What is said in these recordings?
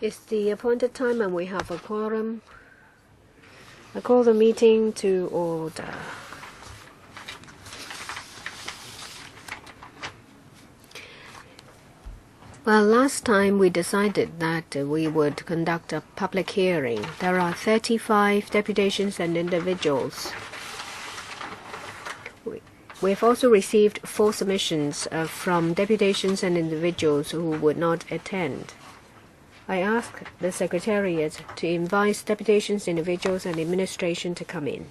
It's the appointed time and we have a quorum. I call the meeting to order. Well, last time we decided that we would conduct a public hearing. There are 35 deputations and individuals. We've also received 4 submissions from deputations and individuals who would not attend. I asked the Secretariat to invite deputations, individuals, and administration to come in.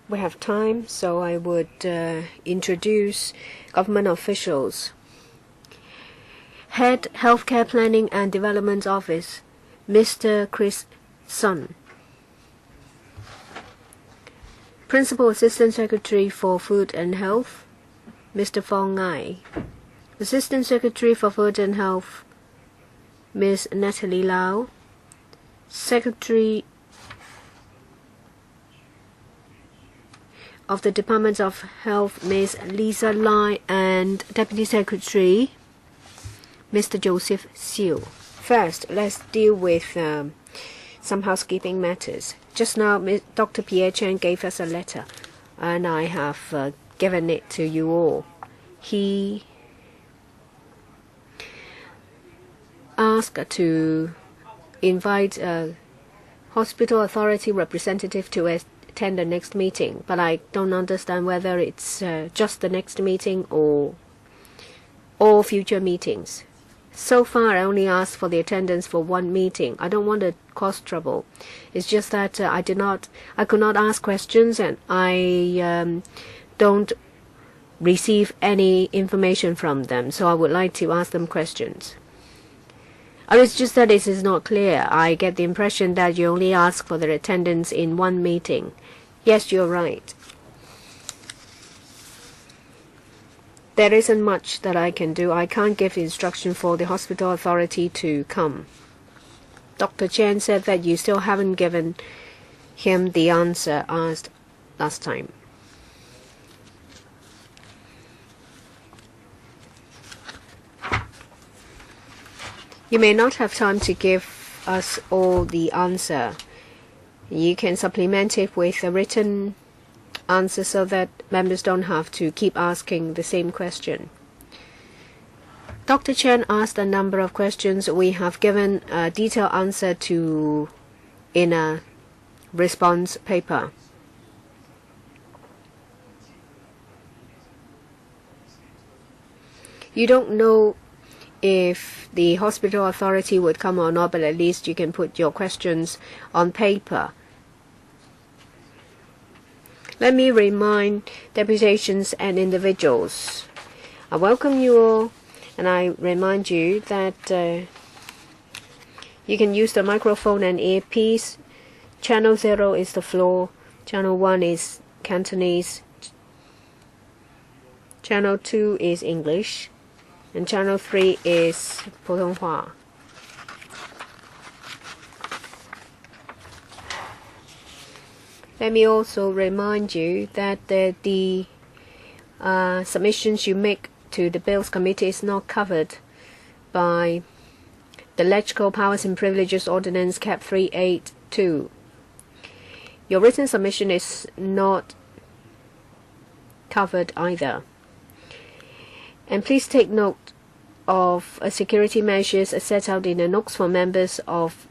We have time, so I would introduce government officials. Head Healthcare Planning and Development Office, Mr. Chris Sun. Principal Assistant Secretary for Food and Health, Mr. Fong Ai. Assistant Secretary for Food and Health, Ms. Natalie Lau. Secretary of the Department of Health, Ms. Lisa Lai, and Deputy Secretary, Mr. Joseph Siu. First, let's deal with some housekeeping matters. Just now, Dr. Pierre Chen gave us a letter, and I have given it to you all. He asked to invite a hospital authority representative to attend the next meeting, but I don't understand whether it's just the next meeting or all future meetings. So far, I only asked for the attendance for one meeting. I don't want to cause trouble. It's just that I could not ask questions, and I don't receive any information from them. So I would like to ask them questions. It's just that it is not clear. I get the impression that you only ask for their attendance in one meeting. Yes, you're right. There isn't much that I can do. I can't give instruction for the hospital authority to come. Dr. Chen said that you still haven't given him the answer asked last time. You may not have time to give us all the answer. You can supplement it with a written answer so that members don't have to keep asking the same question. Dr. Chen asked a number of questions. We have given a detailed answer to in a response paper. You don't know if the hospital authority would come or not, but at least you can put your questions on paper. Let me remind deputations and individuals. I welcome you all, and I remind you that you can use the microphone and earpiece. Channel 0 is the floor. Channel 1 is Cantonese. Channel 2 is English. And Channel 3 is 普通话. Let me also remind you that the submissions you make to the Bills Committee is not covered by the Electoral Powers and Privileges Ordinance Cap 382. Your written submission is not covered either. And please take note of security measures set out in the notes for members of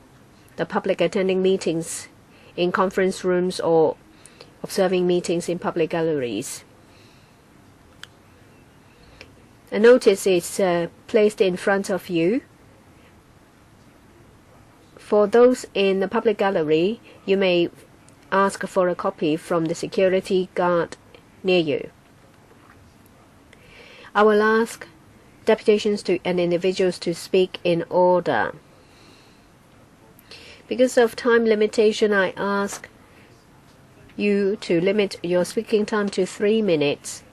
the public attending meetings in conference rooms or observing meetings in public galleries. A notice is placed in front of you. For those in the public gallery, you may ask for a copy from the security guard near you. I will ask deputations and individuals to speak in order. Because of time limitation, I ask you to limit your speaking time to 3 minutes.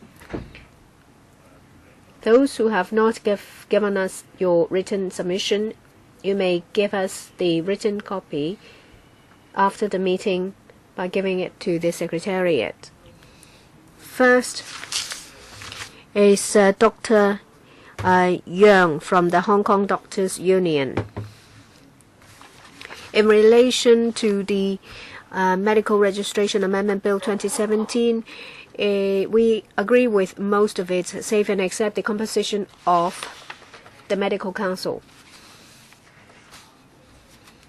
Those who have not given us your written submission, you may give us the written copy after the meeting by giving it to the Secretariat. First is Dr. Yang from the Hong Kong Doctors Union. In relation to the Medical Registration Amendment Bill 2017, we agree with most of it, save and except the composition of the Medical Council.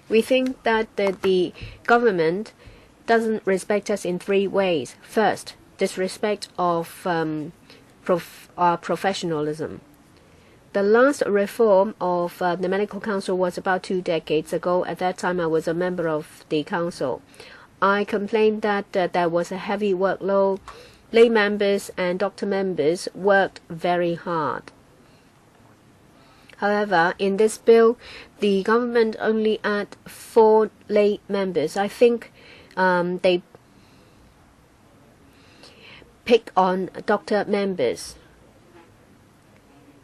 We think that the government doesn't respect us in 3 ways. First, disrespect of our professionalism. The last reform of the Medical Council was about 2 decades ago. At that time, I was a member of the council. I complained that there was a heavy workload. Lay members and doctor members worked very hard. However, in this bill, the government only add 4 lay members. I think they pick on doctor members.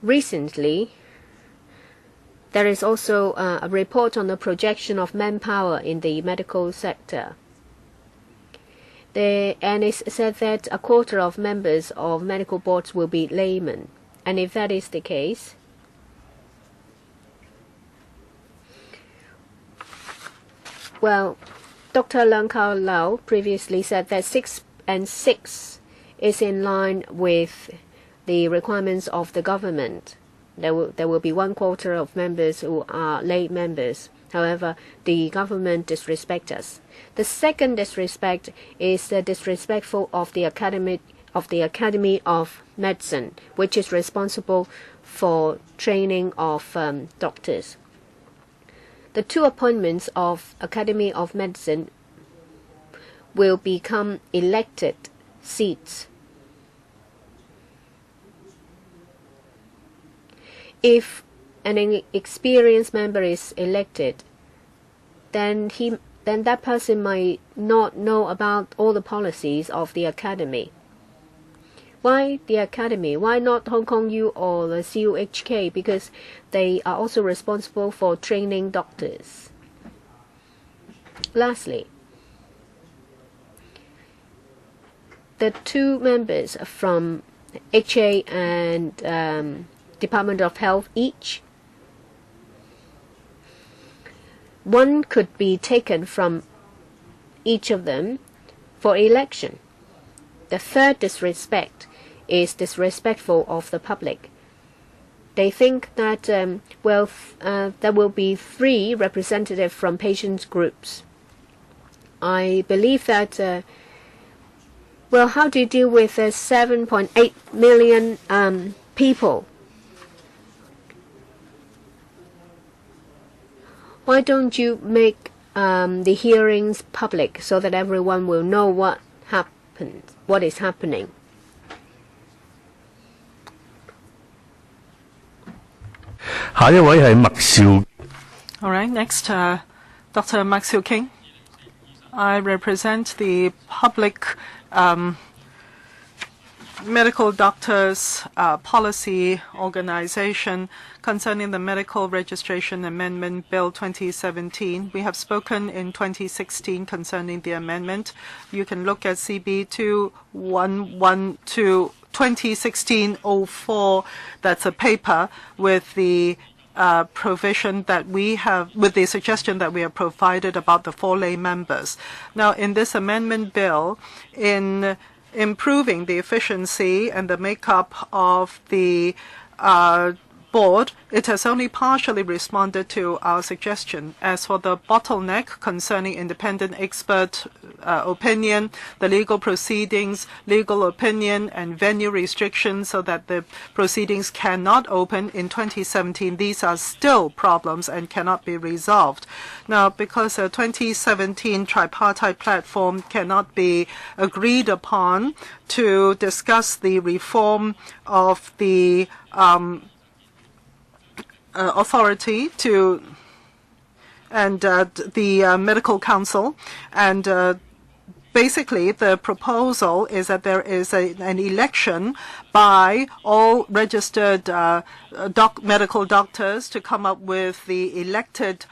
Recently, there is also a report on the projection of manpower in the medical sector. And it's said that a quarter of members of medical boards will be laymen. And if that is the case, well, Dr. Leung Kao Lau previously said that 6 and 6 is in line with the requirements of the government. There will be 1/4 of members who are lay members. However, the government disrespects us. The second disrespect is disrespectful of the Academy of Medicine, which is responsible for training of doctors. The 2 appointments of Academy of Medicine will become elected seats. If an experienced member is elected, then that person might not know about all the policies of the academy. Why the academy? Why not Hong Kong U or the CUHK? Because they are also responsible for training doctors. Lastly, the 2 members from HA and Department of Health each, one could be taken from each of them for election. The third disrespect is disrespectful of the public. They think that there will be 3 representatives from patients groups. I believe that how do you deal with 7.8 million people? Why don't you make the hearings public so that everyone will know what is happening? All right, next, Dr. Mak Siu King. I represent the public medical doctors policy organization concerning the Medical Registration Amendment Bill 2017. We have spoken in 2016 concerning the amendment. You can look at CB 2112 2016-04. That's a paper with the provision that we have, with the suggestion that we have provided about the 4 lay members. Now, in this amendment bill, in improving the efficiency and the makeup of the board, it has only partially responded to our suggestion. As for the bottleneck concerning independent expert opinion, the legal proceedings, legal opinion, and venue restrictions so that the proceedings cannot open in 2017, these are still problems and cannot be resolved. Now, because a 2017 tripartite platform cannot be agreed upon to discuss the reform of the authority and the Medical Council, and basically, the proposal is that there is an election by all registered medical doctors to come up with the elected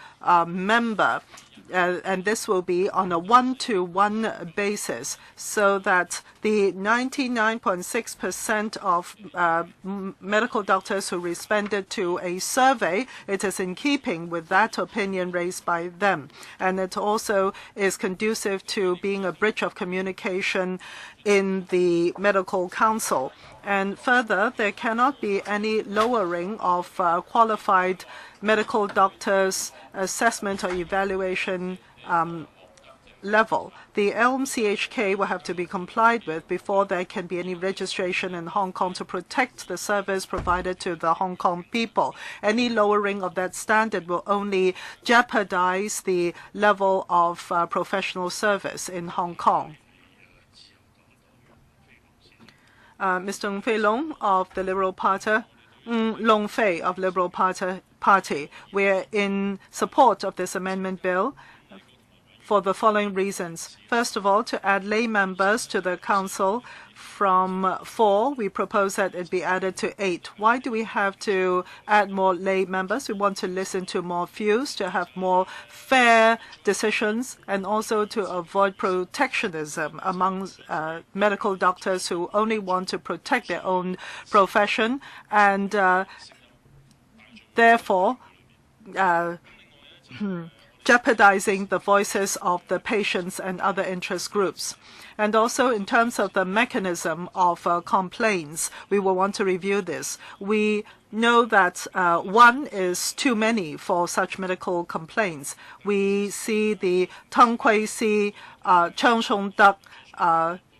member. And this will be on a 1-to-1 basis, so that the 99.6% of medical doctors who responded to a survey, it is in keeping with that opinion raised by them. And it also is conducive to being a bridge of communication in the medical council. And further, there cannot be any lowering of qualified medical doctors' assessment or evaluation level. The LMCHK will have to be complied with before there can be any registration in Hong Kong to protect the service provided to the Hong Kong people. Any lowering of that standard will only jeopardize the level of professional service in Hong Kong. Mr. Ng Fei Long of the Liberal Party, Long Fei of Liberal Party, we're in support of this amendment bill for the following reasons. First of all, to add lay members to the council from 4, we propose that it be added to 8. Why do we have to add more lay members? We want to listen to more views, to have more fair decisions, and also to avoid protectionism among medical doctors who only want to protect their own profession, and therefore jeopardizing the voices of the patients and other interest groups. And also in terms of the mechanism of complaints, we will want to review this. We know that 1 is too many for such medical complaints. We see the Tung Kwei Si, Cheung Shong Duck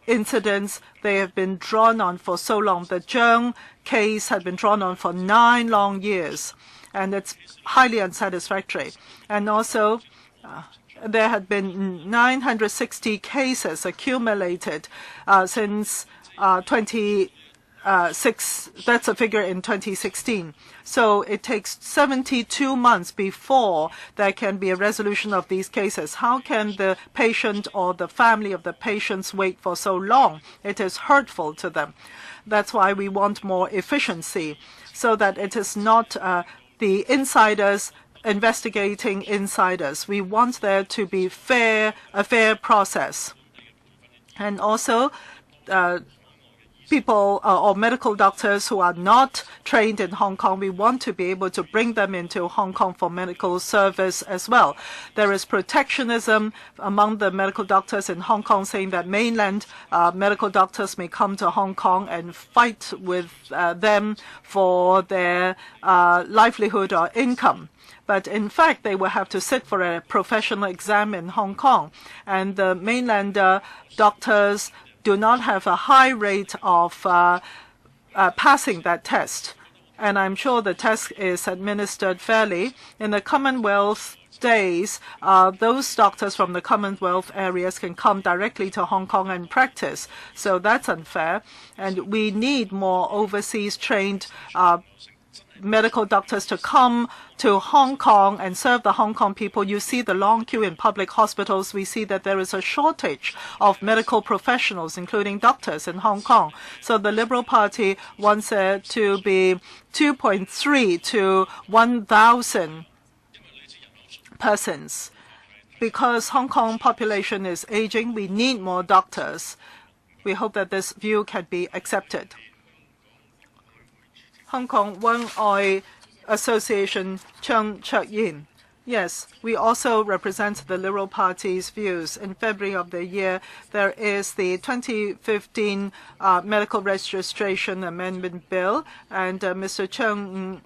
incidents. They have been drawn on for so long. The Zheng case had been drawn on for 9 long years, and it's highly unsatisfactory. And also, there had been 960 cases accumulated since 26. That's a figure in 2016. So it takes 72 months before there can be a resolution of these cases. How can the patient or the family of the patients wait for so long? It is hurtful to them. That's why we want more efficiency, so that it is not the insiders investigating insiders. We want there to be a fair process. And also, people or medical doctors who are not trained in Hong Kong, we want to be able to bring them into Hong Kong for medical service as well. There is protectionism among the medical doctors in Hong Kong, saying that mainland medical doctors may come to Hong Kong and fight with them for their livelihood or income. But in fact, they will have to sit for a professional exam in Hong Kong. And the mainland doctors do not have a high rate of passing that test. And I'm sure the test is administered fairly. In the Commonwealth days, those doctors from the Commonwealth areas can come directly to Hong Kong and practice. So that's unfair. And we need more overseas trained medical doctors to come to Hong Kong and serve the Hong Kong people. You see the long queue in public hospitals. We see that there is a shortage of medical professionals, including doctors, in Hong Kong. So the Liberal Party wants it to be 2.3 to 1,000 persons. Because Hong Kong population is aging, we need more doctors. We hope that this view can be accepted. Hong Kong One Eye Association, Cheung Chek Yin. Yes, we also represent the Liberal Party's views. In February of the year, there is the 2015 Medical Registration Amendment Bill, and Mr. Cheung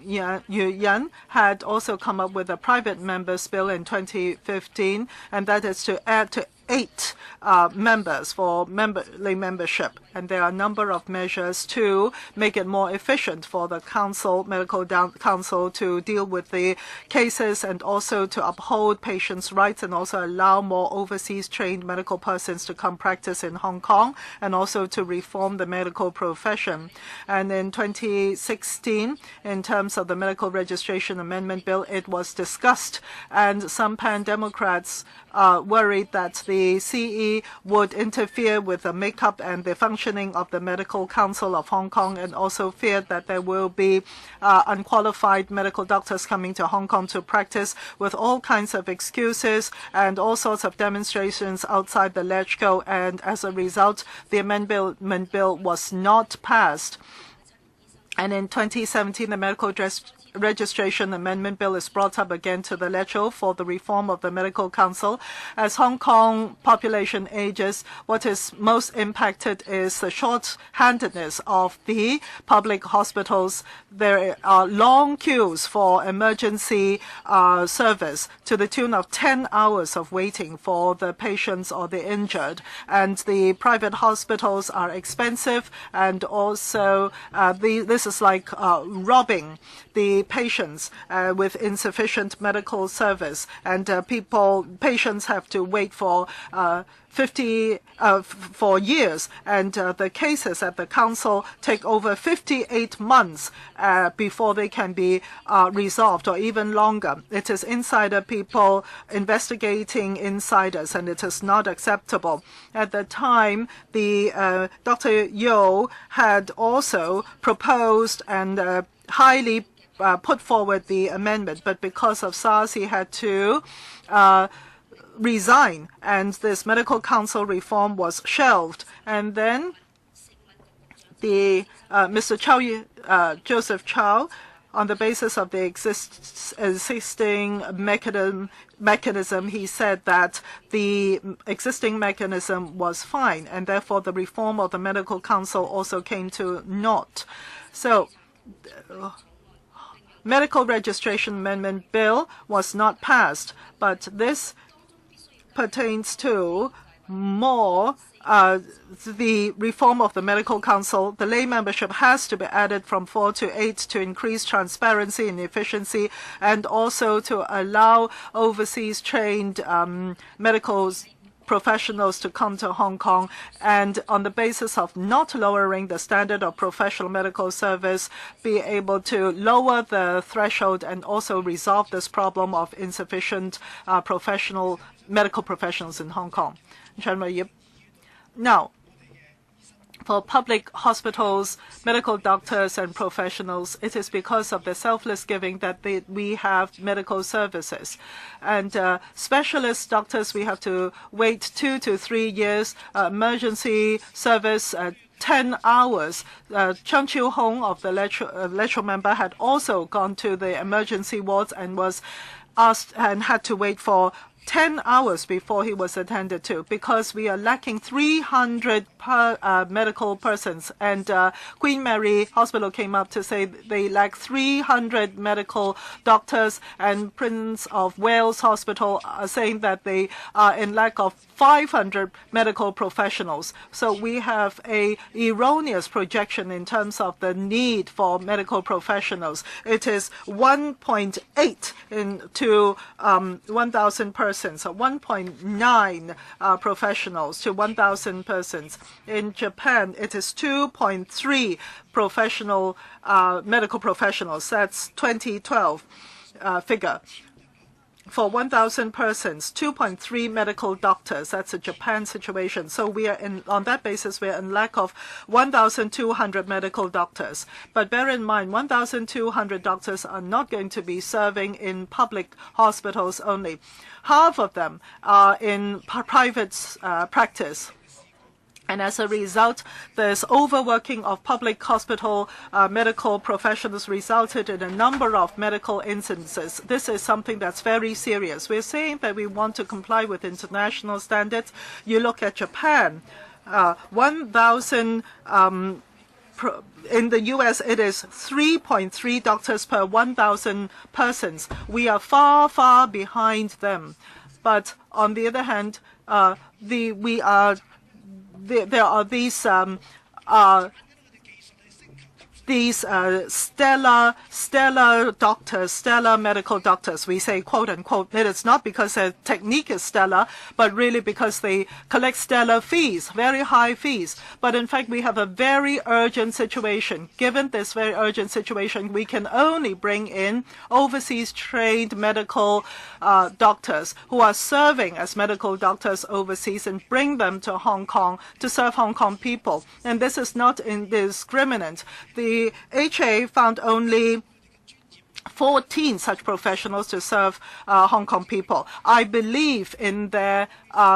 Yu-yan had also come up with a private members bill in 2015, and that is to add to 8 members for lay membership. And there are a number of measures to make it more efficient for the medical council to deal with the cases, and also to uphold patients' rights, and also allow more overseas trained medical persons to come practice in Hong Kong, and also to reform the medical profession. And in 2016, in terms of the Medical Registration Amendment Bill, it was discussed, and some pan-democrats worried that the the CE would interfere with the makeup and the functioning of the Medical Council of Hong Kong, and also feared that there will be unqualified medical doctors coming to Hong Kong to practice with all kinds of excuses and all sorts of demonstrations outside the LegCo. And as a result, the amendment bill was not passed. And in 2017, the Medical Registration Amendment Bill is brought up again to the LegCo for the reform of the Medical Council. As Hong Kong population ages, what is most impacted is the short-handedness of the public hospitals. There are long queues for emergency service to the tune of 10 hours of waiting for the patients or the injured. And the private hospitals are expensive, and also this is like robbing the patients with insufficient medical service, and patients have to wait for 4 years, and the cases at the council take over 58 months before they can be resolved, or even longer. It is insider people investigating insiders, and it is not acceptable. At the time, the Dr. Yeo had also proposed and highly put forward the amendment, but because of SARS, he had to resign, and this medical council reform was shelved. And then the Mr. Chow, Joseph Chow, on the basis of the existing mechanism, he said that the existing mechanism was fine, and therefore the reform of the medical council also came to naught. So Medical Registration Amendment Bill was not passed, but this pertains to more the reform of the Medical Council. The lay membership has to be added from 4 to 8 to increase transparency and efficiency, and also to allow overseas trained medical professionals to come to Hong Kong, and on the basis of not lowering the standard of professional medical service, be able to lower the threshold and also resolve this problem of insufficient medical professionals in Hong Kong. Now, for public hospitals, medical doctors and professionals, it is because of the selfless giving that we have medical services. And specialist doctors, we have to wait 2 to 3 years. Emergency service, 10 hours. Chung Chiu Hong of the LegCo member had also gone to the emergency wards and was asked and had to wait for 10 hours before he was attended to, because we are lacking 300 medical persons. And Queen Mary Hospital came up to say they lack 300 medical doctors, and Prince of Wales Hospital are saying that they are in lack of 500 medical professionals. So we have a erroneous projection in terms of the need for medical professionals. It is 1.8 to 1,000 persons, so 1.9 professionals to 1,000 persons. In Japan, it is 2.3 medical professionals. That's 2012 figure. For 1,000 persons, 2.3 medical doctors. That's a Japan situation. So we are on that basis, we are in lack of 1,200 medical doctors. But bear in mind, 1,200 doctors are not going to be serving in public hospitals only. Half of them are in private practice. And as a result, this overworking of public hospital medical professionals resulted in a number of medical instances. This is something that's very serious. We're saying that we want to comply with international standards. You look at Japan, 1,000 in the U.S., it is 3.3 doctors per 1,000 persons. We are far, far behind them. But on the other hand, there are these these stellar doctors, stellar medical doctors. We say, quote unquote, that it's not because their technique is stellar, but really because they collect stellar fees, very high fees. But in fact, we have a very urgent situation. Given this very urgent situation, we can only bring in overseas trained medical doctors who are serving as medical doctors overseas and bring them to Hong Kong to serve Hong Kong people. And this is not indiscriminate. The HA found only 14 such professionals to serve Hong Kong people. I believe in their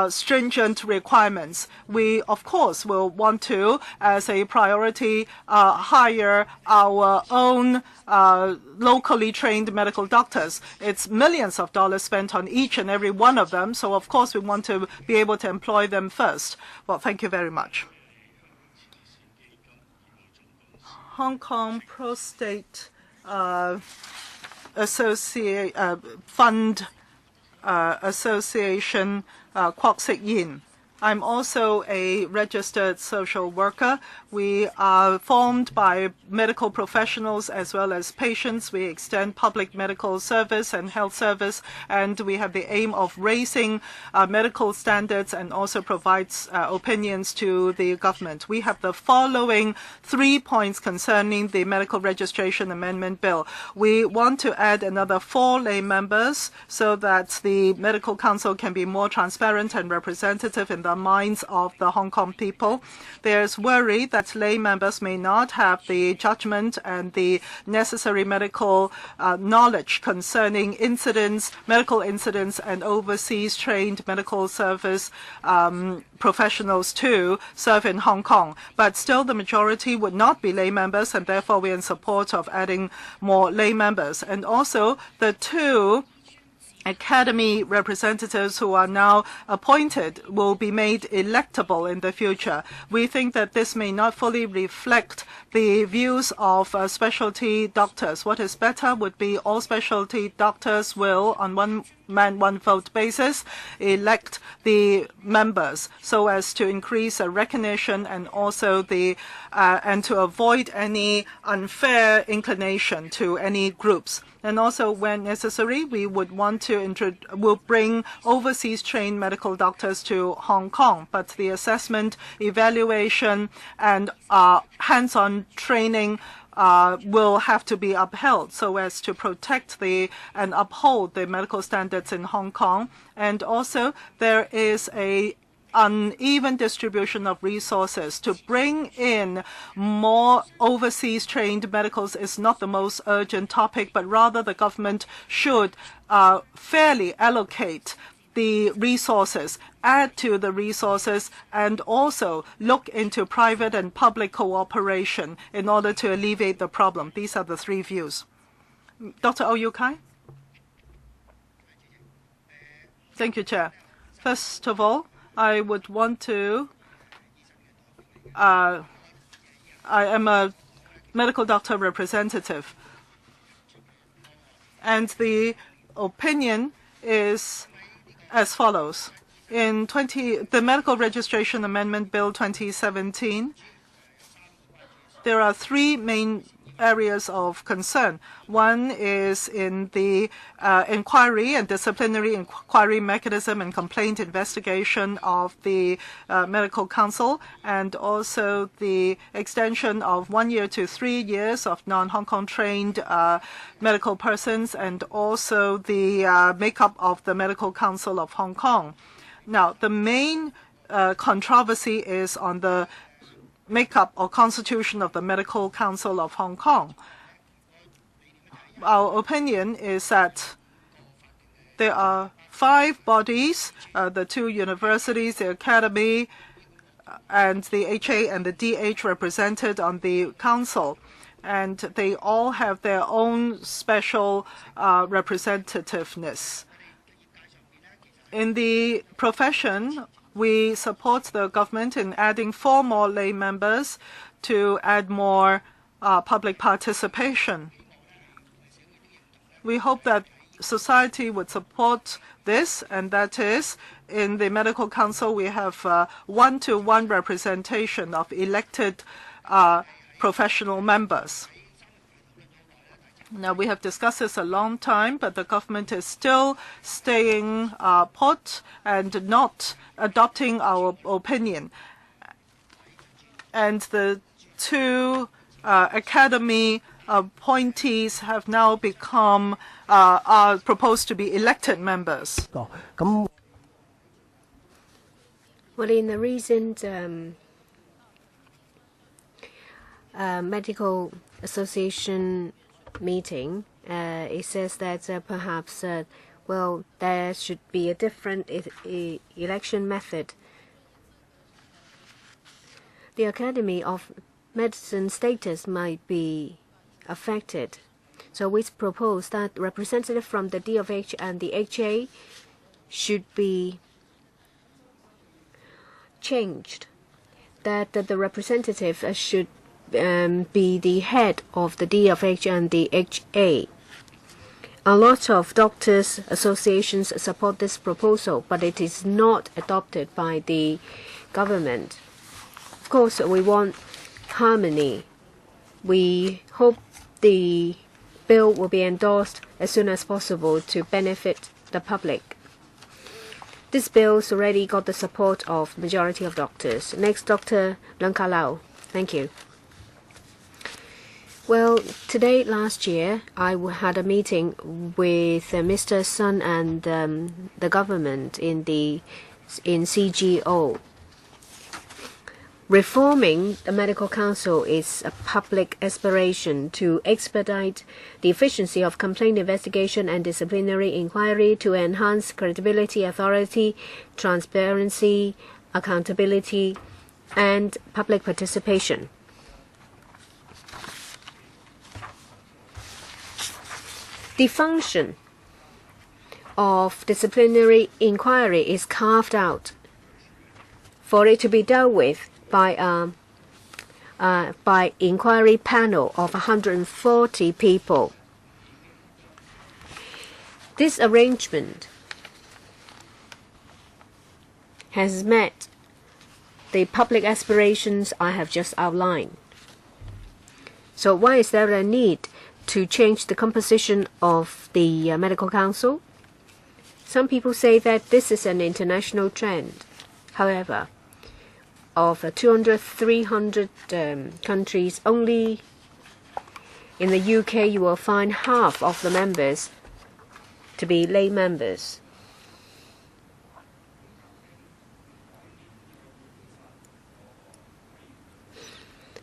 stringent requirements. We, of course, will want to, as a priority, hire our own locally trained medical doctors. It's millions of dollars spent on each and every one of them, so of course we want to be able to employ them first. Well, thank you very much. Hong Kong Prostate Fund Association, Kwok Sik Yin. I'm also a registered social worker. We are formed by medical professionals as well as patients. We extend public medical service and health service, and we have the aim of raising medical standards and also provides opinions to the government. We have the following 3 points concerning the Medical Registration Amendment Bill. We want to add another 4 lay members so that the Medical Council can be more transparent and representative in the minds of the Hong Kong people. There's worry that lay members may not have the judgment and the necessary medical knowledge concerning incidents, medical incidents, and overseas trained medical service professionals to serve in Hong Kong. But still, the majority would not be lay members, and therefore we're in support of adding more lay members. And also, the 2 Academy representatives who are now appointed will be made electable in the future. We think that this may not fully reflect the views of specialty doctors. What is better would be all specialty doctors will, on one man, one vote basis, elect the members so as to increase recognition and also the and to avoid any unfair inclination to any groups. And also, when necessary, we would want to will bring overseas trained medical doctors to Hong Kong. But the assessment, evaluation, and hands-on training will have to be upheld so as to protect and uphold the medical standards in Hong Kong. And also, there is a uneven distribution of resources. To bring in more overseas trained medicals is not the most urgent topic, but rather the government should fairly allocate the resources, add to the resources, and also look into private and public cooperation in order to alleviate the problem. These are the 3 views. Dr. Oh Yu-kai? Thank you, Chair. First of all, I would want to I am a medical doctor representative, and the opinion is as follows. In the Medical Registration Amendment Bill 2017, there are 3 main areas of concern. One is in the inquiry and disciplinary inquiry mechanism and complaint investigation of the Medical Council, and also the extension of 1 year to 3 years of non-Hong Kong trained medical persons, and also the makeup of the Medical Council of Hong Kong. Now, the main controversy is on the makeup or constitution of the Medical Council of Hong Kong. Our opinion is that there are 5 bodies, the 2 universities, the Academy, and the HA and the DH represented on the council. And they all have their own special representativeness. In the profession, we support the government in adding 4 more lay members to add more public participation. We hope that society would support this, and that is, in the Medical Council, we have 1-to-1 representation of elected professional members. Now, we have discussed this a long time, but the government is still staying put and not adopting our opinion. And the two academy appointees have now become are proposed to be elected members. Well, in the recent medical association meeting, it says that perhaps, well, there should be a different election method. The Academy of Medicine status might be affected. So we propose that representatives from the DFH and the HA should be changed, that the representative should be the head of the DFH and the HA. A lot of doctors' associations support this proposal, but it is not adopted by the government. Of course, we want harmony. We hope the bill will be endorsed as soon as possible to benefit the public. This bill's already got the support of majority of doctors. Next, Dr. Leung Ka Lau. Thank you. Well, last year, I had a meeting with Mr. Sun and the government in CGO. Reforming the Medical Council is a public aspiration to expedite the efficiency of complaint investigation and disciplinary inquiry, to enhance credibility, authority, transparency, accountability, and public participation. The function of disciplinary inquiry is carved out for it to be dealt with by inquiry panel of 140 people. This arrangement has met the public aspirations I have just outlined. So why is there a need to change the composition of the Medical Council? Some people say that this is an international trend. However, of 200, 300 countries, only in the UK you will find half of the members to be lay members.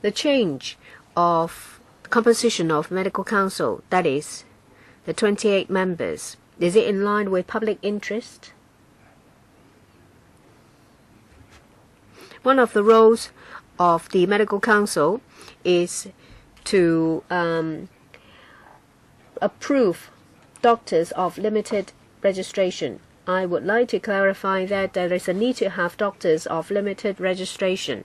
The change of the composition of Medical Council, that is, the 28 members, is it in line with public interest? One of the roles of the Medical Council is to approve doctors of limited registration. I would like to clarify that there is a need to have doctors of limited registration.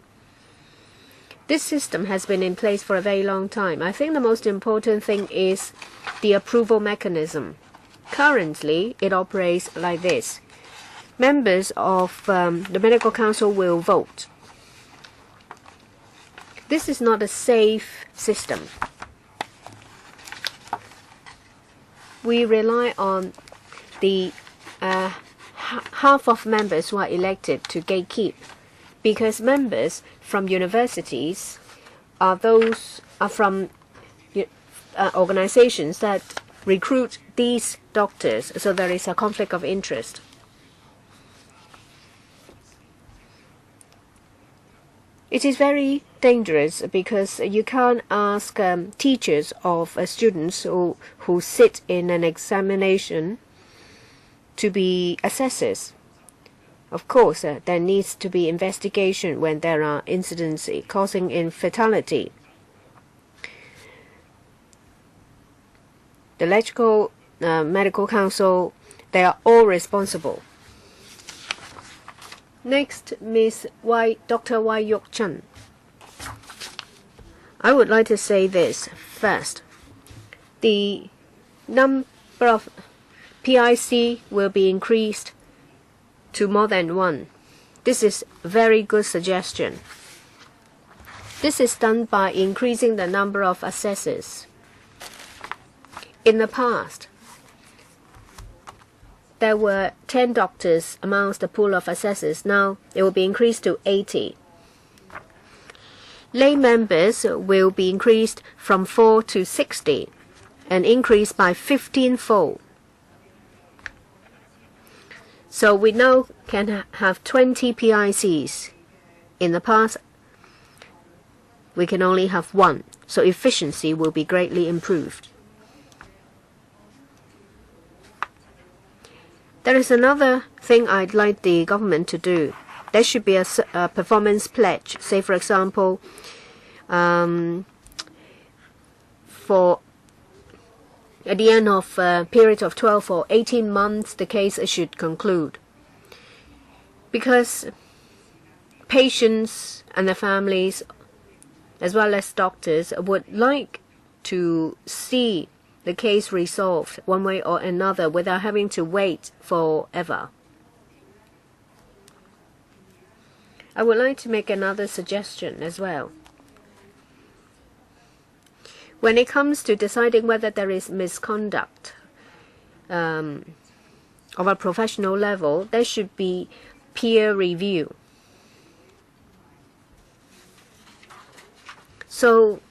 This system has been in place for a very long time. I think the most important thing is the approval mechanism. Currently, it operates like this. Members of the Medical Council will vote. This is not a safe system. We rely on the half of members who are elected to gatekeep, because members from universities are from organizations that recruit these doctors, so there is a conflict of interest. It is very dangerous because you can't ask teachers of students who sit in an examination to be assessors. Of course, there needs to be investigation when there are incidents causing infertility. The Electoral Medical Council, they are all responsible. Next, Dr. Y. Yok Chen. I would like to say this first. The number of PIC will be increased to more than one. This is a very good suggestion. This is done by increasing the number of assessors. In the past, there were 10 doctors amongst the pool of assessors. Now it will be increased to 80. Lay members will be increased from 4 to 60, an increase by 15-fold. So we now can have 20 PICs. In the past, we can only have 1, so efficiency will be greatly improved. There is another thing I'd like the government to do. There should be a performance pledge. Say, for example, for at the end of a period of 12 or 18 months, the case should conclude. Because patients and their families, as well as doctors, would like to see the case resolved one way or another without having to wait forever. I would like to make another suggestion as well. When it comes to deciding whether there is misconduct of a professional level, there should be peer review. So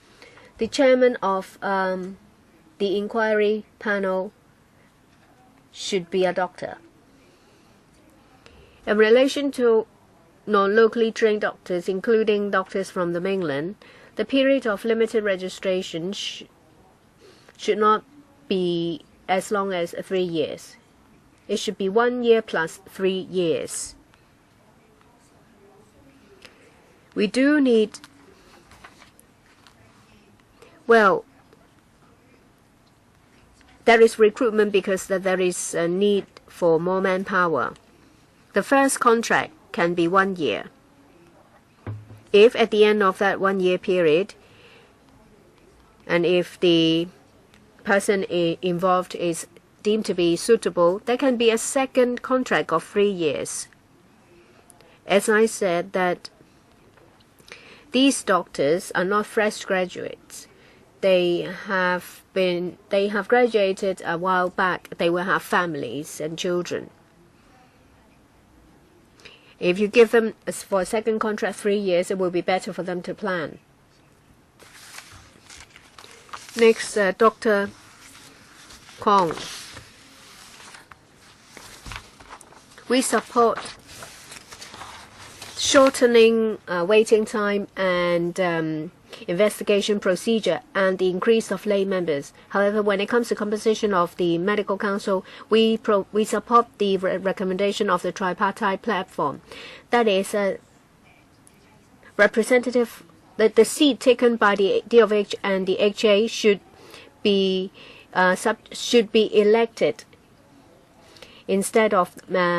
the chairman of the inquiry panel should be a doctor. In relation to non-locally trained doctors, including doctors from the mainland, the period of limited registration should not be as long as 3 years. It should be 1 year plus 3 years. We do need, well, there is recruitment because there is a need for more manpower. The first contract can be 1 year. If at the end of that 1 year period, and if the person involved is deemed to be suitable, there can be a second contract of 3 years. As I said, that these doctors are not fresh graduates. They have graduated a while back. They will have families and children. If you give them for a second contract 3 years, it will be better for them to plan. Next, Dr. Kong. We support shortening waiting time and investigation procedure and the increase of lay members. However, when it comes to composition of the medical council, we support the recommendation of the tripartite platform. That is a representative, the seat taken by the DOH and the HA should be elected instead of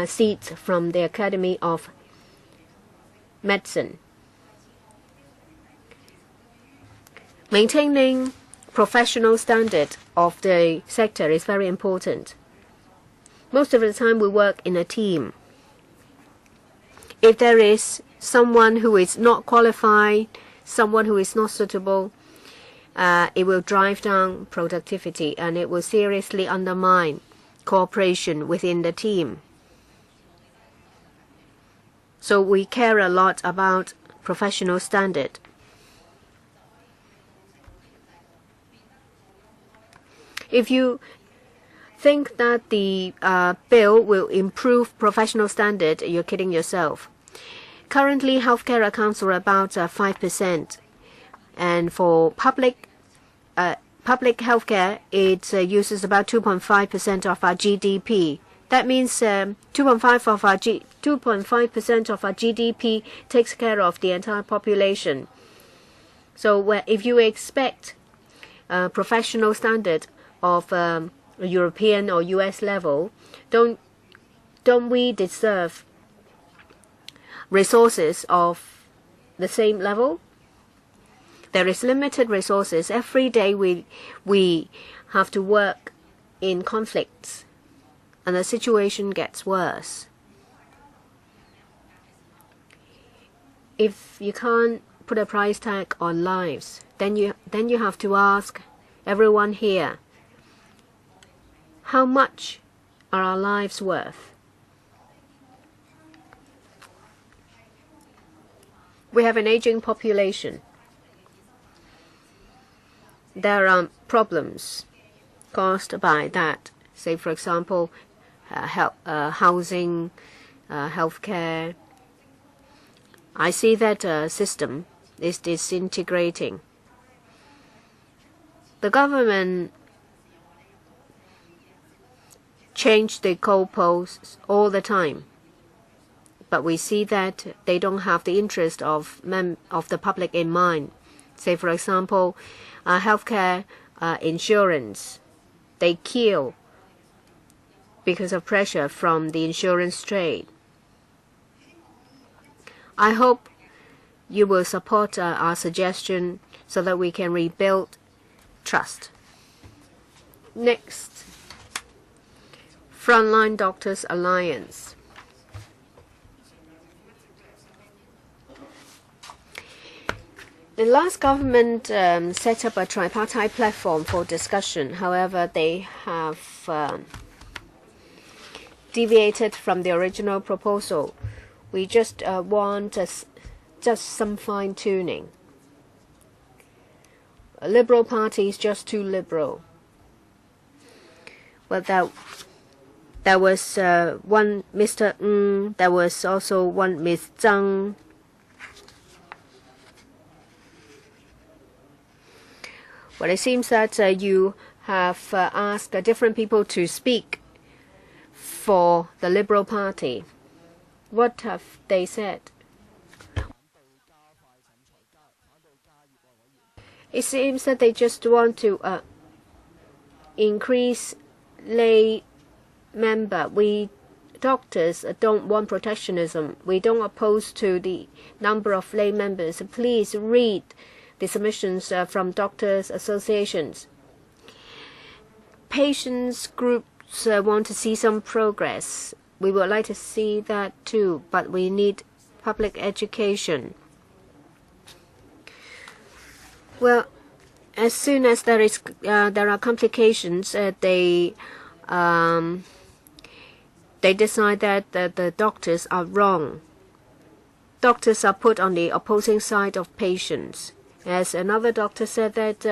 seats from the Academy of Medicine. Maintaining professional standard of the sector is very important. Most of the time we work in a team. If there is someone who is not qualified, someone who is not suitable, it will drive down productivity and it will seriously undermine cooperation within the team. So we care a lot about professional standard. If you think that the bill will improve professional standard, you're kidding yourself. Currently, healthcare accounts for about 5%, and for public healthcare, it uses about 2.5% of our GDP. That means 2.5% of our GDP takes care of the entire population. So if you expect professional standard of European or US level, don't we deserve resources of the same level? There is limited resources. Every day we have to work in conflicts, and the situation gets worse. If you can't put a price tag on lives, then you have to ask everyone here, how much are our lives worth? We have an aging population. There are problems caused by that. Say, for example, housing, healthcare. I see that system is disintegrating. The government change the goalposts all the time, but we see that they don't have the interest of the public in mind. Say, for example, healthcare insurance, they kill because of pressure from the insurance trade. I hope you will support our suggestion so that we can rebuild trust. Next, Frontline Doctors Alliance. The last government set up a tripartite platform for discussion. However, they have deviated from the original proposal. We just want just some fine-tuning. A Liberal Party is just too liberal. Well, there was one Mr. Ng, there was also one Ms. Zhang. Well, it seems that you have asked different people to speak for the Liberal Party. What have they said? It seems that they just want to increase lay member. We doctors don't want protectionism. We don't oppose to the number of lay members. Please read the submissions from doctors' associations. Patients groups want to see some progress. We would like to see that too, but we need public education. Well, as soon as there are complications, they decide that the doctors are wrong. Doctors are put on the opposing side of patients. As another doctor said that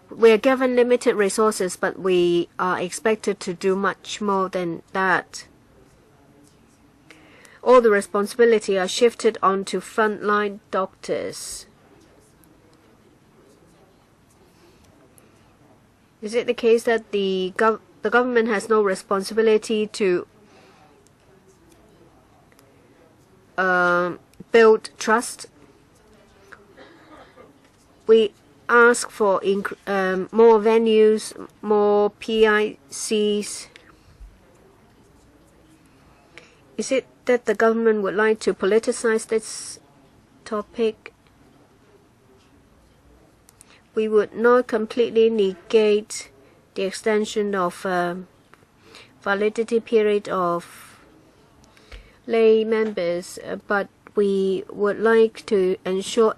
we are given limited resources, but we are expected to do much more than that. All the responsibility are shifted onto frontline doctors. Is it the case that the government has no responsibility to build trust? We ask for more venues, more PICs. Is it that the government would like to politicize this topic? We would not completely negate the extension of validity period of lay members, but we would like to ensure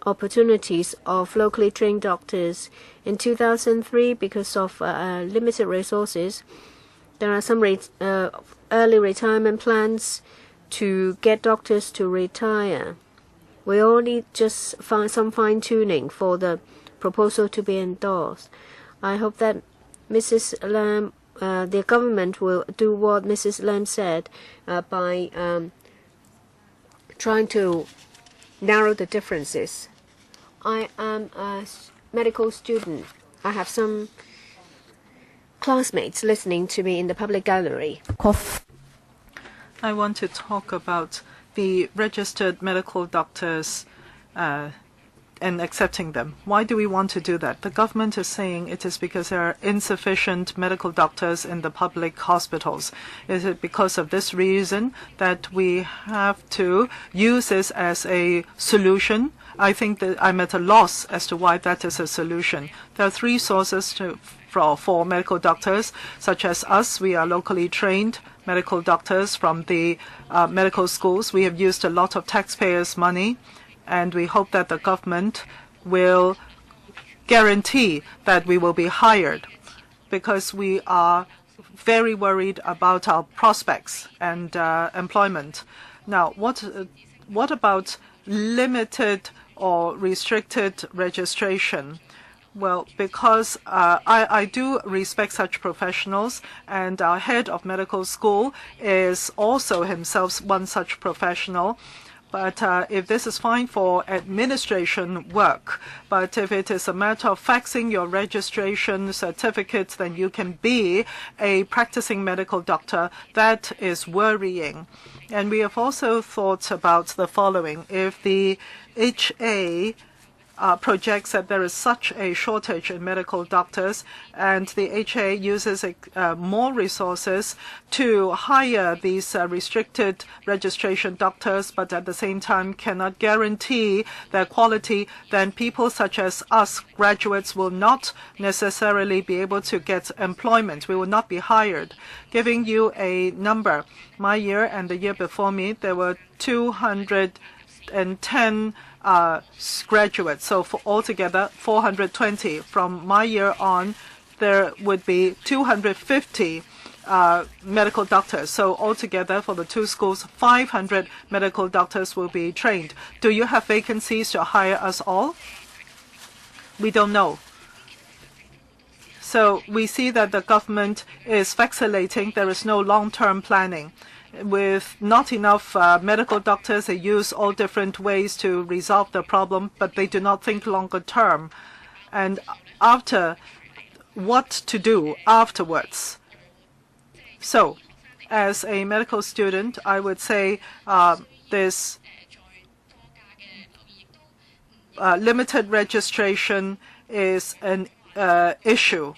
opportunities of locally trained doctors. In 2003, because of limited resources, there are some early retirement plans to get doctors to retire. We all need just some fine-tuning for the proposal to be endorsed. I hope that Mrs. Lam, the government will do what Mrs. Lam said by trying to narrow the differences. I am a medical student. I have some classmates listening to me in the public gallery. I want to talk about the registered medical doctors and accepting them. Why do we want to do that? The government is saying it is because there are insufficient medical doctors in the public hospitals. Is it because of this reason that we have to use this as a solution? I think that I'm at a loss as to why that is a solution. There are three sources for medical doctors, such as us. We are locally trained medical doctors from the medical schools. We have used a lot of taxpayers' money, and we hope that the government will guarantee that we will be hired, because we are very worried about our prospects and employment. Now, what about limited or restricted registration? Well, because I do respect such professionals, and our head of medical school is also himself one such professional. But if this is fine for administration work, but if it is a matter of faxing your registration certificates, then you can be a practicing medical doctor. That is worrying. And we have also thought about the following. If the HA projects that there is such a shortage in medical doctors, and the HA uses more resources to hire these restricted registration doctors, but at the same time cannot guarantee their quality, then people such as us, graduates, will not necessarily be able to get employment. We will not be hired. Giving you a number, my year and the year before me, there were 210 graduates. So for altogether, 420. From my year on, there would be 250 medical doctors. So altogether, for the two schools, 500 medical doctors will be trained. Do you have vacancies to hire us all? We don't know. So we see that the government is vacillating. There is no long-term planning. With not enough medical doctors, they use all different ways to resolve the problem, but they do not think longer term. And after, what to do afterwards? So, as a medical student, I would say this limited registration is an issue.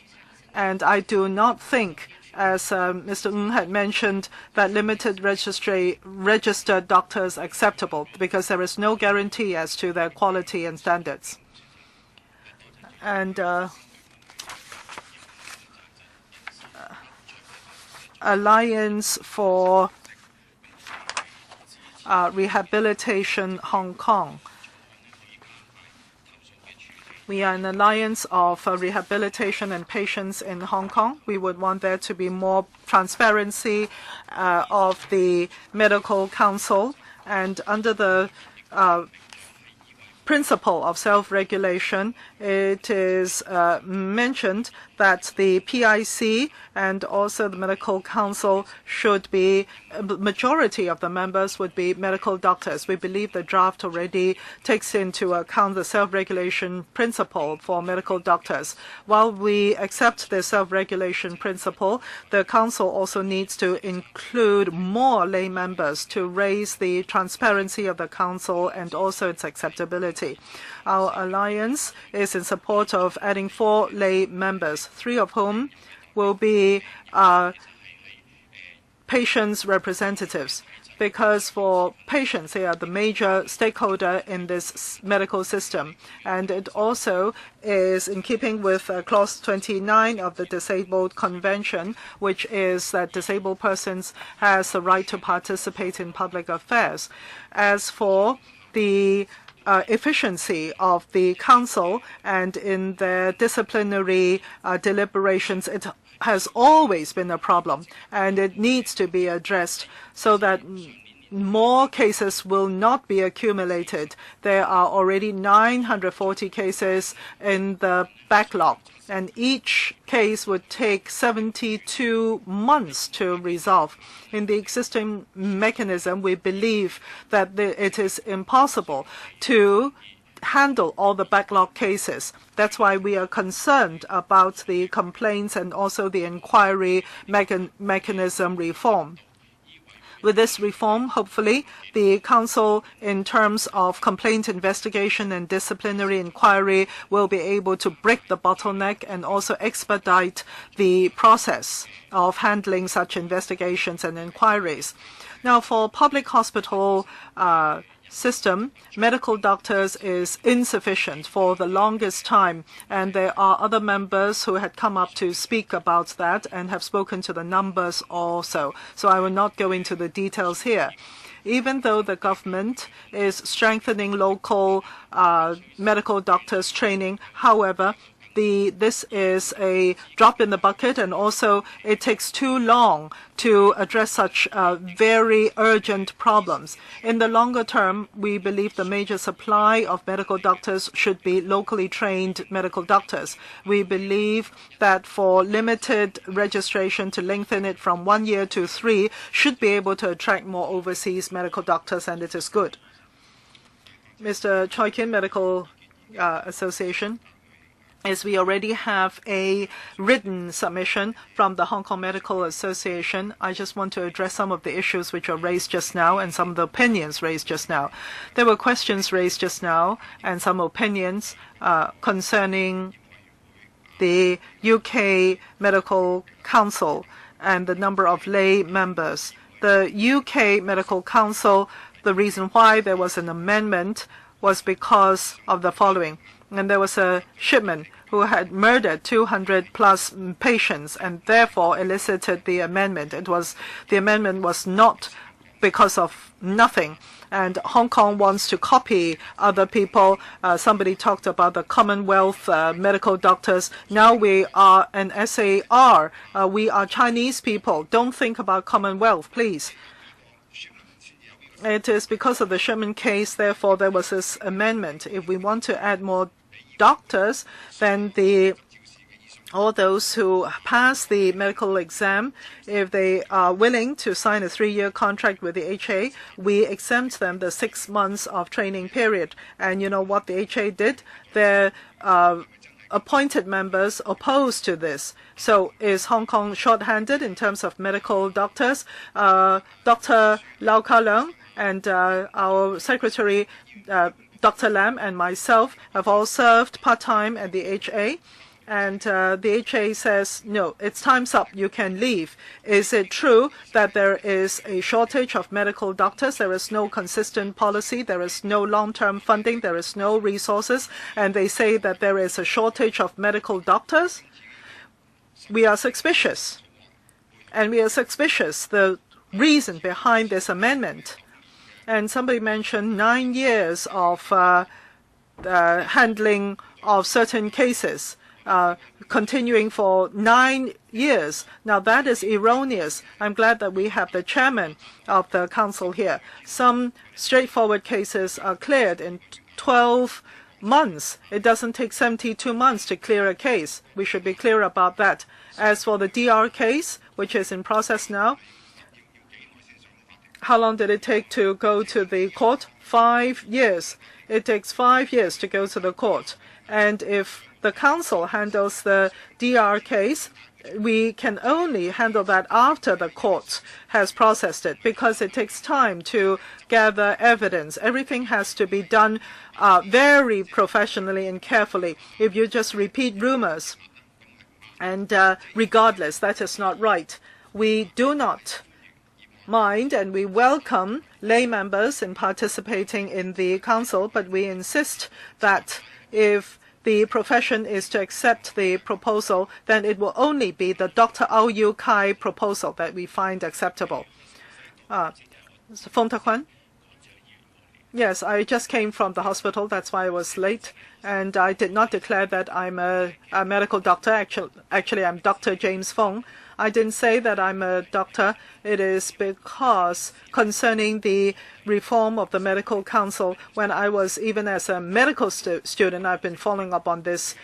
And I do not think, as Mr. Ng had mentioned, that limited registered doctors are acceptable, because there is no guarantee as to their quality and standards. And Alliance for Rehabilitation Hong Kong. We are an alliance of rehabilitation and patients in Hong Kong. We would want there to be more transparency of the medical council. And under the principle of self-regulation, it is mentioned that the PIC and also the medical council should be, majority of the members would be medical doctors. We believe the draft already takes into account the self-regulation principle for medical doctors. While we accept the self-regulation principle, the council also needs to include more lay members to raise the transparency of the council and also its acceptability. Our alliance is in support of adding 4 lay members, 3 of whom will be patients' representatives, because for patients, they are the major stakeholder in this medical system. And it also is in keeping with Clause 29 of the Disabled Convention, which is that disabled persons has the right to participate in public affairs. As for the efficiency of the council and in their disciplinary deliberations, it has always been a problem, and it needs to be addressed so that more cases will not be accumulated. There are already 940 cases in the backlog, and each case would take 72 months to resolve. In the existing mechanism, we believe that it is impossible to handle all the backlog cases. That's why we are concerned about the complaints and also the inquiry mechanism reform. With this reform, hopefully, the Council, in terms of complaint investigation and disciplinary inquiry, will be able to break the bottleneck and also expedite the process of handling such investigations and inquiries. Now, for public hospital system, medical doctors is insufficient for the longest time, and there are other members who had come up to speak about that and have spoken to the numbers also. So I will not go into the details here. even though the government is strengthening local medical doctors' training, however, this is a drop in the bucket, and also it takes too long to address such very urgent problems. In the longer term, we believe the major supply of medical doctors should be locally trained medical doctors. We believe that for limited registration to lengthen it from 1 year to 3 should be able to attract more overseas medical doctors, and it is good. Mr. Choi Kin, Medical Association. As we already have a written submission from the Hong Kong Medical Association, I just want to address some of the issues which are raised just now and some of the opinions raised just now. There were questions raised just now and some opinions concerning the UK Medical Council and the number of lay members. The UK Medical Council, the reason why there was an amendment was because of the following. And there was a shipment who had murdered 200 plus patients and therefore elicited the amendment. The amendment was not because of nothing. And Hong Kong wants to copy other people. Somebody talked about the Commonwealth medical doctors. Now we are an SAR. We are Chinese people. Don't think about Commonwealth, please. It is because of the Sherman case, therefore, there was this amendment. If we want to add more doctors, then all those who pass the medical exam, if they are willing to sign a 3-year contract with the HA, we exempt them the 6 months of training period. And you know what the HA did? Their appointed members opposed to this. So is Hong Kong short-handed in terms of medical doctors? Dr. Lau Ka Leung and our secretary, Dr. Lam, and myself have all served part-time at the HA. And the HA says, no, it's time's up, you can leave. Is it true that there is a shortage of medical doctors? There is no consistent policy, there is no long-term funding, there is no resources, and they say that there is a shortage of medical doctors? We are suspicious. And we are suspicious the reason behind this amendment. And somebody mentioned 9 years of handling of certain cases. Continuing for 9 years. Now that is erroneous. I'm glad that we have the chairman of the council here. Some straightforward cases are cleared in 12 months. It doesn't take 72 months to clear a case. We should be clear about that. As for the DR case, which is in process now, how long did it take to go to the court? 5 years. It takes 5 years to go to the court. And if the council handles the DR case, we can only handle that after the court has processed it, because it takes time to gather evidence. Everything has to be done very professionally and carefully. If you just repeat rumors, and regardless, that is not right. We do not mind and we welcome lay members in participating in the council, but we insist that if the profession is to accept the proposal, then it will only be the Dr. Au Yu Kai proposal that we find acceptable. Fong Ta-Kwan? Yes, I just came from the hospital. That's why I was late. And I did not declare that I'm a medical doctor. Actually, I'm Dr. James Fong. I didn't say that I'm a doctor. It is because concerning the reform of the medical council, when I was even as a medical student, I've been following up on this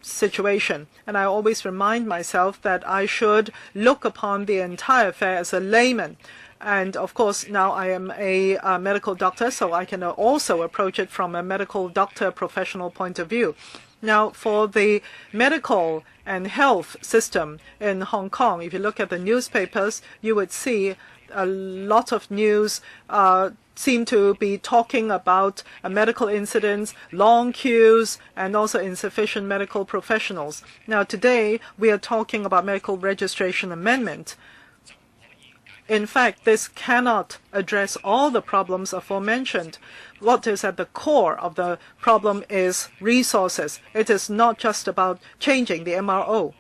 situation. And I always remind myself that I should look upon the entire affair as a layman. And of course, now I am a medical doctor, so I can also approach it from a medical doctor professional point of view. Now, for the medical and health system in Hong Kong, if you look at the newspapers, you would see a lot of news seem to be talking about medical incidents, long queues, and also insufficient medical professionals. Now, today, we are talking about medical registration amendment. In fact, this cannot address all the problems aforementioned. What is at the core of the problem is resources. It is not just about changing the MRO.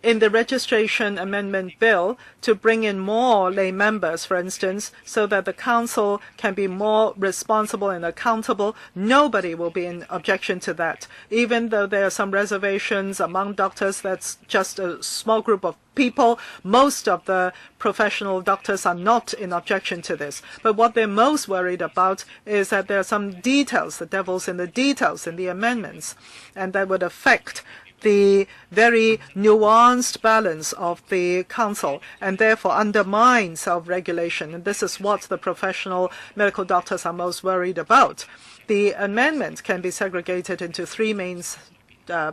in the registration amendment bill to bring in more lay members, for instance, so that the council can be more responsible and accountable. Nobody will be in objection to that. Even though there are some reservations among doctors, that's just a small group of people. Most of the professional doctors are not in objection to this. But what they're most worried about is that there are some details, the devil's in the details in the amendments, and that would affect the very nuanced balance of the council and therefore undermine self-regulation. And this is what the professional medical doctors are most worried about. The amendment can be segregated into three main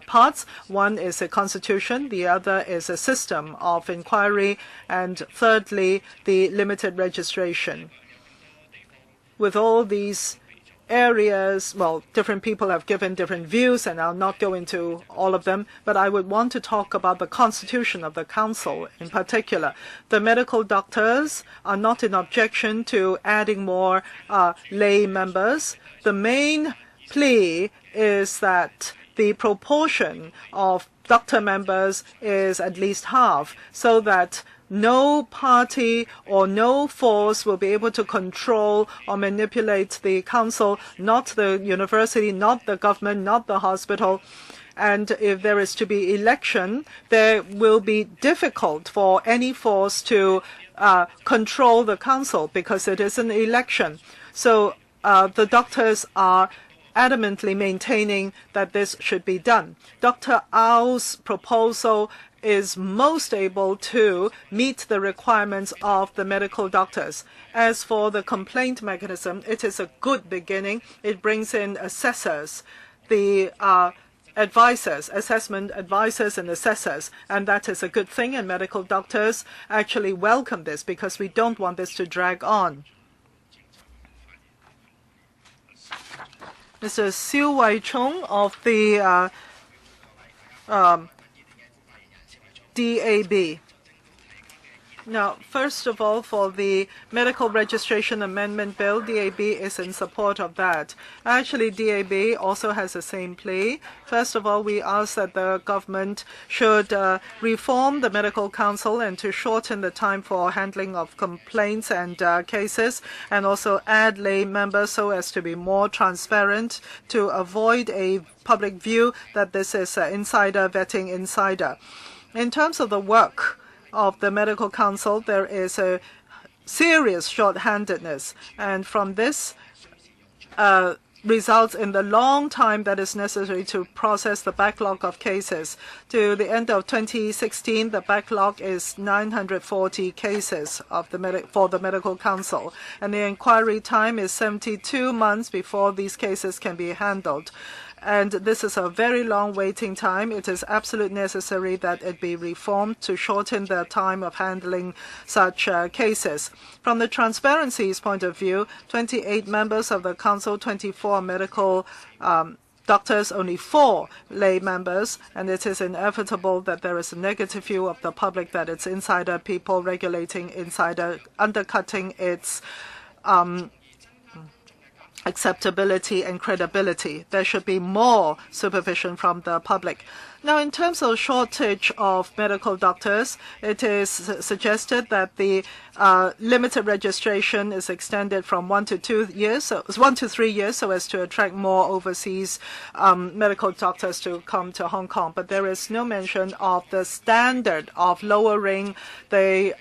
parts. One is a constitution, the other is a system of inquiry, and thirdly, the limited registration. With all these areas, well, different people have given different views, and I'll not go into all of them, but I would want to talk about the constitution of the council in particular. The medical doctors are not in objection to adding more lay members. The main plea is that the proportion of doctor members is at least half, so that no party or no force will be able to control or manipulate the council, not the university, not the government, not the hospital. And if there is to be election, there will be difficult for any force to control the council because it is an election. So the doctors are adamantly maintaining that this should be done. Dr. Ao's proposal is most able to meet the requirements of the medical doctors. As for the complaint mechanism, it is a good beginning. It brings in assessors, the advisors, assessment advisors and assessors, and that is a good thing, and medical doctors actually welcome this because we don't want this to drag on. Mr. Siu Wei-chung of the DAB. Now, first of all, for the Medical Registration Amendment Bill, DAB is in support of that. Actually, DAB also has the same plea. First of all, we ask that the government should reform the Medical Council and to shorten the time for handling of complaints and cases, and also add lay members so as to be more transparent, to avoid a public view that this is insider vetting insider. In terms of the work of the Medical Council, there is a serious short-handedness, and from this results in the long time that is necessary to process the backlog of cases. To the end of 2016, the backlog is 940 cases of for the Medical Council, and the inquiry time is 72 months before these cases can be handled. And this is a very long waiting time. It is absolutely necessary that it be reformed to shorten the time of handling such cases. From the transparency's point of view, 28 members of the council, 24 medical doctors, only 4 lay members, and it is inevitable that there is a negative view of the public that it's insider people regulating insider, undercutting its acceptability and credibility. There should be more supervision from the public. Now, in terms of shortage of medical doctors, it is suggested that the limited registration is extended from 1 to 3 years, so as to attract more overseas medical doctors to come to Hong Kong. But there is no mention of the standard of lowering the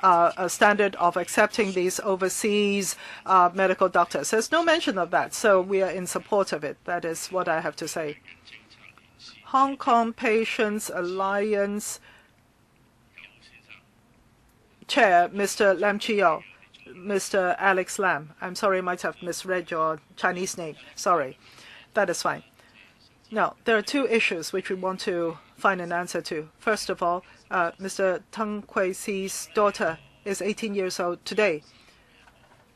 standard of accepting these overseas medical doctors. There's no mention of that, so we are in support of it. That is what I have to say. Hong Kong Patients Alliance Chair, Mr. Lam Chi-yo, Mr. Alex Lam. I'm sorry, I might have misread your Chinese name. Sorry. That is fine. Now, there are 2 issues which we want to find an answer to. First of all, Mr. Teng Kwei-si's daughter is 18 years old today.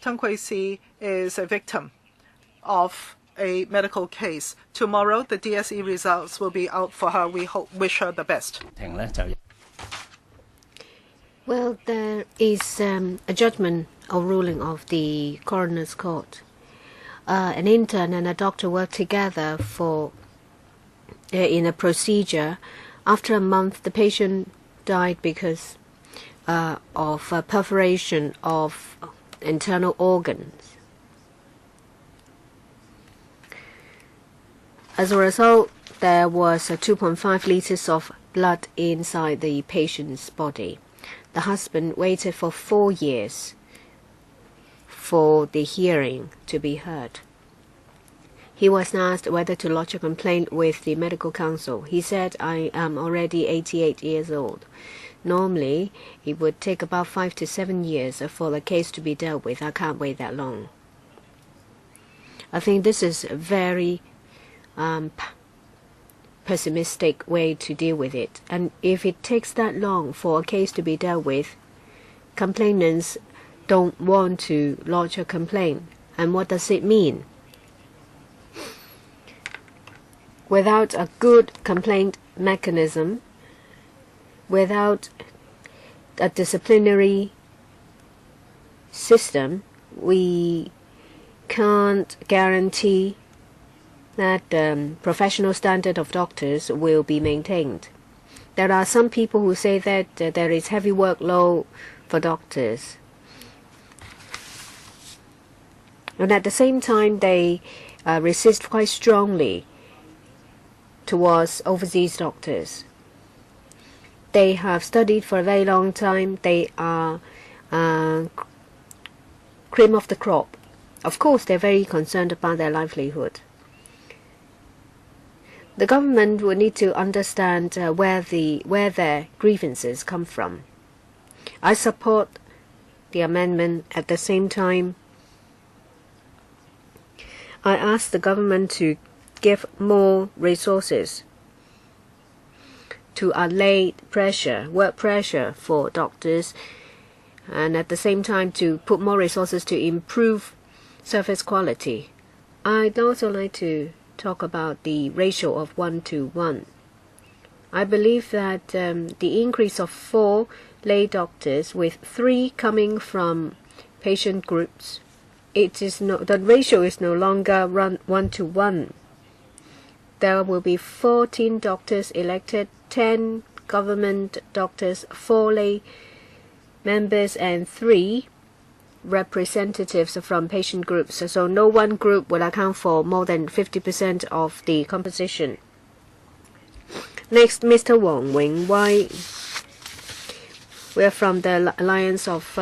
Teng Kwei-si is a victim of a medical case. Tomorrow, the DSE results will be out for her. We wish her the best. Well, there is a judgment or ruling of the coroner's court. An intern and a doctor work together for in a procedure. After a month, the patient died because of perforation of internal organs. As a result, there was 2.5 liters of blood inside the patient's body. The husband waited for 4 years for the hearing to be heard. He was asked whether to lodge a complaint with the medical council. He said, "I am already 88 years old. Normally, it would take about 5 to 7 years for the case to be dealt with. I can't wait that long." I think this is a very pessimistic way to deal with it. And if it takes that long for a case to be dealt with, complainants don't want to lodge a complaint. And what does it mean? Without a good complaint mechanism, without a disciplinary system, we can't guarantee that the professional standard of doctors will be maintained. There are some people who say that there is heavy workload for doctors. And at the same time, they resist quite strongly towards overseas doctors. They have studied for a very long time. They are cream of the crop. Of course, they're very concerned about their livelihood. The government will need to understand where their grievances come from. I support the amendment. At the same time, I ask the government to give more resources to allay pressure, work pressure for doctors, and at the same time to put more resources to improve service quality. I'd also like to talk about the ratio of 1:1. I believe that the increase of 4 lay doctors with 3 coming from patient groups, the ratio is no longer 1:1. There will be 14 doctors elected, 10 government doctors, 4 lay members, and 3 representatives from patient groups. So no one group will account for more than 50% of the composition. Next, Mr. Wong Wing-Wai. We're from the Alliance of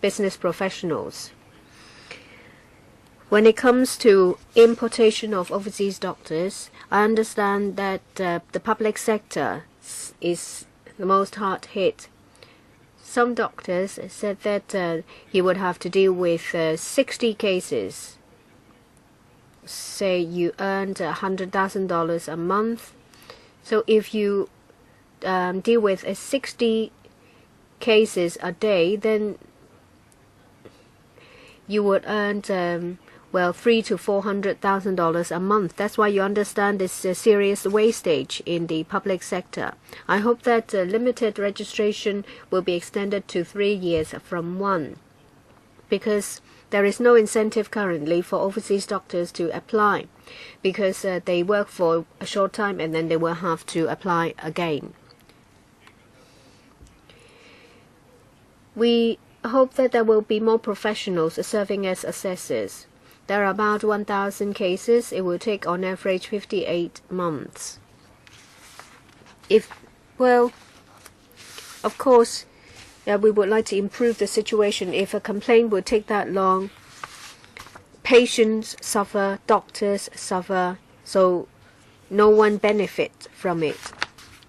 Business Professionals. When it comes to importation of overseas doctors, I understand that the public sector is the most hard hit. Some doctors said that he would have to deal with 60 cases. Say you earned $100,000 a month. So if you deal with 60 cases a day, then you would earn $300,000 to $400,000 a month. That's why you understand this serious wastage in the public sector. I hope that limited registration will be extended to 3 years from 1, because there is no incentive currently for overseas doctors to apply, because they work for a short time and then they will have to apply again. We hope that there will be more professionals serving as assessors. There are about 1,000 cases. It will take on average 58 months. Of course, we would like to improve the situation. If a complaint would take that long, patients suffer, doctors suffer, so no one benefits from it.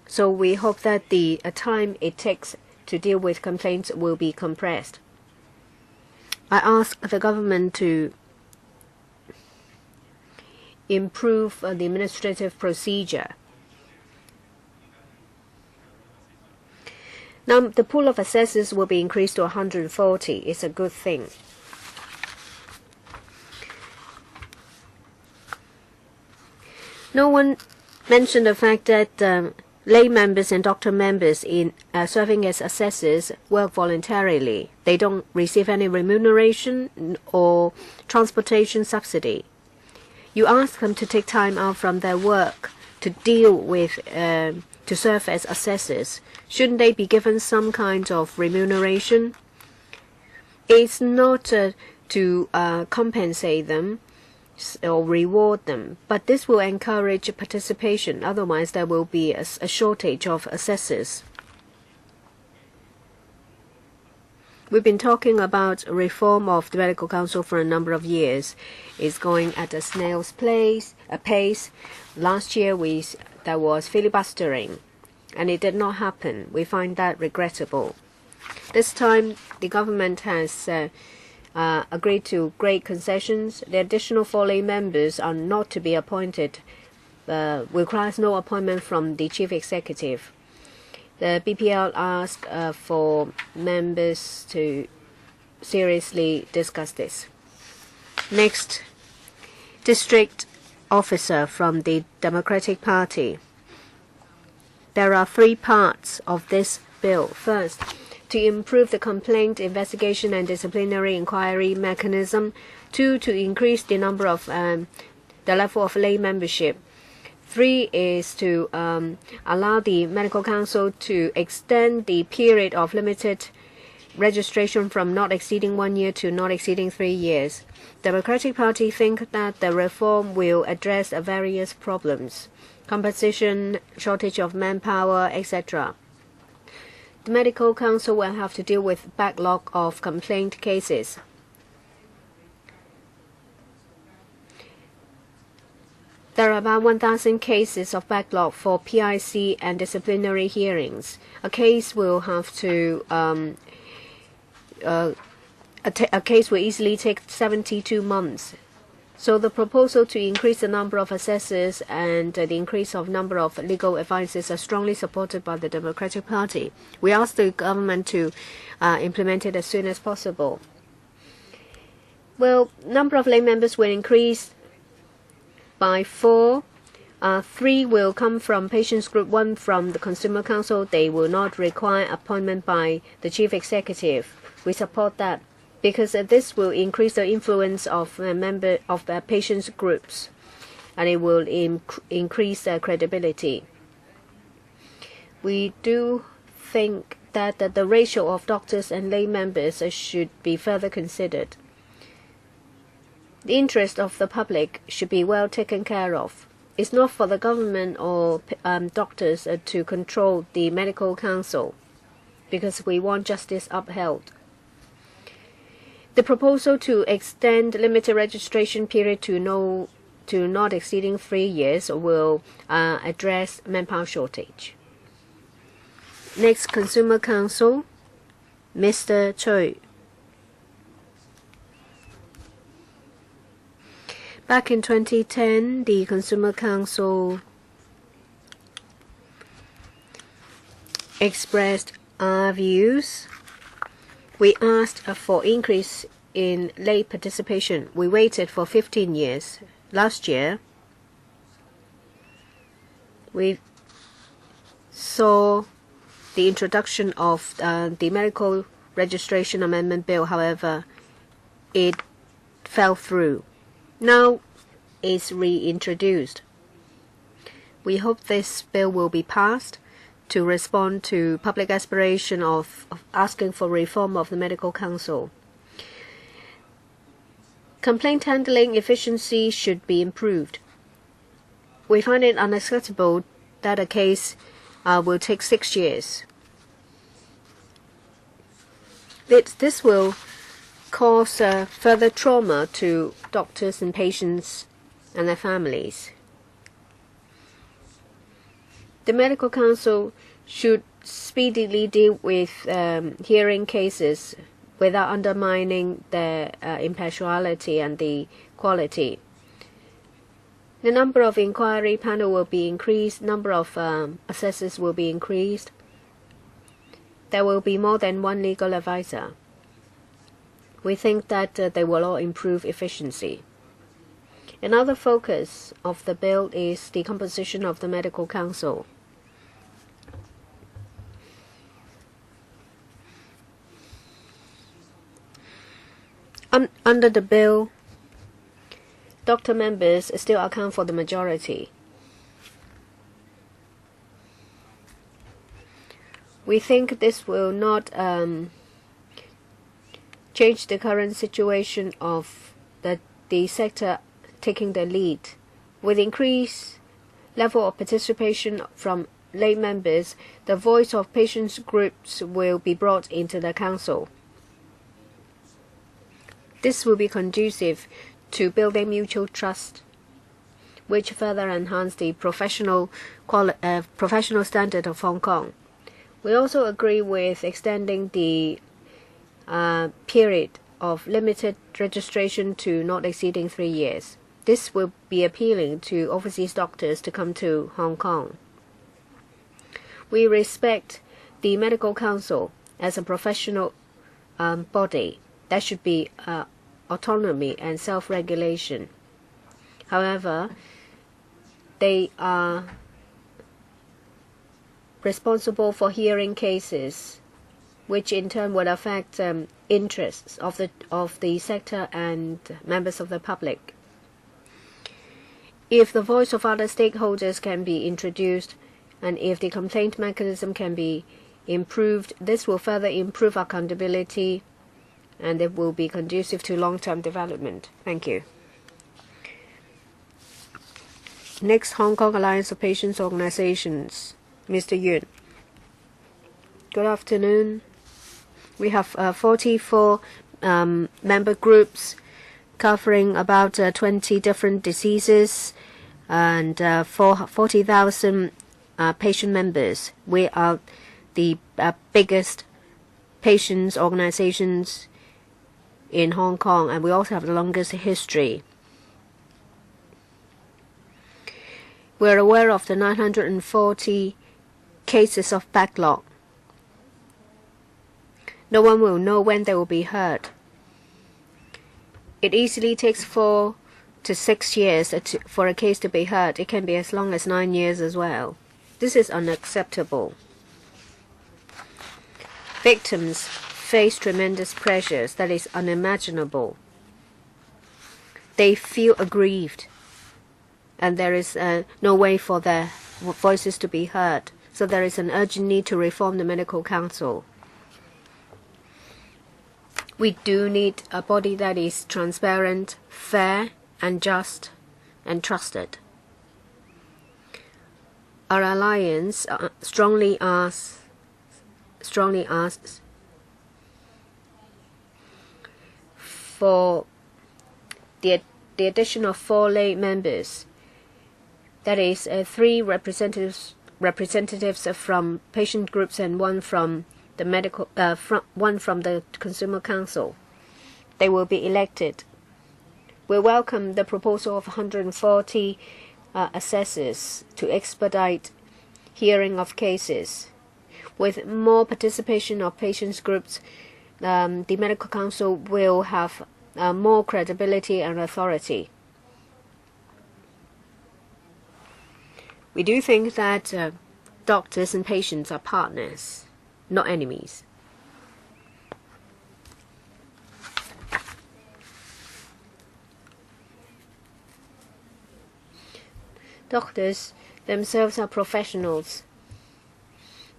So we hope that the time it takes to deal with complaints will be compressed. I ask the government to improve the administrative procedure. Now, the pool of assessors will be increased to 140. It's a good thing. No one mentioned the fact that lay members and doctor members in serving as assessors work voluntarily. They don't receive any remuneration or transportation subsidy. You ask them to take time out from their work to deal with to serve as assessors, shouldn't they be given some kind of remuneration? It's not to compensate them or reward them, but this will encourage participation. Otherwise, there will be a shortage of assessors. We've been talking about reform of the Medical Council for a number of years. It's going at a snail's pace. Last year there was filibustering, and it did not happen. We find that regrettable. This time, the government has agreed to great concessions. The additional 4 lay members are not to be appointed, requires no appointment from the chief executive. The BPL asked for members to seriously discuss this. Next, district officer from the Democratic Party. There are 3 parts of this bill. First, to improve the complaint investigation and disciplinary inquiry mechanism. 2, to increase the number of the level of lay membership. 3 is to allow the Medical Council to extend the period of limited registration from not exceeding 1 year to not exceeding 3 years. Democratic Party think that the reform will address various problems: competition, shortage of manpower, etc. The Medical Council will have to deal with backlog of complaint cases. There are about 1,000 cases of backlog for PIC and disciplinary hearings. A case will have to a case will easily take 72 months. So the proposal to increase the number of assessors and the increase of number of legal advisors are strongly supported by the Democratic Party. We ask the government to implement it as soon as possible. Well, number of lay members will increase by 4. 3 will come from Patients Group, 1 from the Consumer Council. They will not require appointment by the Chief Executive. We support that because this will increase the influence of member of patients groups, and it will increase their credibility. We do think that the ratio of doctors and lay members should be further considered. The interest of the public should be well taken care of. It's not for the government or doctors to control the Medical Council, because we want justice upheld. The proposal to extend limited registration period to not exceeding 3 years will address manpower shortage. Next, Consumer Council, Mr. Choi. Back in 2010, the Consumer Council expressed our views. We asked for increase in lay participation. We waited for 15 years. Last year, we saw the introduction of the Medical Registration Amendment Bill. However, it fell through. Now it's reintroduced. We hope this bill will be passed to respond to public aspiration of asking for reform of the Medical Council. Complaint handling efficiency should be improved. We find it unacceptable that a case will take 6 years. This will cause further trauma to doctors and patients and their families. The Medical Council should speedily deal with hearing cases without undermining their impartiality and the quality. The number of inquiry panel will be increased, number of assessors will be increased. There will be more than 1 legal advisor. We think that they will all improve efficiency. Another focus of the bill is the composition of the Medical Council. Under the bill, doctor members still account for the majority. We think this will not change the current situation of the sector taking the lead. With increased level of participation from lay members, the voice of patients groups will be brought into the council. This will be conducive to building mutual trust, which further enhance the professional standard of Hong Kong. We also agree with extending the period of limited registration to not exceeding 3 years. This will be appealing to overseas doctors to come to Hong Kong. We respect the Medical Council as a professional body. There should be autonomy and self-regulation. However, they are responsible for hearing cases, which in turn would affect interests of the sector and members of the public. If the voice of other stakeholders can be introduced, and if the complaint mechanism can be improved, this will further improve accountability, and it will be conducive to long-term development. Thank you. Next, Hong Kong Alliance of Patients Organizations, Mr. Yun. Good afternoon. We have 44 member groups covering about 20 different diseases and 40,000 patient members. We are the biggest patients organizations in Hong Kong, and we also have the longest history. We're aware of the 940 cases of backlog. No one will know when they will be heard. It easily takes 4 to 6 years for a case to be heard. It can be as long as 9 years as well. This is unacceptable. Victims face tremendous pressures that is unimaginable. They feel aggrieved, and there is no way for their voices to be heard. So there is an urgent need to reform the Medical Council. We do need a body that is transparent, fair, and just, and trusted. Our alliance strongly asks for the addition of 4 lay members. That is 3 representatives from patient groups and 1 from the Consumer Council. They will be elected. We welcome the proposal of 140 assessors to expedite hearing of cases. With more participation of patients groups, the Medical Council will have more credibility and authority. We do think that doctors and patients are partners, not enemies. Doctors themselves are professionals.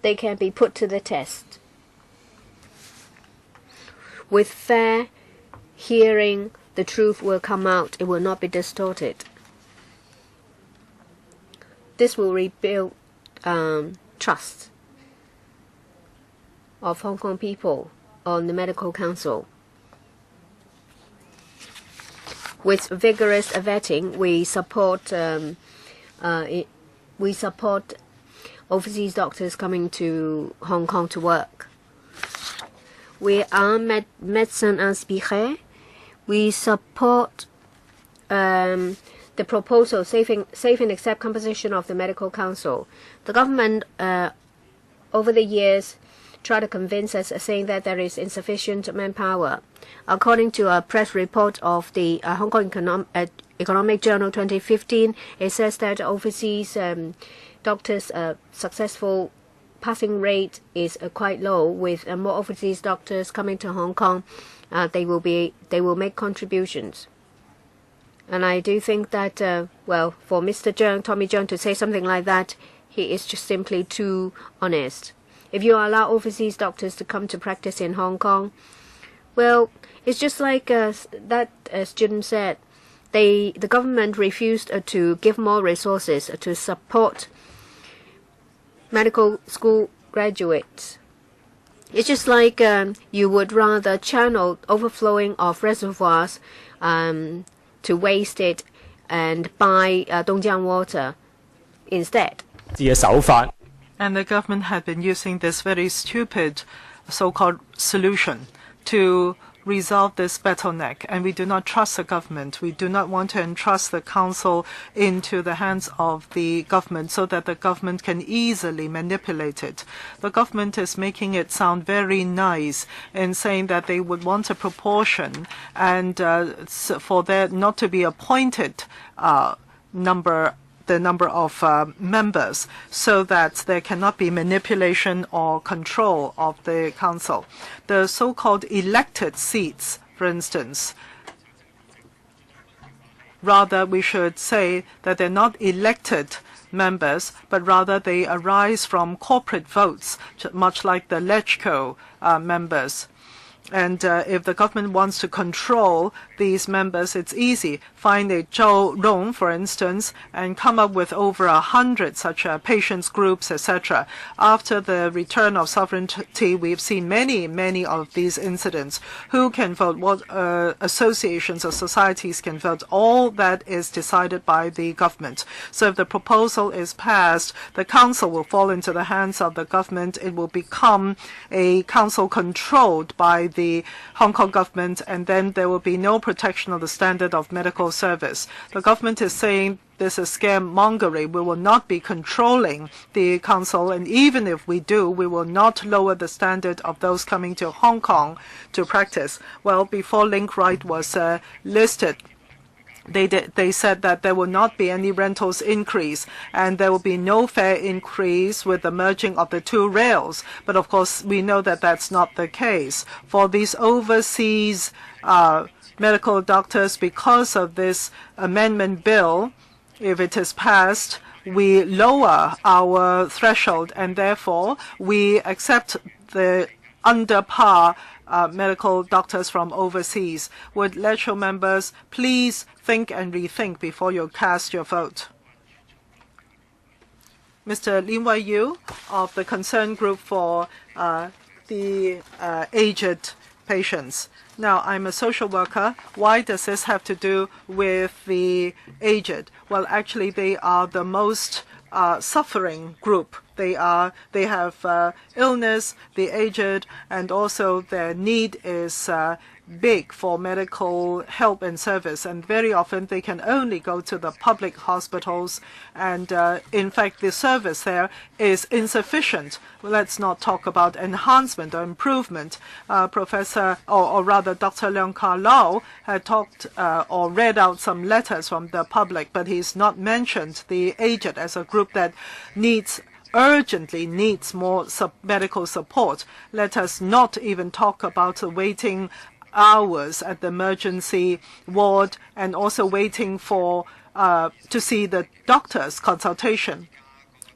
They can be put to the test. With fair hearing, the truth will come out. It will not be distorted. This will rebuild trust of Hong Kong people on the Medical Council. With vigorous vetting, we support overseas doctors coming to Hong Kong to work. We are Médecins Inspirés. We support the proposal safe and accept composition of the Medical Council. The government over the years tried to convince us, saying that there is insufficient manpower. According to a press report of the Hong Kong Economic Journal 2015, it says that overseas doctors' successful passing rate is quite low. With more overseas doctors coming to Hong Kong, they will make contributions. And I do think that, for Mr. Tommy Cheung to say something like that, he is just simply too honest. if you allow overseas doctors to come to practice in Hong Kong, well, it's just like that student said. The government refused to give more resources to support medical school graduates. It's just like you would rather channel overflowing of reservoirs to waste it and buy Dongjiang water instead. And the government had been using this very stupid so-called solution to resolve this bottleneck, and we do not trust the government. We do not want to entrust the council into the hands of the government so that the government can easily manipulate it. The government is making it sound very nice in saying that they would want a proportion and for there not to be appointed the number of members so that there cannot be manipulation or control of the council. The so-called elected seats, for instance, rather we should say that they're not elected members, but rather they arise from corporate votes, much like the LegCo members. And if the government wants to control these members, it's easy. Find a Zhou Rong, for instance, and come up with over 100 such patients groups, etc. After the return of sovereignty, we've seen many of these incidents. Who can vote? What associations or societies can vote? All that is decided by the government. So if the proposal is passed, the council will fall into the hands of the government. It will become a council controlled by the Hong Kong government, and then there will be no protection of the standard of medical service. The government is saying this is scaremongering. We will not be controlling the council, and even if we do, we will not lower the standard of those coming to Hong Kong to practice. Well, before Link Right was listed, they said that there will not be any rentals increase and there will be no fare increase with the merging of the two rails. But of course, we know that that's not the case. For these overseas medical doctors, because of this amendment bill, if it is passed, we lower our threshold and therefore we accept the under par medical doctors from overseas. Would LegCo members please think and rethink before you cast your vote? Mr. Lin Wei-yu of the Concerned Group for the Aged Patients. Now, I'm a social worker. Why does this have to do with the aged? Well, actually, they are the most suffering group. They have illness, the aged, and also their need is big for medical help and service, and very often they can only go to the public hospitals, and in fact the service there is insufficient. Let's not talk about enhancement or improvement. Professor, or rather Dr. Leung Ka-lau had talked or read out some letters from the public, but he's not mentioned the aged as a group that urgently needs more medical support. Let us not even talk about waiting hours at the emergency ward and also waiting for to see the doctor's consultation.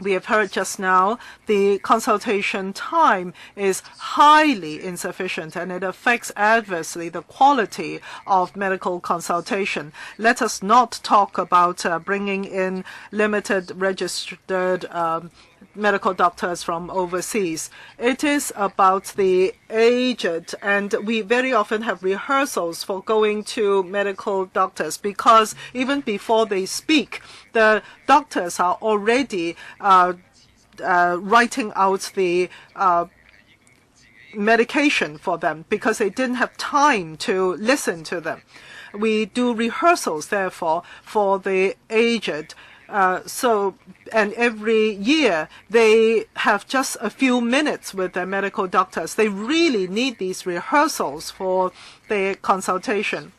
We have heard just now the consultation time is highly insufficient and it affects adversely the quality of medical consultation. Let us not talk about bringing in limited registered medical doctors from overseas. It is about the aged, and we very often have rehearsals for going to medical doctors because even before they speak, the doctors are already writing out the medication for them because they didn't have time to listen to them. We do rehearsals, therefore, for the aged. And every year they have just a few minutes with their medical doctors. They really need these rehearsals for their consultation.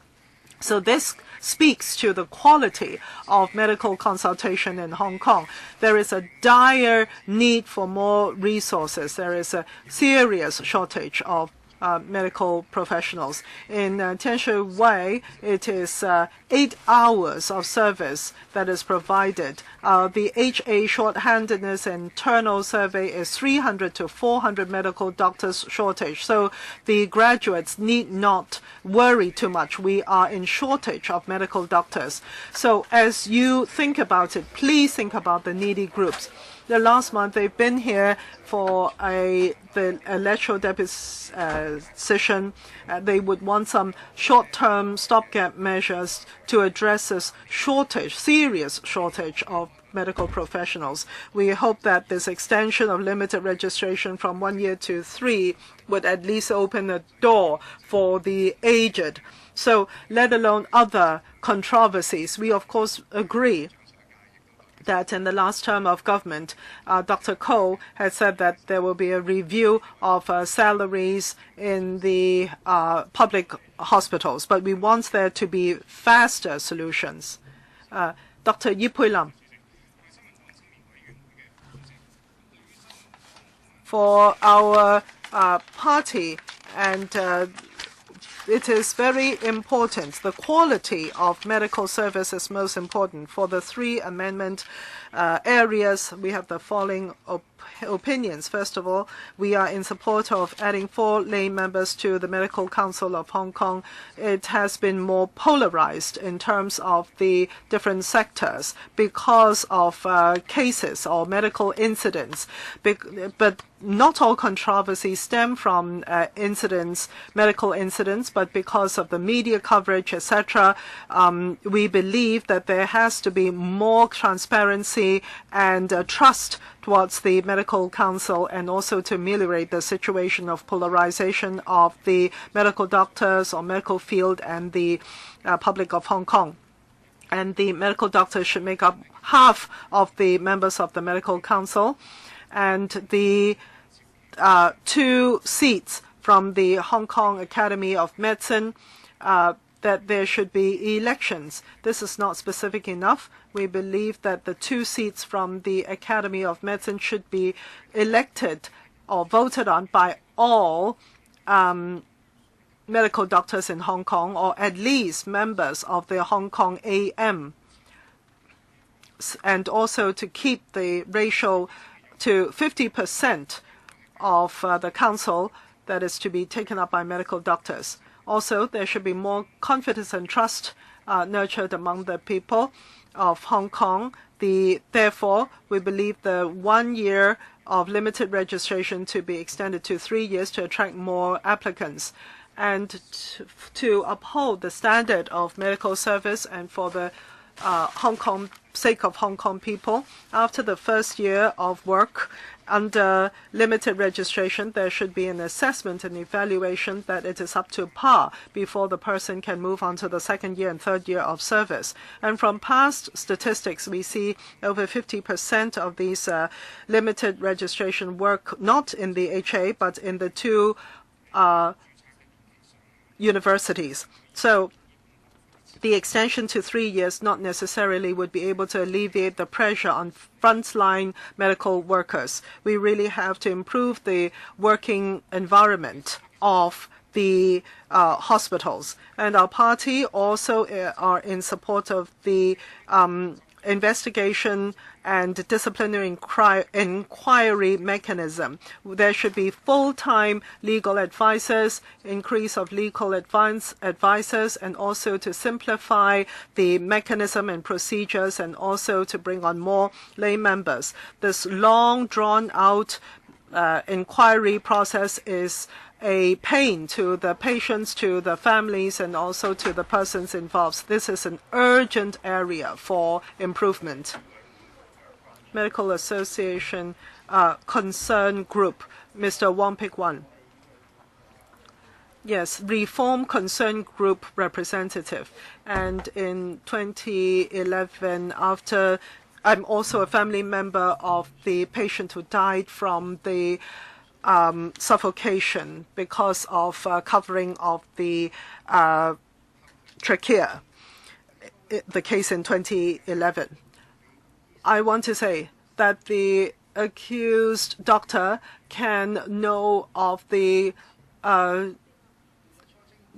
So this speaks to the quality of medical consultation in Hong Kong. There is a dire need for more resources. There is a serious shortage of medical professionals. In Tianshui Wei, it is 8 hours of service that is provided. The HA shorthandedness and internal survey is 300 to 400 medical doctors shortage. So the graduates need not worry too much. We are in shortage of medical doctors. So as you think about it, please think about the needy groups. The last month, they've been here for the electoral deposition. They would want some short-term stopgap measures to address this serious shortage of medical professionals. We hope that this extension of limited registration from 1 year to 3 would at least open a door for the aged. So, let alone other controversies, we of course agree that in the last term of government, Dr. Koh had said that there will be a review of salaries in the public hospitals, but we want there to be faster solutions. Dr. Yi Pui Lam. For our party, and it is very important. The quality of medical service is most important. For the 3 amendment areas, we have the following opinions. First of all, we are in support of adding 4 lay members to the Medical Council of Hong Kong. It has been more polarized in terms of the different sectors because of cases or medical incidents. But not all controversies stem from medical incidents, but because of the media coverage, etc. We believe that there has to be more transparency and trust towards the Medical Council, and also to ameliorate the situation of polarization of the medical doctors or medical field and the public of Hong Kong. And the medical doctors should make up half of the members of the Medical Council. And the 2 seats from the Hong Kong Academy of Medicine, that there should be elections. This is not specific enough. We believe that the 2 seats from the Academy of Medicine should be elected or voted on by all medical doctors in Hong Kong, or at least members of the Hong Kong AM, and also to keep the ratio to 50% of the council that is to be taken up by medical doctors. Also, there should be more confidence and trust nurtured among the people of Hong Kong. Therefore, we believe the 1 year of limited registration to be extended to 3 years to attract more applicants, and to uphold the standard of medical service, and for the sake of Hong Kong people. After the first year of work under limited registration, there should be an assessment and evaluation that it is up to par before the person can move on to the 2nd year and 3rd year of service. And from past statistics, we see over 50% of these limited registration work not in the HA but in the 2 universities. So the extension to 3 years not necessarily would be able to alleviate the pressure on frontline medical workers. We really have to improve the working environment of the hospitals. And our party also are in support of the investigation and disciplinary inquiry mechanism. There should be full-time legal advisors, increase of legal advisors, and also to simplify the mechanism and procedures, and also to bring on more lay members. This long, drawn-out inquiry process is a pain to the patients, to the families, and also to the persons involved. This is an urgent area for improvement. Medical Association Concern Group, Mr. Wong Pik Wan. Yes, Reform Concern Group representative. And in 2011, I'm also a family member of the patient who died from the suffocation because of covering of the trachea, the case in 2011. I want to say that the accused doctor can know of the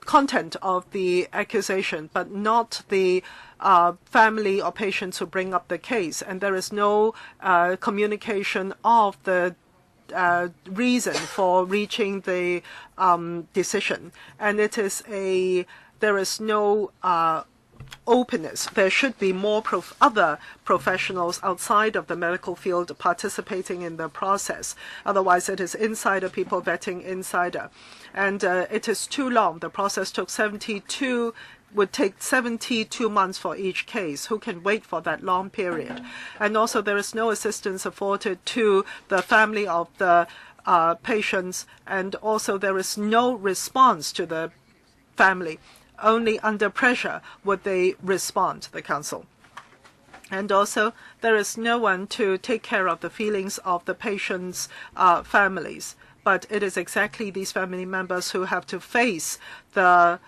content of the accusation, but not the family or patients who bring up the case. And there is no communication of the reason for reaching the decision. And there is no openness. There should be more other professionals outside of the medical field participating in the process. Otherwise, it is insider people vetting insider. And it is too long. The process would take 72 months for each case. Who can wait for that long period? And also, there is no assistance afforded to the family of the patients, and also there is no response to the family. Only under pressure would they respond to the council. And also, there is no one to take care of the feelings of the patients' families. But it is exactly these family members who have to face the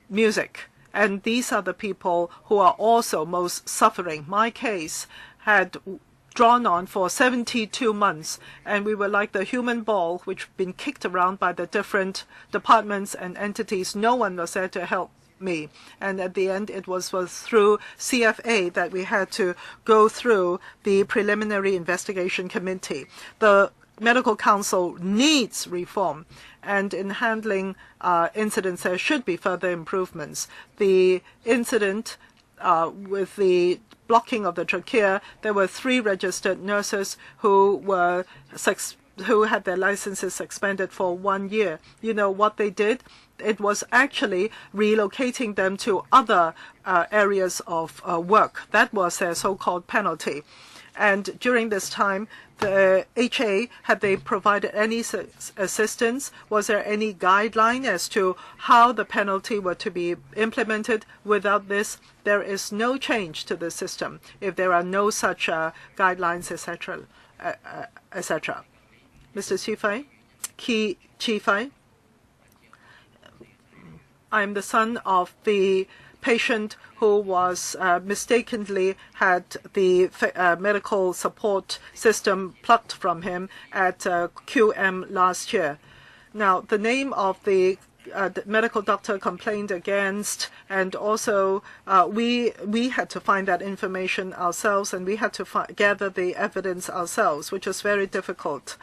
music. And these are the people who are also most suffering. My case had drawn on for 72 months, and we were like the human ball which had been kicked around by the different departments and entities. No one was there to help me. And at the end, it was through CFA that we had to go through the preliminary investigation committee. The Medical Council needs reform, and in handling incidents, there should be further improvements. The incident with the blocking of the trachea, there were 3 registered nurses who had their licenses suspended for 1 year. You know what they did? It was actually relocating them to other areas of work. That was their so-called penalty. And during this time, the HA, had they provided any assistance? Was there any guideline as to how the penalty were to be implemented? Without this, there is no change to the system if there are no such guidelines, etc., etc. Mr. Chi-Fai, I am the son of the patient who was mistakenly had the medical support system plucked from him at QM last year. Now, the name of the medical doctor complained against, and also we had to find that information ourselves, and we had to gather the evidence ourselves, which was very difficult.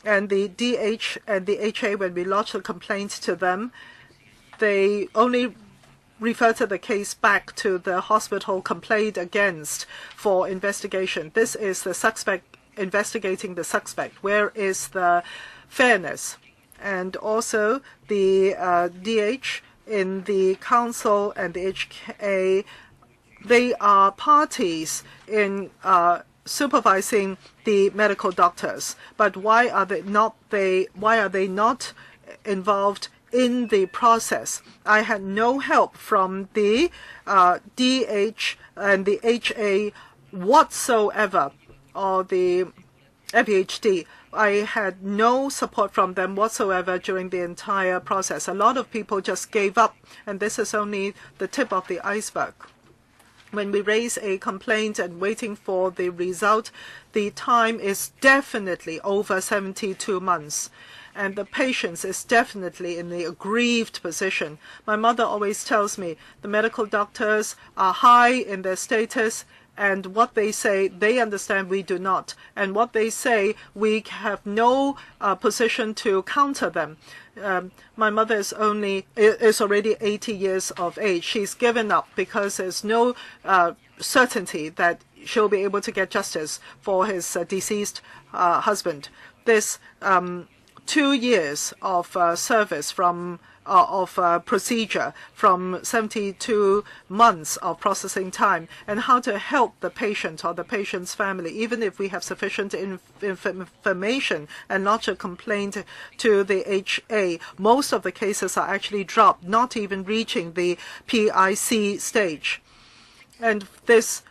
And the DH and the HA, when we lodged a complaint to them, they only referred the case back to the hospital complained against for investigation. This is the suspect investigating the suspect. Where is the fairness? And also the DH in the council and the HA, they are parties in supervising the medical doctors. But why are they not involved in the process? I had no help from the DH and the HA whatsoever, or the FHD. I had no support from them whatsoever during the entire process. A lot of people just gave up, and this is only the tip of the iceberg. When we raise a complaint and waiting for the result, the time is definitely over 72 months. And the patient is definitely in the aggrieved position. My mother always tells me the medical doctors are high in their status, and what they say, they understand, we do not. And what they say, we have no position to counter them. My mother is already 80 years of age. She's given up because there's no certainty that she'll be able to get justice for his deceased husband. This 2 years of service from procedure, from 72 months of processing time, and how to help the patient or the patient's family, even if we have sufficient information and lodge a complaint to the HA. Most of the cases are actually dropped, not even reaching the PIC stage. And this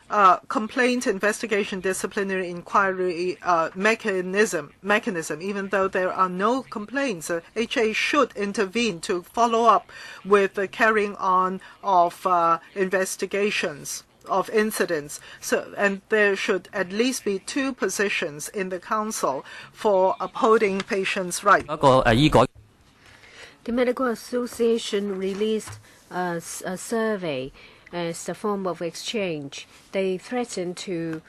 complaint investigation disciplinary inquiry mechanism, even though there are no complaints, HA should intervene to follow up with the carrying on of investigations of incidents. And there should at least be 2 positions in the council for upholding patients' rights. The Medical Association released a survey as a form of exchange. They threatened to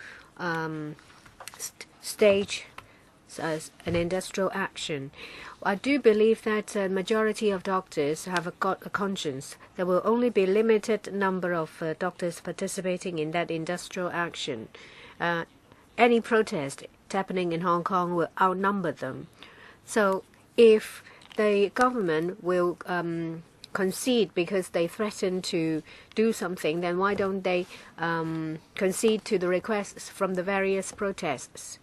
stage as an industrial action. I do believe that a majority of doctors have got a conscience. There will only be limited number of doctors participating in that industrial action. Any protest happening in Hong Kong will outnumber them. So if the government will concede because they threaten to do something, then why don't they concede to the requests from the various protests?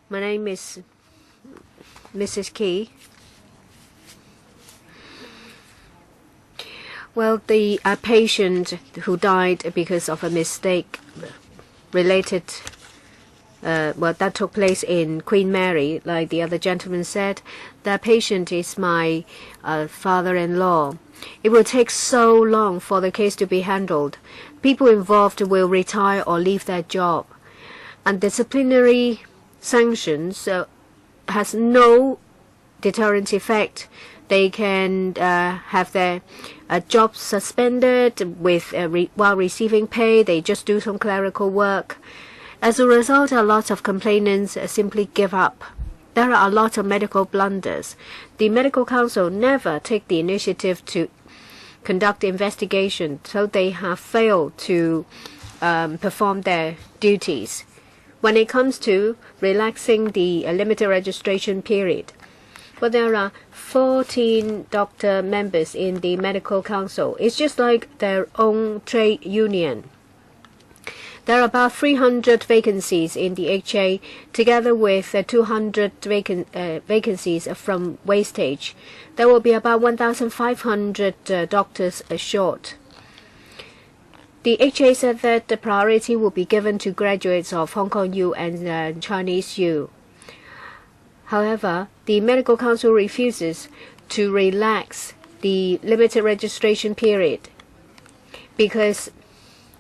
My name is Mrs. Key. Well, the patient who died because of a mistake related, that took place in Queen Mary, like the other gentleman said. The patient is my father-in-law. It will take so long for the case to be handled. People involved will retire or leave their job. And disciplinary sanctions has no deterrent effect. They can have their jobs suspended with while receiving pay. They just do some clerical work. As a result, a lot of complainants simply give up. There are a lot of medical blunders. The Medical Council never take the initiative to conduct investigation, so they have failed to perform their duties. When it comes to relaxing the limited registration period, well, there are 14 doctor members in the Medical Council. It's just like their own trade union. There are about 300 vacancies in the HA, together with 200 vacancies from wastage. There will be about 1,500 doctors short. The HA said that the priority will be given to graduates of Hong Kong U and Chinese U. However, the Medical Council refuses to relax the limited registration period because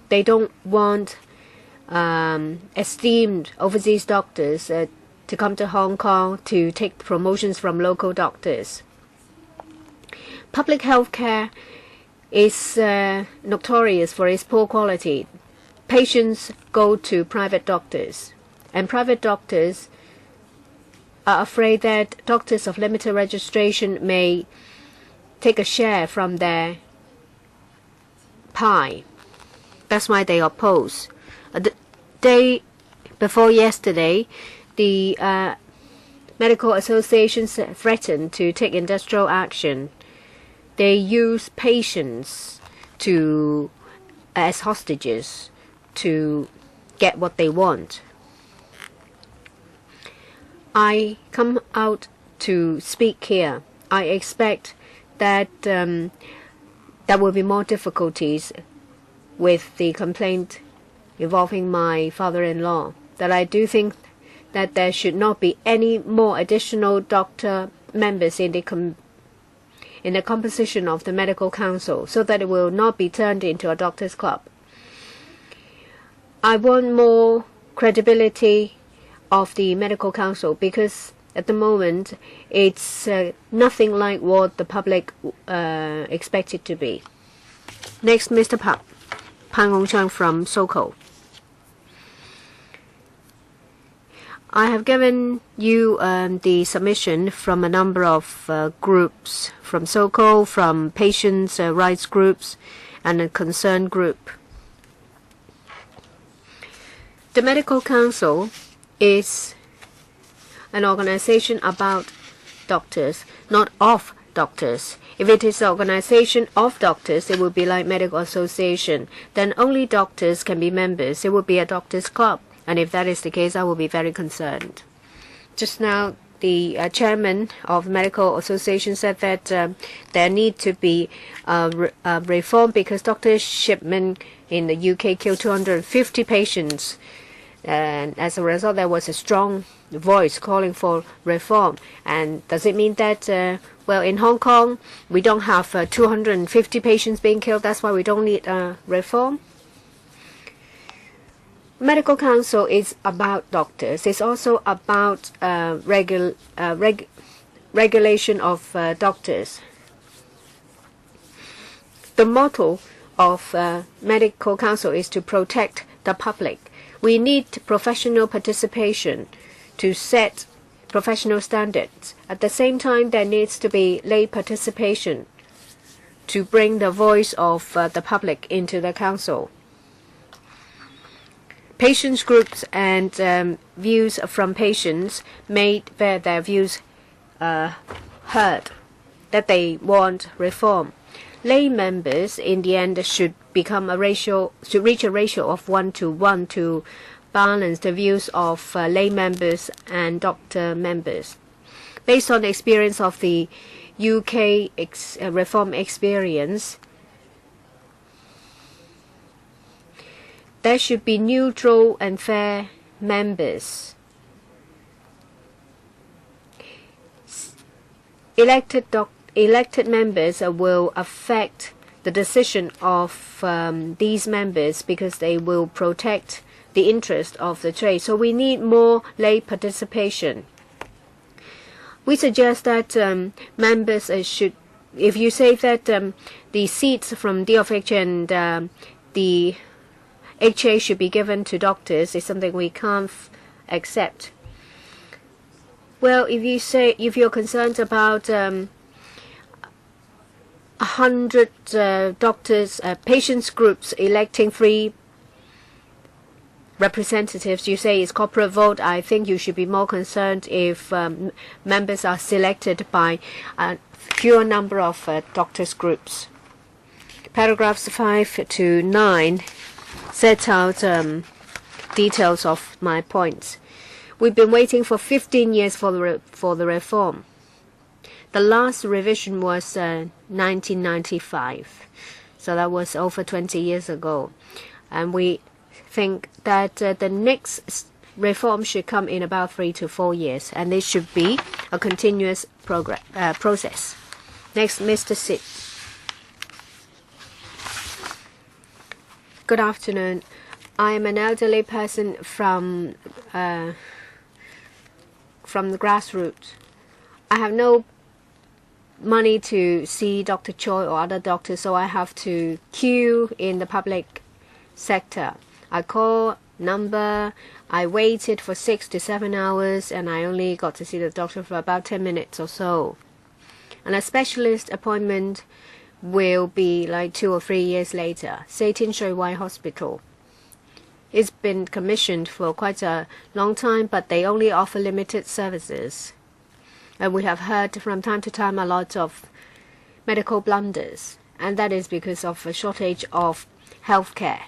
they don't want esteemed overseas doctors to come to Hong Kong to take promotions from local doctors. Public health care is notorious for its poor quality. Patients go to private doctors, and private doctors are afraid that doctors of limited registration may take a share from their pie. That's why they oppose. The day before yesterday, the Medical Associations threatened to take industrial action. They use patients as hostages to get what they want. I come out to speak here. I expect that there will be more difficulties with the complaint involving my father-in-law. That I do think that there should not be any more additional doctor members in the composition of the Medical Council, so that it will not be turned into a doctors' club. I want more credibility of the Medical Council because at the moment it's nothing like what the public expect it to be. Next, Mr. Pan Hongchang from SOCO. I have given you the submission from a number of groups, from SOCO, from patients' rights groups, and a concerned group. The Medical Council is an organization about doctors, not of doctors. If it is an organization of doctors, it will be like Medical Association. Then only doctors can be members. It will be a doctors' club. And if that is the case, I will be very concerned. Just now, the chairman of the Medical Association said that there need to be reform because Dr. Shipman in the UK killed 250 patients. And as a result, there was a strong voice calling for reform. And does it mean that, well, in Hong Kong, we don't have 250 patients being killed? That's why we don't need reform? Medical Council is about doctors. It's also about regulation of doctors. The motto of medical council is to protect the public. We need professional participation to set professional standards. At the same time, there needs to be lay participation to bring the voice of the public into the council. Patients groups and views from patients made their views heard, that they want reform. Lay members in the end should reach a ratio of 1:1 to balance the views of lay members and doctor members. Based on the experience of the UK reform experience, there should be neutral and fair members. Elected members will affect the decision of these members because they will protect the interest of the trade. So we need more lay participation. We suggest that members should, if you say that the seats from DFH and the HA should be given to doctors, is something we can't accept. Well, if you're concerned about 100 doctors, patients groups electing 3 representatives, you say it's corporate vote. I think you should be more concerned if members are selected by a fewer number of doctors groups. Paragraphs 5 to 9 set out details of my points. We've been waiting for 15 years for the reform. The last revision was 1995, so that was over 20 years ago. And we think that the next reform should come in about 3 to 4 years, and it should be a continuous process. Next, Mr. Sit. Good afternoon. I am an elderly person from the grassroots. I have no money to see Dr. Choi or other doctors, so I have to queue in the public sector. I call number, I waited for 6 to 7 hours, and I only got to see the doctor for about 10 minutes or so. And a specialist appointment will be like 2 or 3 years later. Say Tin Shui Wai Hospital. It's been commissioned for quite a long time, but they only offer limited services. And we have heard from time to time a lot of medical blunders, and that is because of a shortage of healthcare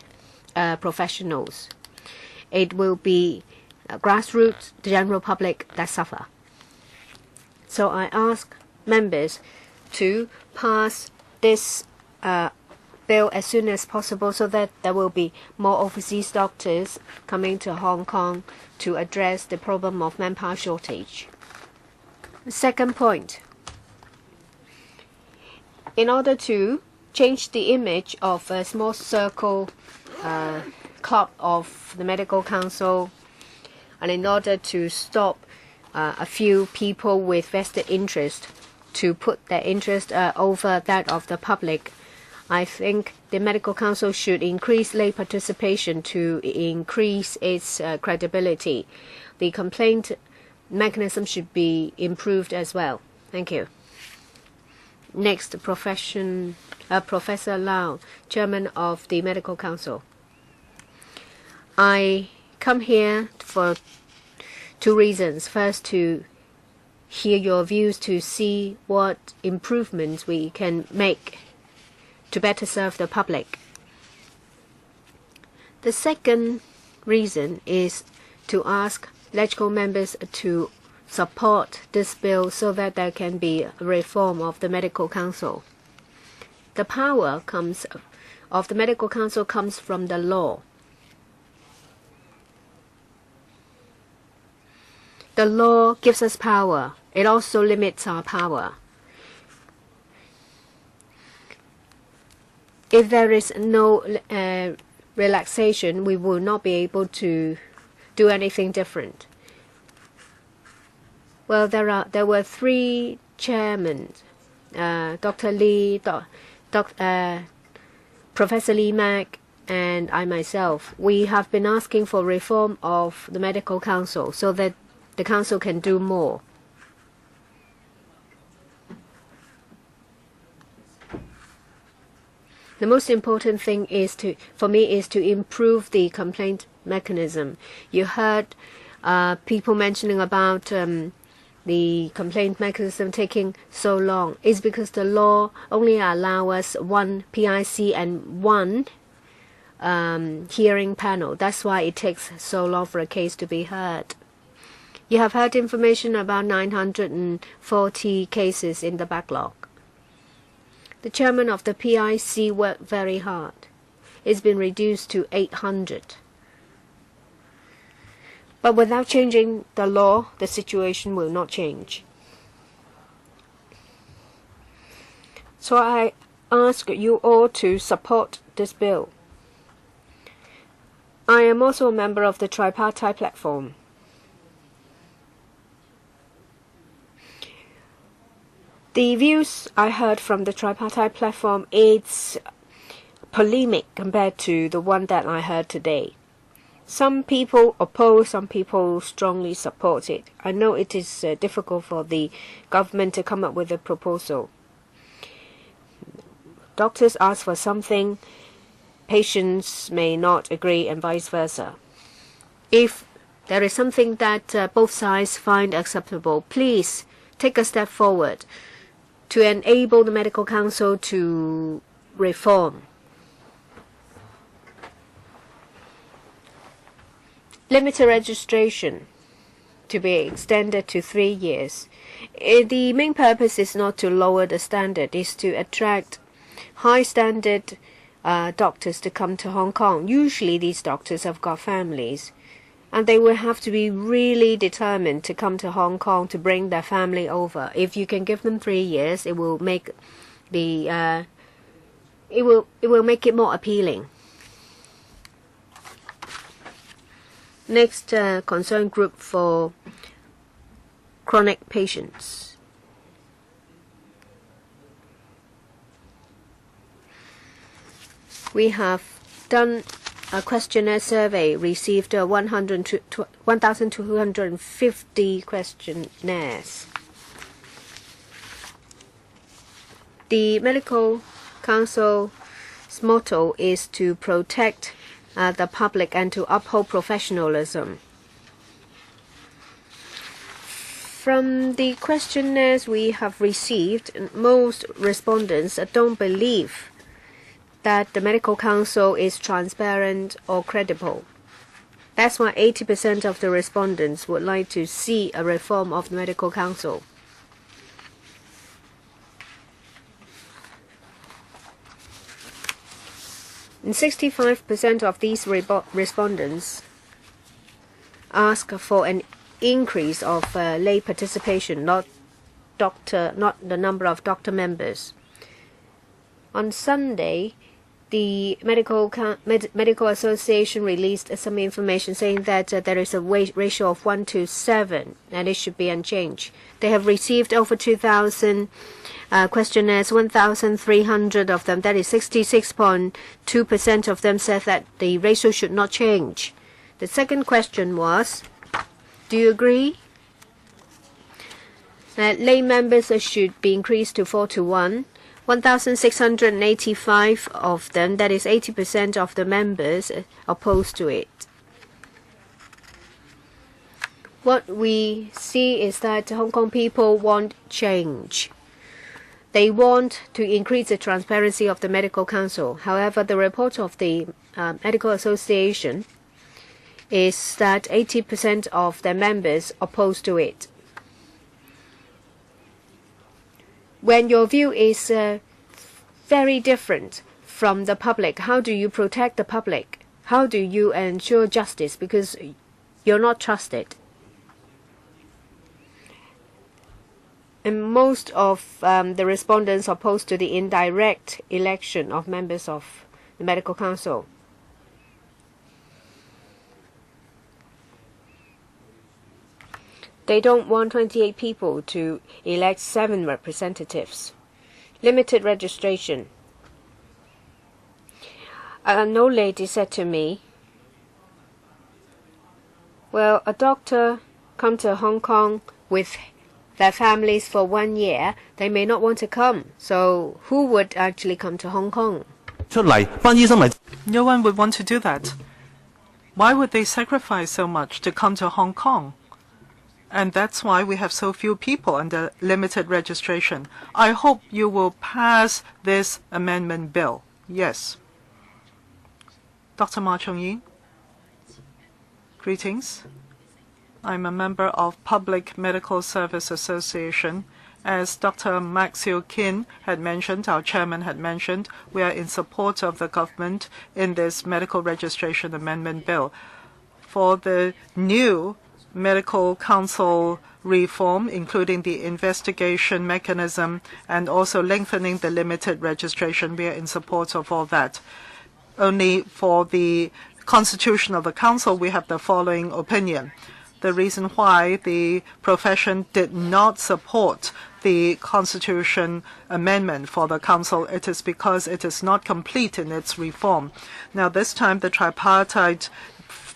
professionals. It will be grassroots, the general public that suffer. So I ask members to pass this bill as soon as possible so that there will be more overseas doctors coming to Hong Kong to address the problem of manpower shortage. Second point, in order to change the image of a small circle club of the medical council, and in order to stop a few people with vested interest to put their interest over that of the public, I think the medical council should increase lay participation to increase its credibility. The complaint mechanism should be improved as well. Thank you. Next, Professor Lau, Chairman of the Medical Council. I come here for 2 reasons. First, to hear your views to see what improvements we can make to better serve the public. The second reason is to ask legislative members to support this bill so that there can be a reform of the medical council. The power of the medical council comes from the law. The law gives us power. It also limits our power. If there is no relaxation, we will not be able to do anything different. Well, there were 3 chairmen, Dr. Lee, Professor Lee Mack and I myself, we have been asking for reform of the medical council so that the council can do more. The most important thing for me is to improve the complaint mechanism. You heard people mentioning about the complaint mechanism taking so long. It's because the law only allows us one PIC and one hearing panel. That's why it takes so long for a case to be heard. You have heard information about 940 cases in the backlog. The chairman of the PIC worked very hard. It's been reduced to 800. But without changing the law, the situation will not change. So I ask you all to support this bill. I am also a member of the tripartite platform. The views I heard from the tripartite platform is polemic compared to the one that I heard today. Some people oppose, some people strongly support it. I know it is difficult for the government to come up with a proposal. Doctors ask for something, patients may not agree, and vice versa. If there is something that both sides find acceptable, please take a step forward to enable the medical council to reform. Limited registration to be extended to 3 years. The main purpose is not to lower the standard, it's to attract high standard doctors to come to Hong Kong. Usually these doctors have got families, and they will have to be really determined to come to Hong Kong to bring their family over. If you can give them 3 years, it will make it will make it more appealing. Next, concern group for chronic patients. We have done a questionnaire survey, received 1,250 questionnaires. The medical council's motto is to protect the public and to uphold professionalism. From the questionnaires we have received, most respondents don't believe that the medical council is transparent or credible. That's why 80% of the respondents would like to see a reform of the medical council. And 65% of these respondents ask for an increase of lay participation, not the number of doctor members. On Sunday, the Medical Association released some information saying that there is a ratio of 1 to 7, and it should be unchanged. They have received over 2,000 questionnaires, 1,300 of them, that is 66.2% of them said that the ratio should not change. The second question was, do you agree that lay members should be increased to 4 to 1? 1,685 of them, that is 80% of the members, opposed to it. What we see is that Hong Kong people want change. They want to increase the transparency of the medical council. However, the report of the Medical Association is that 80% of their members oppose to it. When your view is very different from the public, how do you protect the public? How do you ensure justice? Because you're not trusted. And most of the respondents opposed to the indirect election of members of the medical council. They don't want 28 people to elect 7 representatives. Limited registration. An old lady said to me, well, a doctor come to Hong Kong with their families for 1 year, they may not want to come. So who would actually come to Hong Kong? No one would want to do that. Why would they sacrifice so much to come to Hong Kong? And that's why we have so few people under limited registration. I hope you will pass this amendment bill. Yes. Dr. Ma Chong-yin. Greetings. I'm a member of Public Medical Service Association. As Dr. Mak Siew Kin had mentioned, our chairman had mentioned, we are in support of the government in this medical registration amendment bill. For the new medical council reform, including the investigation mechanism and also lengthening the limited registration, we are in support of all that. Only for the constitution of the council, we have the following opinion. The reason why the profession did not support the constitution amendment for the council, it is because it is not complete in its reform. Now, this time the tripartite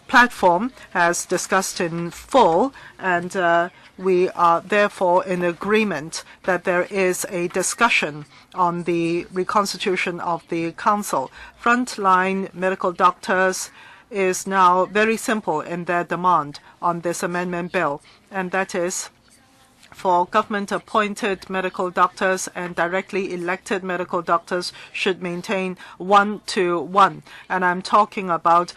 platform has discussed in full, and we are therefore in agreement that there is a discussion on the reconstitution of the council. Frontline medical doctors is now very simple in their demand on this amendment bill, and that is for government-appointed medical doctors and directly elected medical doctors should maintain 1-to-1. And I'm talking about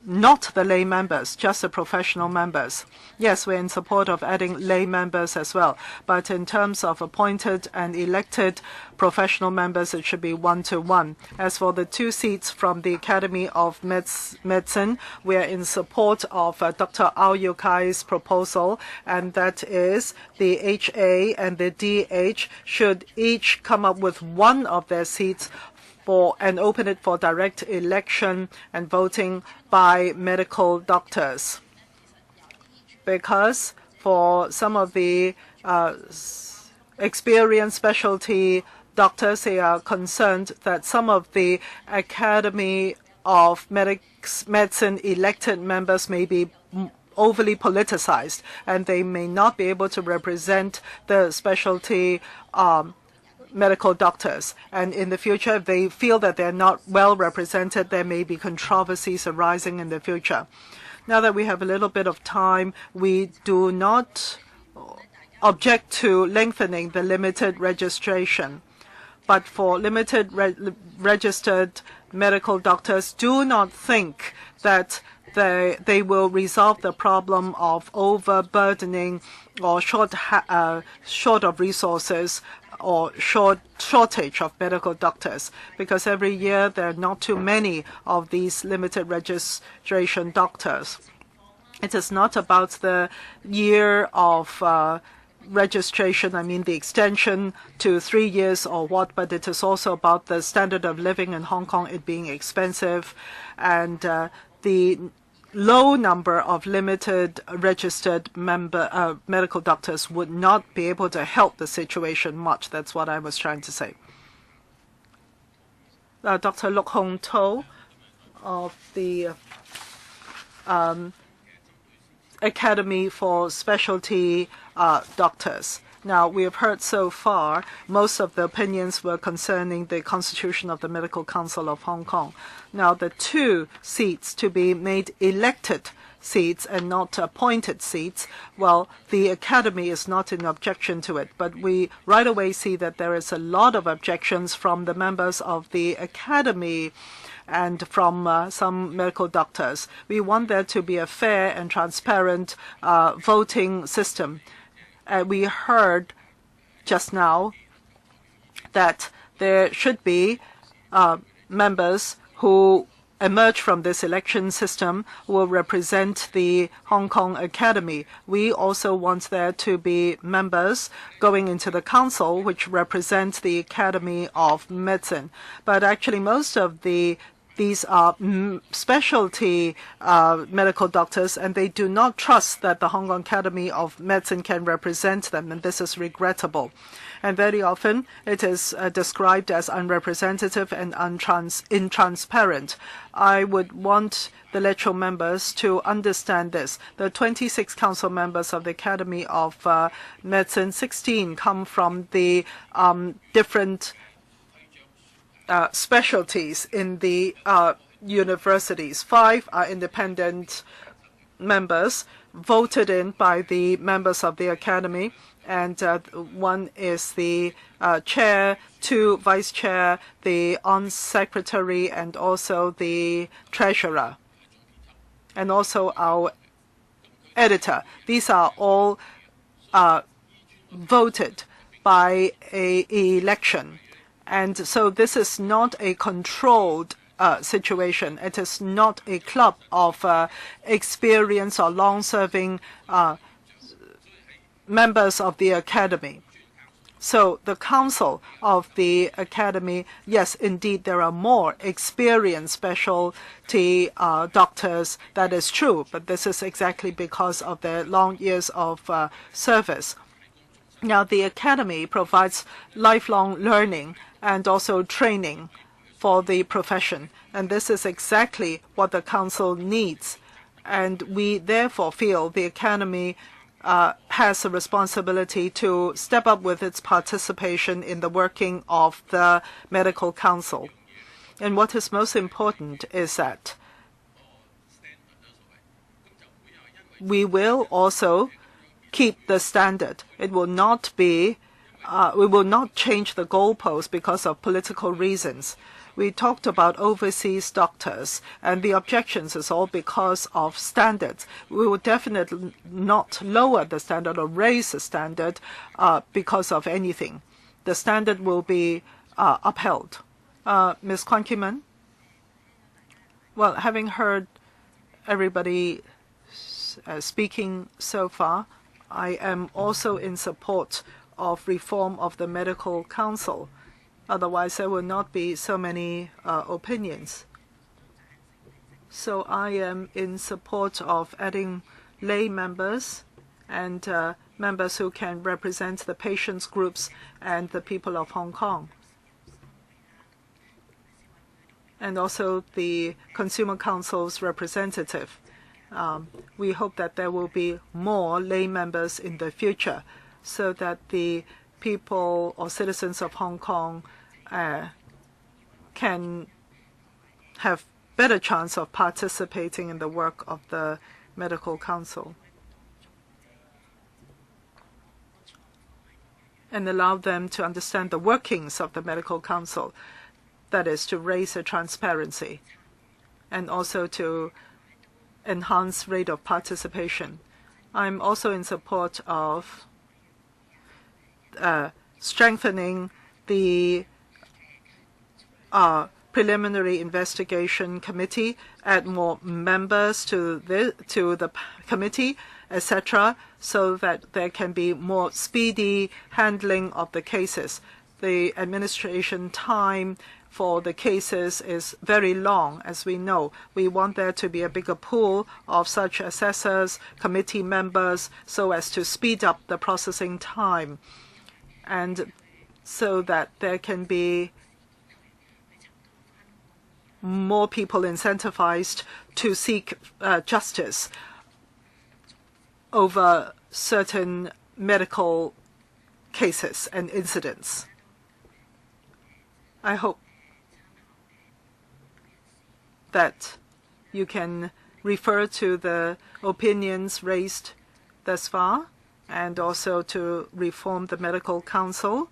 not the lay members, just the professional members. Yes, we're in support of adding lay members as well, but in terms of appointed and elected professional members, it should be 1-to-1. As for the 2 seats from the Academy of Medicine, we are in support of Dr. Au Yukai's proposal, and that is the HA and the DH should each come up with 1 of their seats and open it for direct election and voting by medical doctors. Because for some of the experienced specialty doctors, they are concerned that some of the Academy of Medicine elected members may be overly politicized, and they may not be able to represent the specialty medical doctors. And in the future, if they feel that they're not well represented, there may be controversies arising in the future. Now that we have a little bit of time, we do not object to lengthening the limited registration. But for limited registered medical doctors, do not think that they will resolve the problem of overburdening or short of resources or shortage of medical doctors, because every year there are not too many of these limited registration doctors. It is not about the year of registration, I mean the extension to 3 years or what, but it is also about the standard of living in Hong Kong, it being expensive, and the low number of limited registered medical doctors would not be able to help the situation much. That's what I was trying to say. Dr. Luk Hong To of the Academy for Specialty Doctors. Now, we have heard so far most of the opinions were concerning the constitution of the Medical Council of Hong Kong. Now, the 2 seats to be made elected seats and not appointed seats, well, the Academy is not in objection to it. But we right away see that there is a lot of objections from the members of the Academy and from some medical doctors. We want there to be a fair and transparent voting system. We heard just now that there should be members who emerge from this election system who will represent the Hong Kong Academy. We also want there to be members going into the council which represent the Academy of Medicine. But actually most of these are specialty medical doctors, and they do not trust that the Hong Kong Academy of Medicine can represent them, and this is regrettable. And very often it is described as unrepresentative and intransparent. I would want the electoral members to understand this. The 26 council members of the Academy of Medicine, 16 come from the different specialties in the universities. 5 are independent members voted in by the members of the Academy, and 1 is the chair, 2 vice chair, the secretary, and also the treasurer, and also our editor. These are all voted by an election. And so this is not a controlled situation. It is not a club of experienced or long-serving members of the Academy. So the Council of the Academy, yes, indeed, there are more experienced specialty doctors. That is true, but this is exactly because of their long years of service. Now, the Academy provides lifelong learning and also training for the profession, and this is exactly what the Council needs. And we therefore feel the Academy has a responsibility to step up with its participation in the working of the Medical Council. And what is most important is that we will also keep the standard. It will not be we will not change the goalpost because of political reasons. We talked about overseas doctors, and the objections is all because of standards. We will definitely not lower the standard or raise the standard because of anything. The standard will be upheld. Ms. Kwan Kim-man? Well, having heard everybody speaking so far, I am also in support of reform of the Medical Council. Otherwise, there will not be so many opinions. So I am in support of adding lay members and members who can represent the patients groups and the people of Hong Kong. And also the Consumer Council's representative. We hope that there will be more lay members in the future, so that the people or citizens of Hong Kong can have better chance of participating in the work of the Medical Council and allow them to understand the workings of the Medical Council, that is, to raise the transparency and also to enhance rate of participation. I'm also in support of strengthening the preliminary investigation committee, add more members to the committee, etc., so that there can be more speedy handling of the cases. The administration time for the cases is very long, as we know. We want there to be a bigger pool of such assessors, committee members, so as to speed up the processing time, and so that there can be more people incentivized to seek justice over certain medical cases and incidents. I hope that you can refer to the opinions raised thus far and also to reform the Medical Council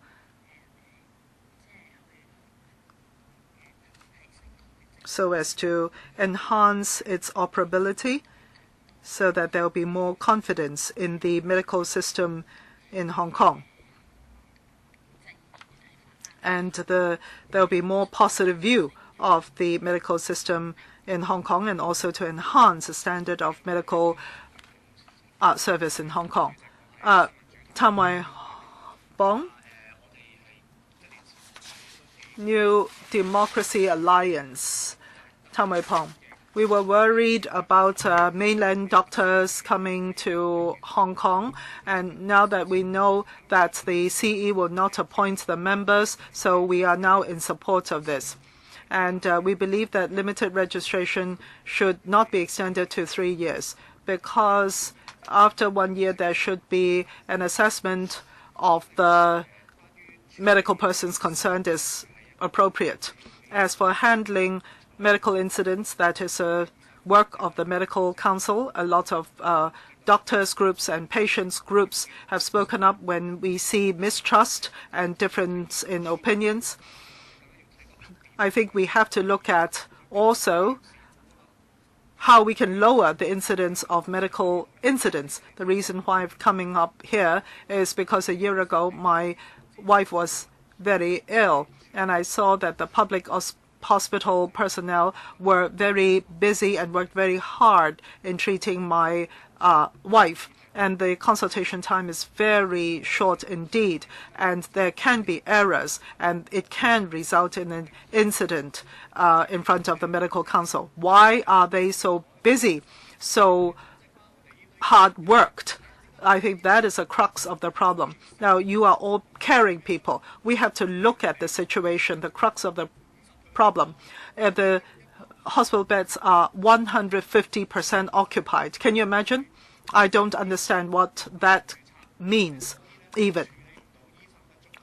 so as to enhance its operability, so that there will be more confidence in the medical system in Hong Kong. And there will be more positive view of the medical system in Hong Kong, and also to enhance the standard of medical service in Hong Kong. Tam Wai Bong, New Democracy Alliance. Tam Wai Bong. We were worried about mainland doctors coming to Hong Kong, and now that we know that the CE will not appoint the members, so we are now in support of this. And we believe that limited registration should not be extended to 3 years, because after 1 year there should be an assessment of the medical persons concerned is appropriate. As for handling medical incidents, that is a work of the medical council. A lot of doctors groups and patients groups have spoken up when we see mistrust and difference in opinions. I think we have to look at also how we can lower the incidence of medical incidents. The reason why I'm coming up here is because a year ago my wife was very ill, and I saw that the public hospital personnel were very busy and worked very hard in treating my wife. And the consultation time is very short indeed, and there can be errors, and it can result in an incident in front of the medical council. Why are they so busy, so hard worked? I think that is a crux of the problem. Now, you are all caring people. We have to look at the situation, the crux of the problem. The hospital beds are 150% occupied. Can you imagine? I don't understand what that means even.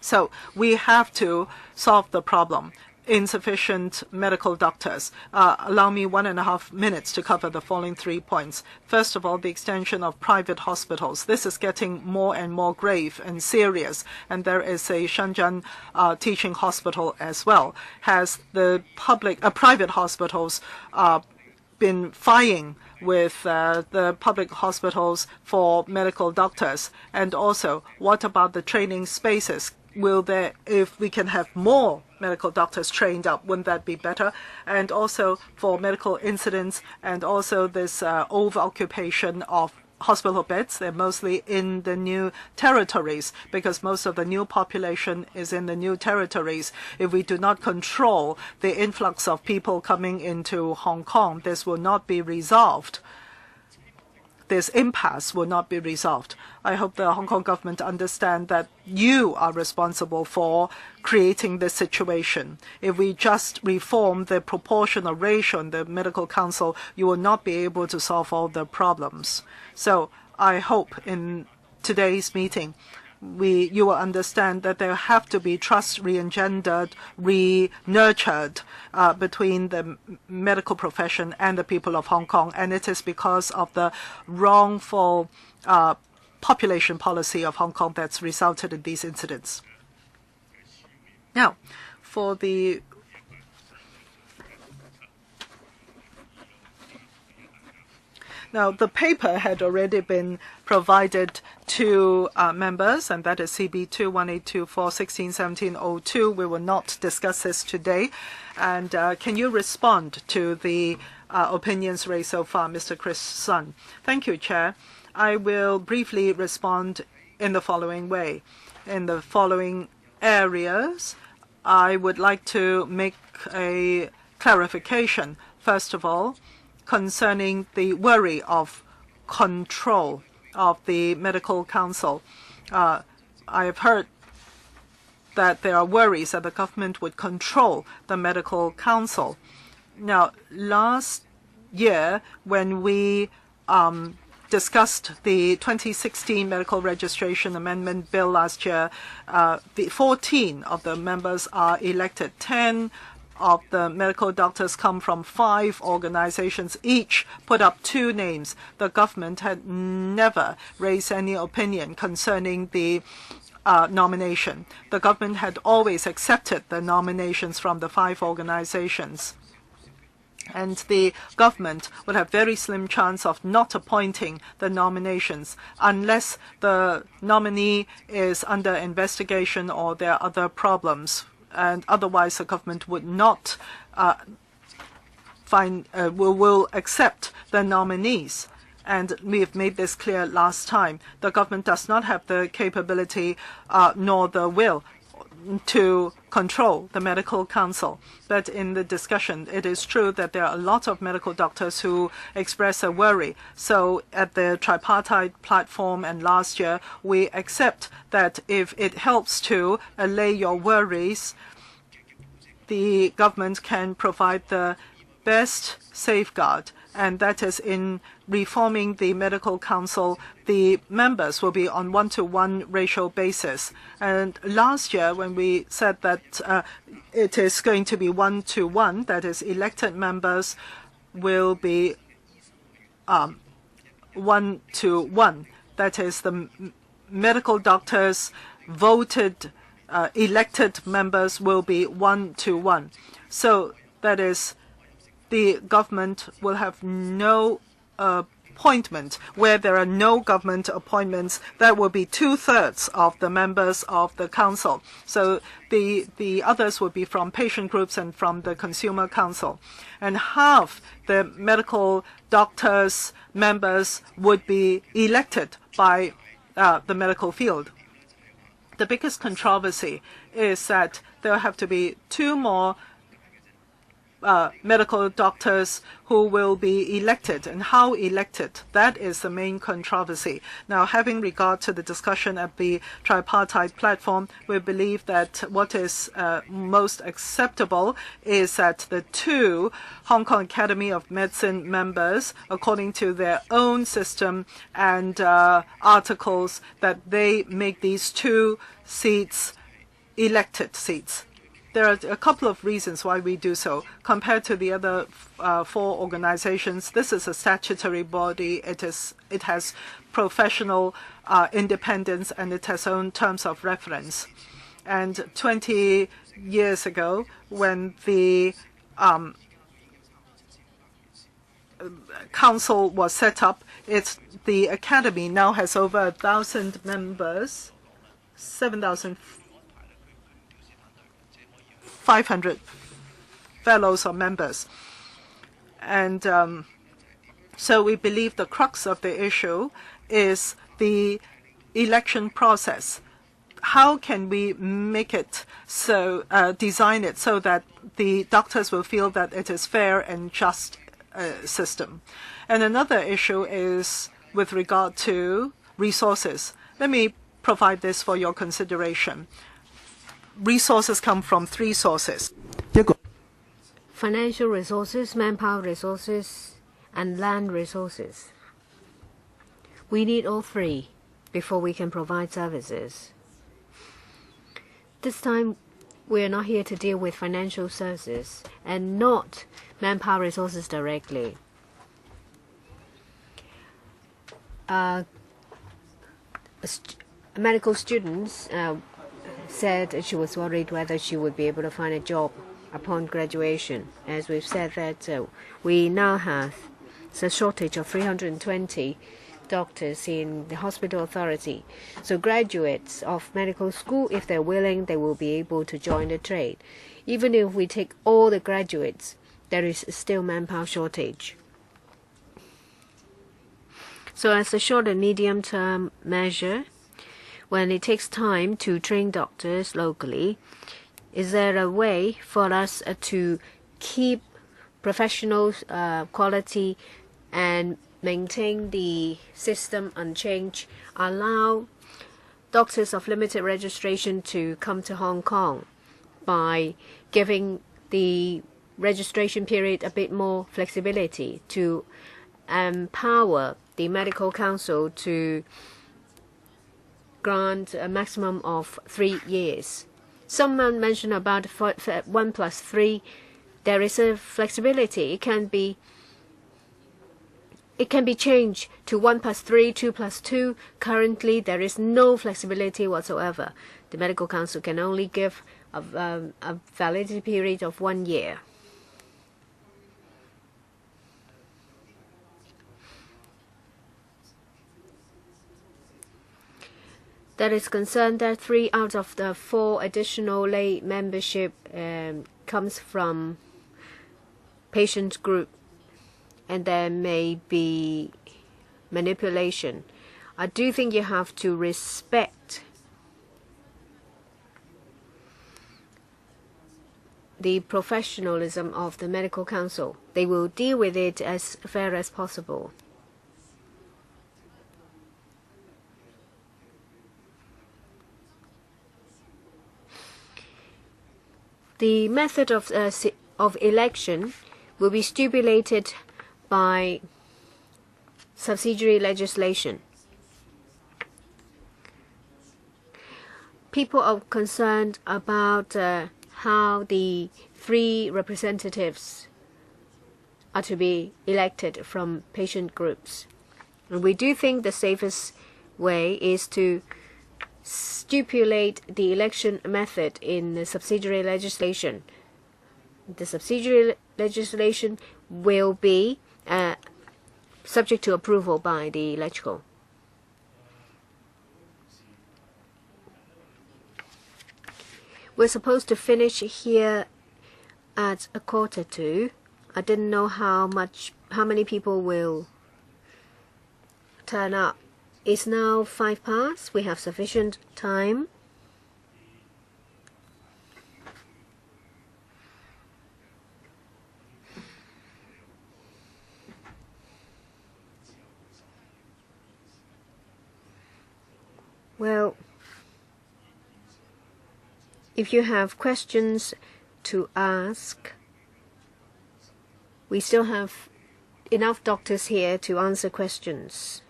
So we have to solve the problem. Insufficient medical doctors. Allow me 1.5 minutes to cover the following 3 points. First of all, the extension of private hospitals. This is getting more and more grave and serious, and there is a Shenzhen teaching hospital as well. Has the private hospitals been fighting with the public hospitals for medical doctors? And also, what about the training spaces? If we can have more medical doctors trained up, wouldn't that be better? And also for medical incidents and also this over-occupation of hospital beds, they're mostly in the new territories because most of the new population is in the new territories. If we do not control the influx of people coming into Hong Kong, this will not be resolved. This impasse will not be resolved. I hope the Hong Kong government understand that you are responsible for creating this situation. If we just reform the proportional ratio in the medical council, you will not be able to solve all the problems. So I hope in today's meeting, you will understand that there have to be trust re-engendered, re-nurtured between the medical profession and the people of Hong Kong. And it is because of the wrongful population policy of Hong Kong that's resulted in these incidents. Now, for the paper had already been provided to members, and that is CB 2182416702. We will not discuss this today. And can you respond to the opinions raised so far, Mr. Chris Sun? Thank you, Chair. I will briefly respond in the following way. In the following areas, I would like to make a clarification. First of all, concerning the worry of control of the medical council. I have heard that there are worries that the government would control the medical council. Now, last year, when we discussed the 2016 Medical Registration Amendment Bill last year, 14 of the members are elected. 10 of the medical doctors come from 5 organizations, each put up 2 names. The government had never raised any opinion concerning the nomination. The government had always accepted the nominations from the 5 organizations. And the government would have very slim chance of not appointing the nominations unless the nominee is under investigation or there are other problems. And otherwise, the government would not will accept the nominees. And we have made this clear last time. The government does not have the capability nor the will to control the medical council. But in the discussion, it is true that there are a lot of medical doctors who express a worry. So at the tripartite platform and last year, we accept that if it helps to allay your worries, the government can provide the best safeguard, and that is in reforming the medical council. The members will be on one-to-one ratio basis. And last year, when we said that it is going to be one-to-one, that is, elected members will be one-to-one. That is, the medical doctors voted elected members will be one-to-one. So that is, the government will have no appointment. Where there are no government appointments, that will be 2/3 of the members of the council. So the others will be from patient groups and from the consumer council. And half the medical doctors members would be elected by the medical field. The biggest controversy is that there will have to be 2 more medical doctors who will be elected, and how elected, that is the main controversy. Now, having regard to the discussion at the tripartite platform, we believe that what is most acceptable is that the 2 Hong Kong Academy of Medicine members, according to their own system and articles, that they make these 2 seats elected seats. There are a couple of reasons why we do so. Compared to the other 4 organizations, this is a statutory body. It has professional independence, and it has own terms of reference. And 20 years ago, when the council was set up, the academy now has over 1,000 members, 7,500 fellows or members. And so we believe the crux of the issue is the election process. How can we make it so, design it so that the doctors will feel that it is fair and just system? And another issue is with regard to resources. Let me provide this for your consideration. Resources come from 3 sources. Financial resources, manpower resources, and land resources. We need all 3 before we can provide services. This time, we are not here to deal with financial services and not manpower resources directly. Medical students said she was worried whether she would be able to find a job upon graduation. As we've said that we now have a shortage of 320 doctors in the hospital authority. So graduates of medical school, if they're willing, they will be able to join the trade. Even if we take all the graduates, there is still manpower shortage. So as a short and medium term measure, when it takes time to train doctors locally, is there a way for us to keep professional quality and maintain the system unchanged, allow doctors of limited registration to come to Hong Kong by giving the registration period a bit more flexibility, to empower the medical council to grant a maximum of 3 years. Someone mentioned about 1+3. There is a flexibility. It can be changed to 1+3, 2+2. Currently, there is no flexibility whatsoever. The medical council can only give a validity period of 1 year. That is concerned that 3 out of the 4 additional lay membership comes from patient group, and there may be manipulation. I do think you have to respect the professionalism of the medical council. They will deal with it as fair as possible. The method of election will be stipulated by subsidiary legislation. People are concerned about how the 3 representatives are to be elected from patient groups. And we do think the safest way is to stipulate the election method in the subsidiary legislation. The subsidiary legislation will be subject to approval by the electoral. We're supposed to finish here at 1:45. I didn't know how many people will turn up. It's now 5 past. We have sufficient time. Well, if you have questions to ask, we still have enough doctors here to answer questions.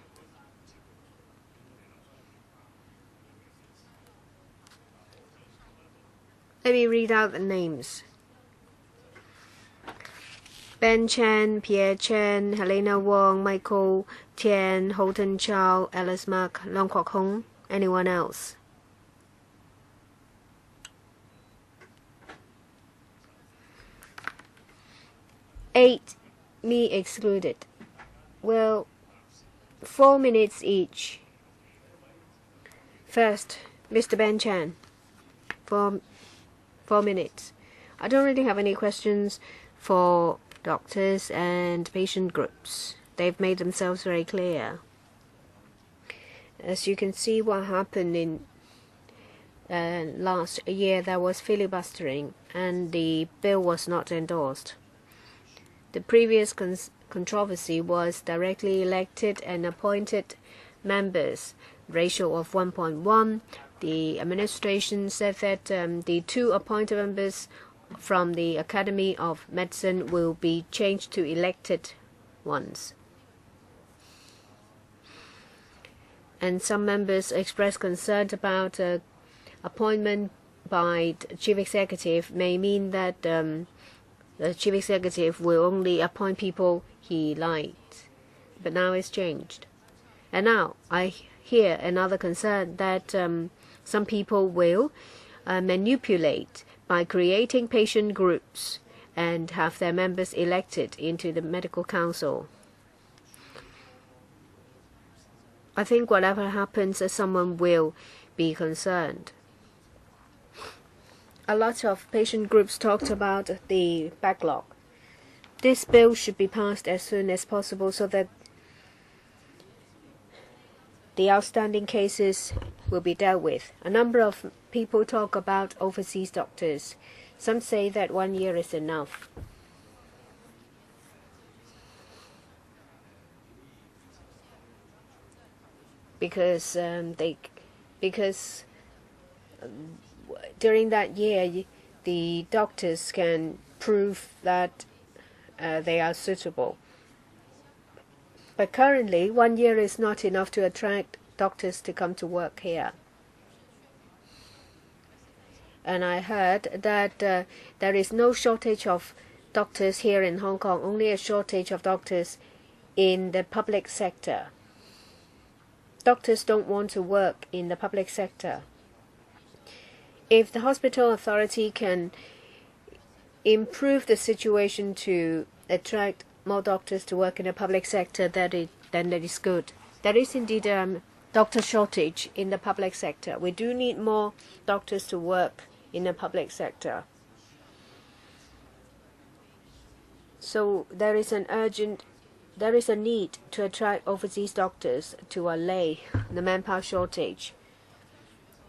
Let me read out the names. Ben Chan, Pierre Chen, Helena Wong, Michael Tian, Houghton Chow, Alice Mak, Long Kwok Hong. Anyone else? Eight, me excluded. Well, 4 minutes each. First, Mr. Ben Chan. 4 minutes. I don't really have any questions for doctors and patient groups. They've made themselves very clear. As you can see, what happened in last year, there was filibustering and the bill was not endorsed. The previous controversy was directly elected and appointed members, ratio of 1.1. The administration said that the 2 appointed members from the Academy of Medicine will be changed to elected ones. And some members expressed concern about appointment by the chief executive may mean that the chief executive will only appoint people he liked. But now it's changed. And now I hear another concern that some people will manipulate by creating patient groups and have their members elected into the medical council. I think whatever happens, someone will be concerned. A lot of patient groups talked about the backlog. This bill should be passed as soon as possible so that the outstanding cases will be dealt with. A number of people talk about overseas doctors. Some say that 1 year is enough. Because during that year, the doctors can prove that they are suitable. But currently, 1 year is not enough to attract doctors to come to work here. And I heard that there is no shortage of doctors here in Hong Kong, only a shortage of doctors in the public sector. Doctors don't want to work in the public sector. If the hospital authority can improve the situation to attract more doctors to work in the public sector, then that is good. There is indeed a doctor shortage in the public sector. We do need more doctors to work in the public sector. So there is a need to attract overseas doctors to allay the manpower shortage.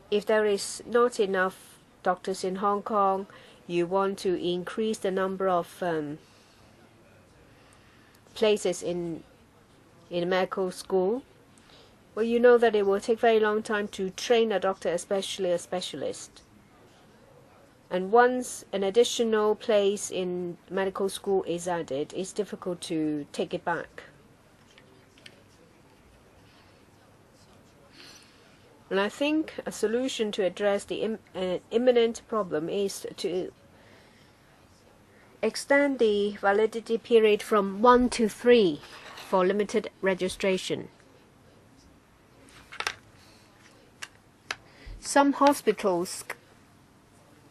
If there is not enough doctors in Hong Kong, you want to increase the number of places in medical school. Well, you know that it will take very long time to train a doctor, especially a specialist. And once an additional place in medical school is added, it's difficult to take it back. And I think a solution to address the imminent problem is to extend the validity period from 1 to 3 for limited registration. Some hospitals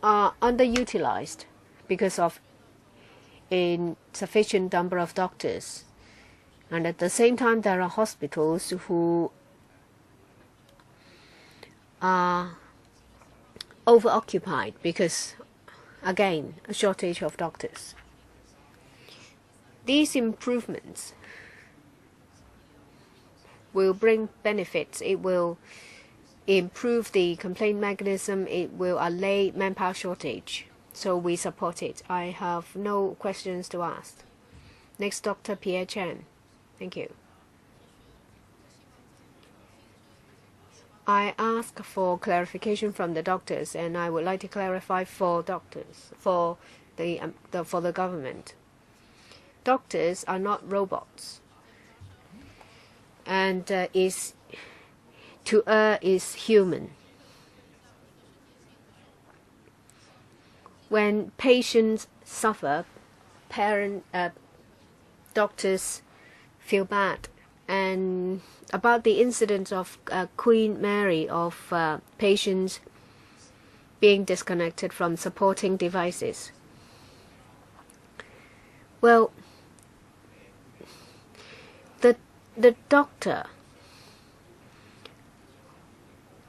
are underutilized because of insufficient number of doctors. And at the same time, there are hospitals who are overoccupied because, again, a shortage of doctors. These improvements will bring benefits. It will improve the complaint mechanism. It will allay manpower shortage. So we support it. I have no questions to ask. Next, Dr. Pierre Chen. Thank you. I ask for clarification from the doctors, and I would like to clarify for doctors, for the government. Doctors are not robots, and to err is human. When patients suffer, doctors feel bad. And about the incident of Queen Mary, of patients being disconnected from supporting devices. Well, the doctor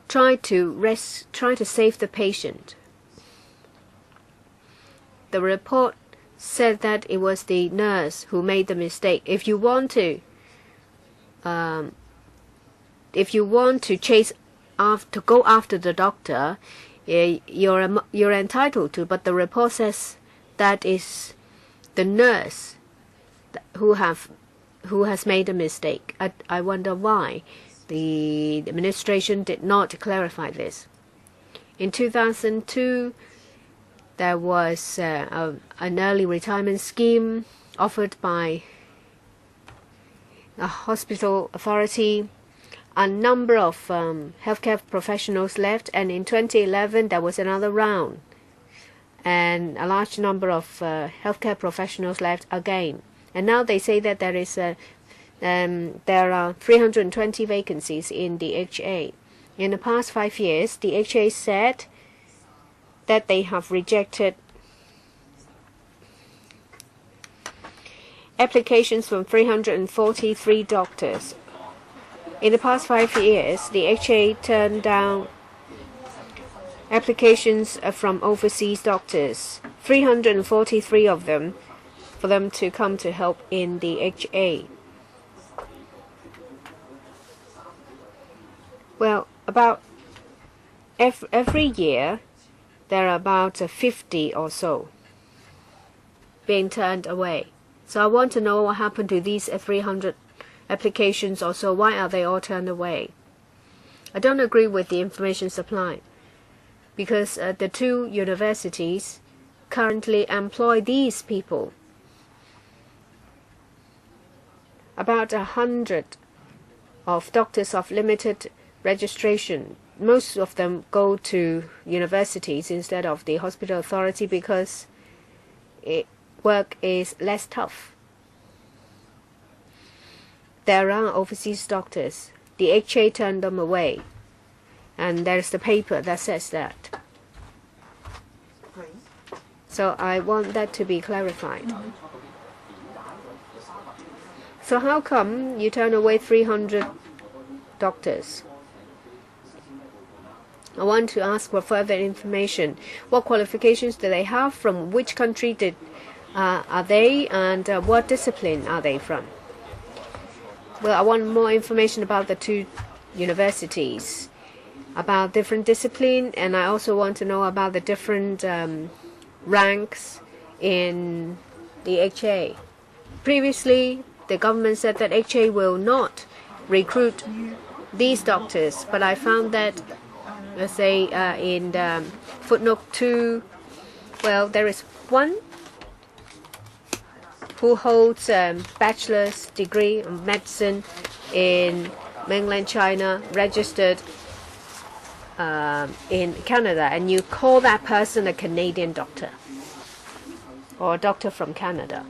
tried to save the patient. The report said that it was the nurse who made the mistake. If you want to go after the doctor, you're entitled to. But the report says that is the nurse who has made a mistake. I wonder why the administration did not clarify this. In 2002, there was an early retirement scheme offered by a hospital authority. A number of healthcare professionals left, and in 2011 there was another round, and a large number of healthcare professionals left again. And now they say that there are 320 vacancies in the HA. In the past 5 years, the HA said that they have rejected applications from 343 doctors. In the past 5 years, the HA turned down applications from overseas doctors, 343 of them, for them to come to help in the HA. Well, about every year, there are about 50 or so being turned away. So I want to know what happened to these 300 applications or so. Why are they all turned away? I don't agree with the information supply, because the two universities currently employ these people. About 100 of doctors of limited registration. Most of them go to universities instead of the hospital authority because work is less tough. There are overseas doctors. The HA turned them away, and there's the paper that says that. So I want that to be clarified. So how come you turn away 300 doctors? I want to ask for further information. What qualifications do they have? From which country are they, and what discipline are they from? Well, I want more information about the two universities, about different discipline, and I also want to know about the different ranks in the HA. Previously, the government said that HA will not recruit these doctors, but I found that, let's say, in footnote 2, well, there is one who holds a bachelor's degree of medicine in mainland China, registered in Canada, and you call that person a Canadian doctor or a doctor from Canada.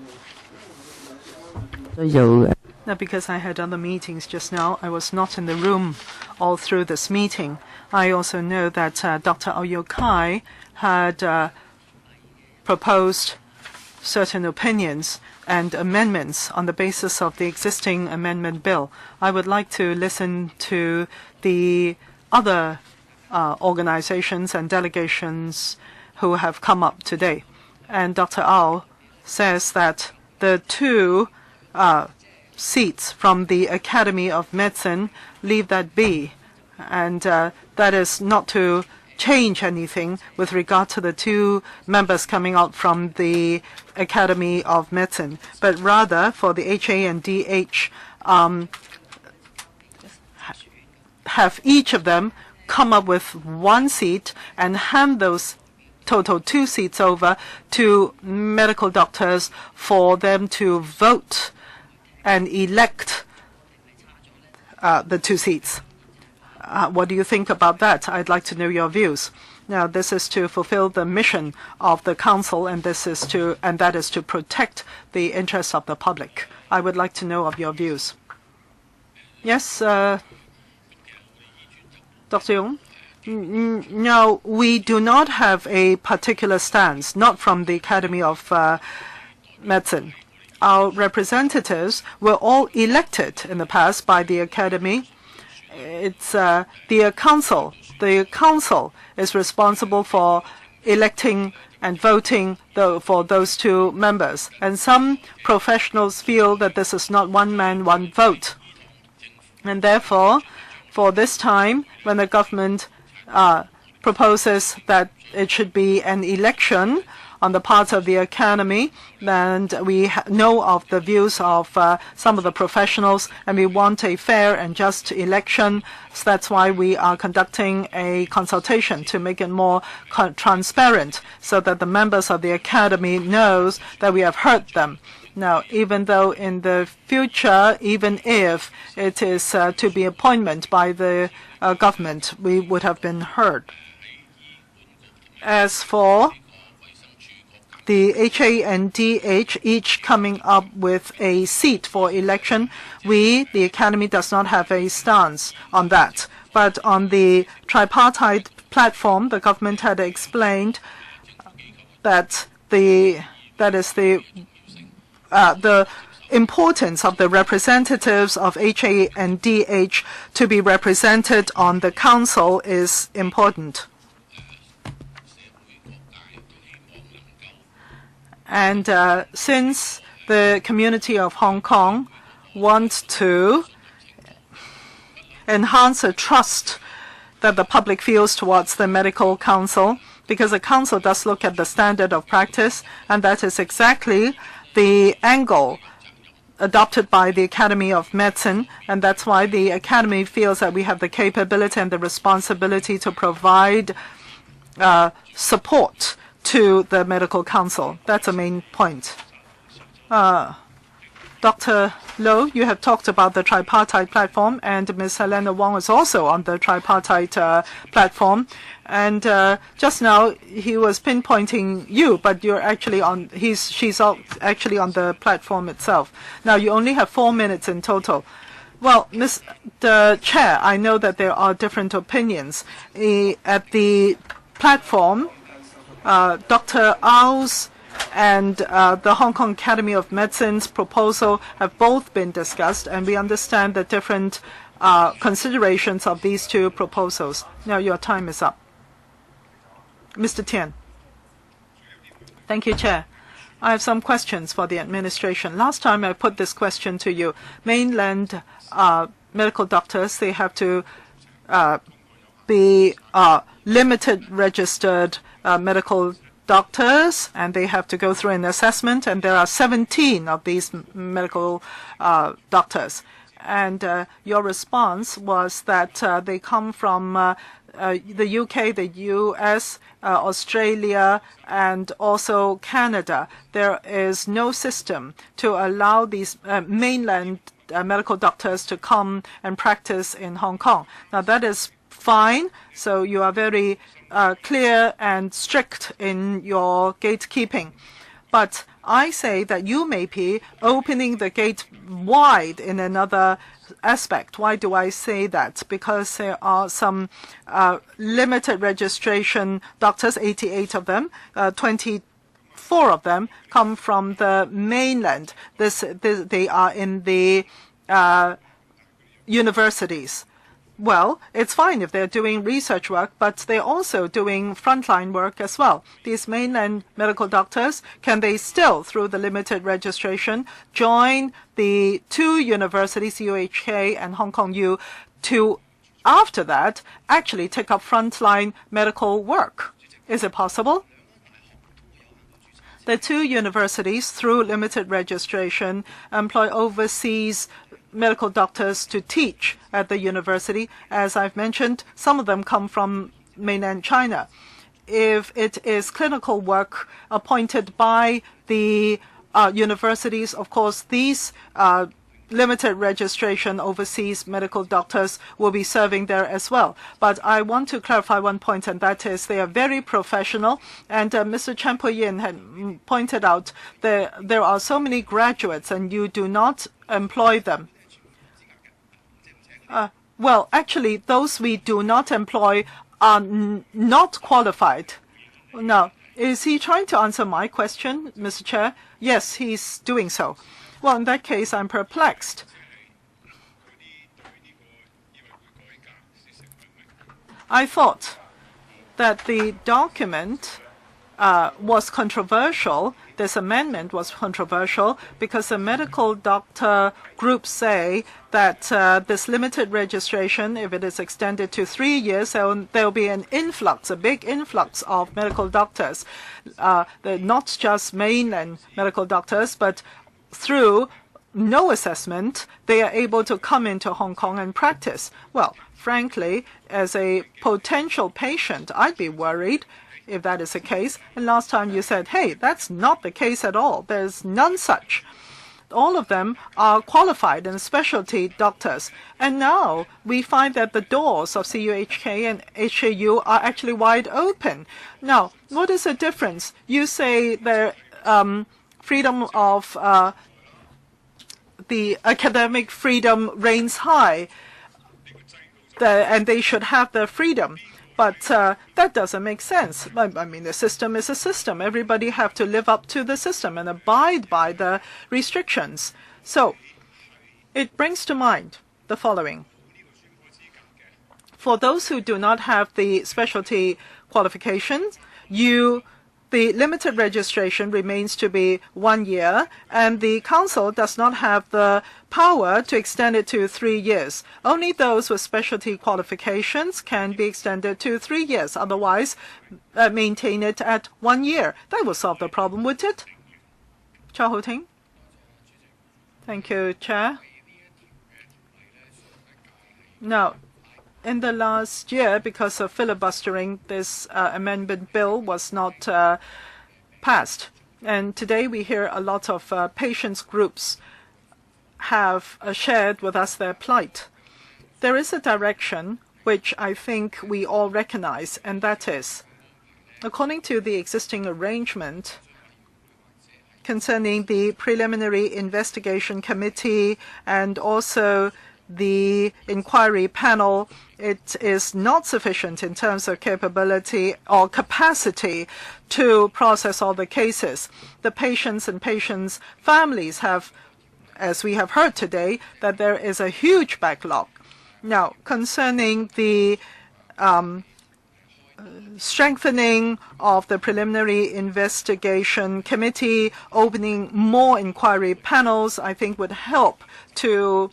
Now, because I had other meetings just now, I was not in the room all through this meeting. I also know that Dr. Au Kai had proposed certain opinions and amendments on the basis of the existing amendment bill. I would like to listen to the other organizations and delegations who have come up today. And Dr. Au says that the two seats from the Academy of Medicine, leave that be, and that is not to change anything with regard to the two members coming out from the Academy of Medicine, but rather for the HA and DH, have each of them come up with one seat and hand those total 2 seats over to medical doctors for them to vote and elect the 2 seats. What do you think about that? I'd like to know your views. Now, this is to fulfill the mission of the council, and that is to protect the interests of the public. I would like to know of your views. Yes, Dr. Yong? No, we do not have a particular stance, not from the Academy of Medicine. Our representatives were all elected in the past by the Academy. It's the council. The council is responsible for electing and voting for those 2 members. And some professionals feel that this is not one man, one vote. And therefore, for this time, when the government proposes that it should be an election on the part of the Academy, and we know of the views of some of the professionals, and we want a fair and just election. So that's why we are conducting a consultation to make it more transparent, so that the members of the Academy knows that we have heard them. Now, even though in the future, even if it is to be appointment by the government, we would have been heard. As for the HA and DH each coming up with a seat for election, the Academy, does not have a stance on that. But on the tripartite platform, the government had explained that the importance of the representatives of HA and DH to be represented on the council is important. And since the community of Hong Kong wants to enhance the trust that the public feels towards the medical council, because the council does look at the standard of practice, and that is exactly the angle adopted by the Academy of Medicine, and that's why the Academy feels that we have the capability and the responsibility to provide support to the medical council. That's the main point. Dr. Low, you have talked about the tripartite platform, and Ms. Helena Wong is also on the tripartite platform. And just now he was pinpointing you, but you're actually on. She's actually on the platform itself. Now you only have 4 minutes in total. Well, Mr. Chair, I know that there are different opinions at the platform. Dr. Au's and the Hong Kong Academy of Medicine's proposal have both been discussed, and we understand the different considerations of these 2 proposals. Now your time is up. Mr. Tian. Thank you, Chair. I have some questions for the administration. Last time I put this question to you. Mainland medical doctors, they have to be limited registered medical doctors, and they have to go through an assessment, and there are 17 of these medical doctors. And your response was that they come from the UK, the US, Australia, and also Canada. There is no system to allow these mainland medical doctors to come and practice in Hong Kong. Now, that is fine. So you are very clear and strict in your gatekeeping. But I say that you may be opening the gate wide in another aspect. Why do I say that? Because there are some limited registration doctors, 88 of them, 24 of them come from the mainland. They are in the universities. Well, it's fine if they're doing research work, but they're also doing frontline work as well. These mainland medical doctors, can they still, through the limited registration, join the two universities, UHK and Hong Kong U, to, after that, actually take up frontline medical work? Is it possible? The two universities, through limited registration, employ overseas medical doctors to teach at the university. As I've mentioned, some of them come from mainland China. If it is clinical work appointed by the universities, of course, these limited registration overseas medical doctors will be serving there as well. But I want to clarify one point, and that is they are very professional. And Mr. Chen Puyin had pointed out there are so many graduates and you do not employ them. Well, actually, those we do not employ are not qualified. Now, is he trying to answer my question, Mr. Chair? Yes, he's doing so. Well, in that case, I'm perplexed. I thought that the document was controversial. This amendment was controversial because the medical doctor groups say that this limited registration, if it is extended to 3 years, there will be an influx, a big influx of medical doctors, not just mainland medical doctors, but through no assessment, they are able to come into Hong Kong and practice. Well, frankly, as a potential patient, I'd be worried if that is the case. And last time you said, hey, that's not the case at all. There's none such. All of them are qualified and specialty doctors. And now we find that the doors of CUHK and HAU are actually wide open. Now, what is the difference? You say the freedom of the academic freedom reigns high, and they should have their freedom. But that doesn't make sense. I mean, the system is a system. Everybody have to live up to the system and abide by the restrictions. So it brings to mind the following. For those who do not have the specialty qualifications, the limited registration remains to be 1 year, and the council does not have the power to extend it to 3 years. Only those with specialty qualifications can be extended to 3 years. Otherwise, maintain it at 1 year. That will solve the problem, would it? Chow Ho-ting. Thank you, Chair. Now, in the last year, because of filibustering, this amendment bill was not passed. And today we hear a lot of patients groups have shared with us their plight. There is a direction which I think we all recognize, and that is, according to the existing arrangement concerning the Preliminary Investigation Committee and also the inquiry panel, it is not sufficient in terms of capability or capacity to process all the cases. The patients and patients' families have, as we have heard today, that there is a huge backlog. Now, concerning the strengthening of the Preliminary Investigation Committee, opening more inquiry panels, I think would help to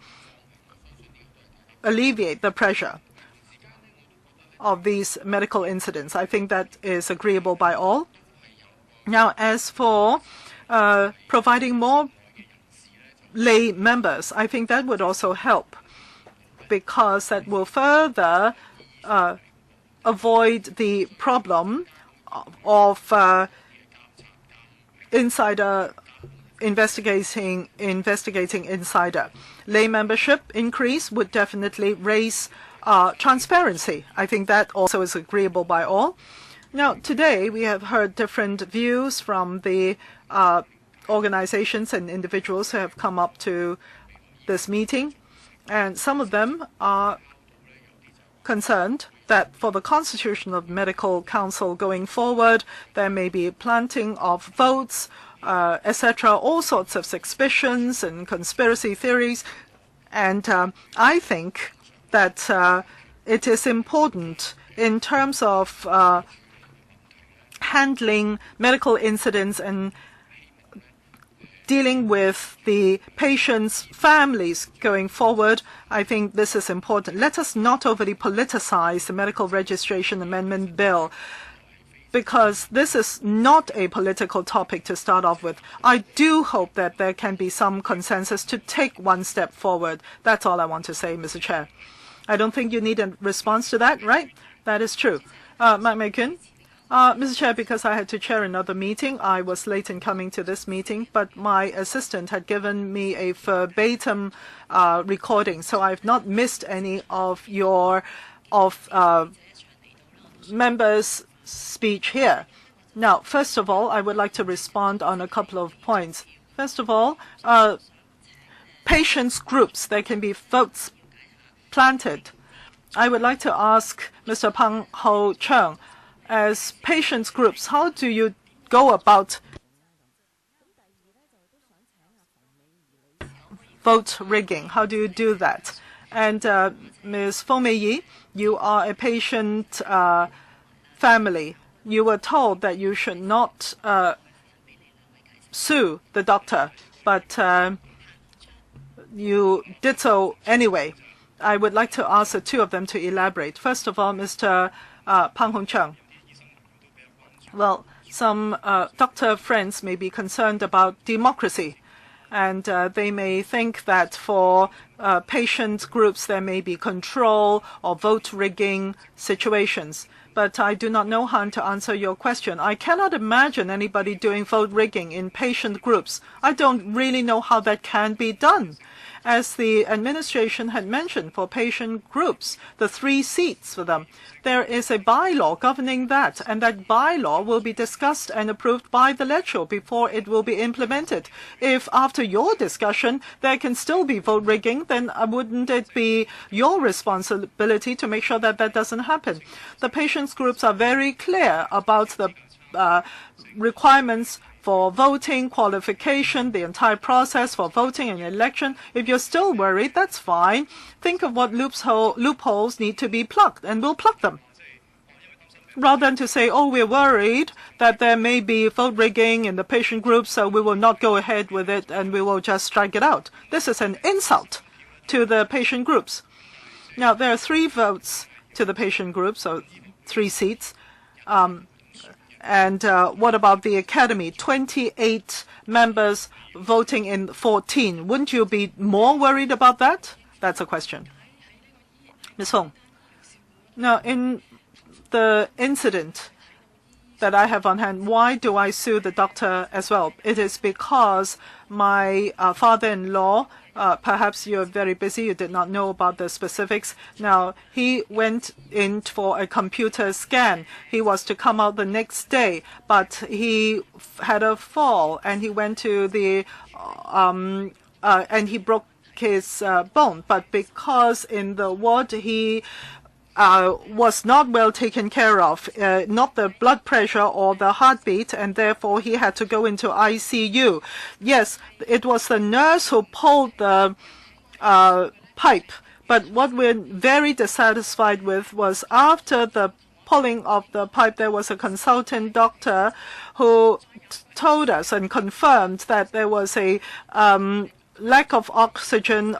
alleviate the pressure of these medical incidents. I think that is agreeable by all. Now, as for providing more lay members, I think that would also help, because that will further avoid the problem of insider investigating insider. Lay membership increase would definitely raise transparency. I think that also is agreeable by all. Now, today we have heard different views from the organizations and individuals who have come up to this meeting, and some of them are concerned that for the Constitution of Medical Council going forward, there may be planting of votes, etc., all sorts of suspicions and conspiracy theories. And I think that it is important in terms of handling medical incidents and dealing with the patients' families going forward. I think this is important. Let us not overly politicize the Medical Registration Amendment Bill, because this is not a political topic to start off with. I do hope that there can be some consensus to take one step forward. That's all I want to say, Mr. Chair. I don't think you need a response to that, right? That is true. Mark Macon. Mr. Chair, because I had to chair another meeting, I was late in coming to this meeting, but my assistant had given me a verbatim recording, so I've not missed any of your members' speech here. Now, first of all, I would like to respond on a couple of points. First of all, patients' groups, there can be votes planted. I would like to ask Mr. Pang Ho-chung, as patients' groups, how do you go about vote rigging? How do you do that? And Ms. Feng Meiyi, you are a patient family. You were told that you should not sue the doctor, but you did so anyway. I would like to ask the two of them to elaborate. First of all, Mr. Pang Hong-chung. Well, some doctor friends may be concerned about democracy, and they may think that for patient groups there may be control or vote rigging situations. But I do not know how to answer your question. I cannot imagine anybody doing vote rigging in patient groups. I don't really know how that can be done. As the administration had mentioned, for patient groups, the 3 seats for them, there is a bylaw governing that, and that bylaw will be discussed and approved by the legislature before it will be implemented. If after your discussion there can still be vote rigging, then wouldn't it be your responsibility to make sure that that doesn't happen? The patients groups are very clear about the requirements for voting, qualification, the entire process for voting and election. If you're still worried, that's fine. Think of what loopholes need to be plugged, and we'll plug them. Rather than to say, oh, we're worried that there may be vote rigging in the patient group, so we will not go ahead with it and we will just strike it out. This is an insult to the patient groups. Now, there are 3 votes to the patient group, so 3 seats. And what about the Academy? 28 members voting in 14. Wouldn't you be more worried about that? That's a question. Ms. Fong. Now, in the incident that I have on hand, why do I sue the doctor as well? It is because my father-in-law, perhaps you're very busy, you did not know about the specifics. Now, he went in for a computer scan. He was to come out the next day, but he had a fall and he went to the, and he broke his bone. But because in the ward he was not well taken care of, not the blood pressure or the heartbeat, and therefore he had to go into ICU. Yes, it was the nurse who pulled the pipe, but what we're very dissatisfied with was after the pulling of the pipe, there was a consultant doctor who told us and confirmed that there was a lack of oxygen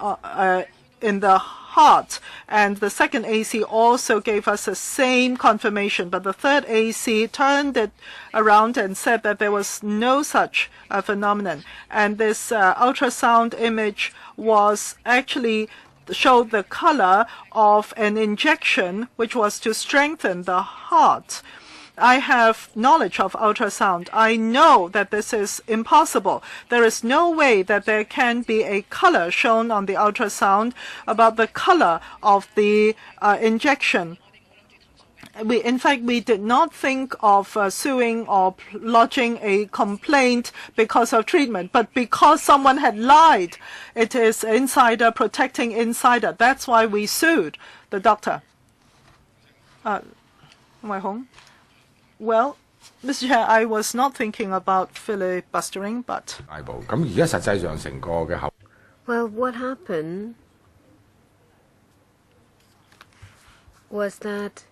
in the heart. And the second AC also gave us the same confirmation. But the third AC turned it around and said that there was no such phenomenon. And this ultrasound image was actually showed the color of an injection which was to strengthen the heart. I have knowledge of ultrasound. I know that this is impossible. There is no way that there can be a color shown on the ultrasound about the color of the injection. In fact, we did not think of suing or lodging a complaint because of treatment, but because someone had lied. It is insider protecting insider. That's why we sued the doctor. Wai Hong? Well, Mr. Chair, I was not thinking about filibustering, but... Well, what happened was that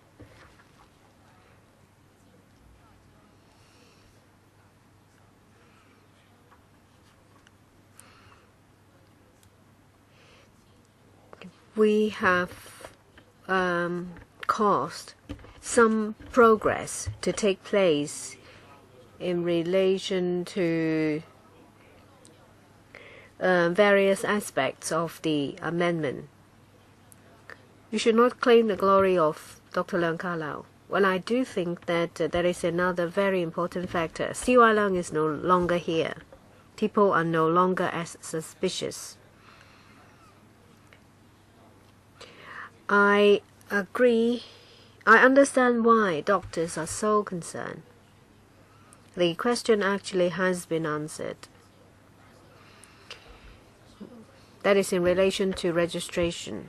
we have caused some progress to take place in relation to various aspects of the amendment. You should not claim the glory of Dr. Leung Ka-Lau. Well, I do think that there is another very important factor. CY Leung is no longer here. People are no longer as suspicious. I agree. I understand why doctors are so concerned. The question actually has been answered. That is in relation to registration.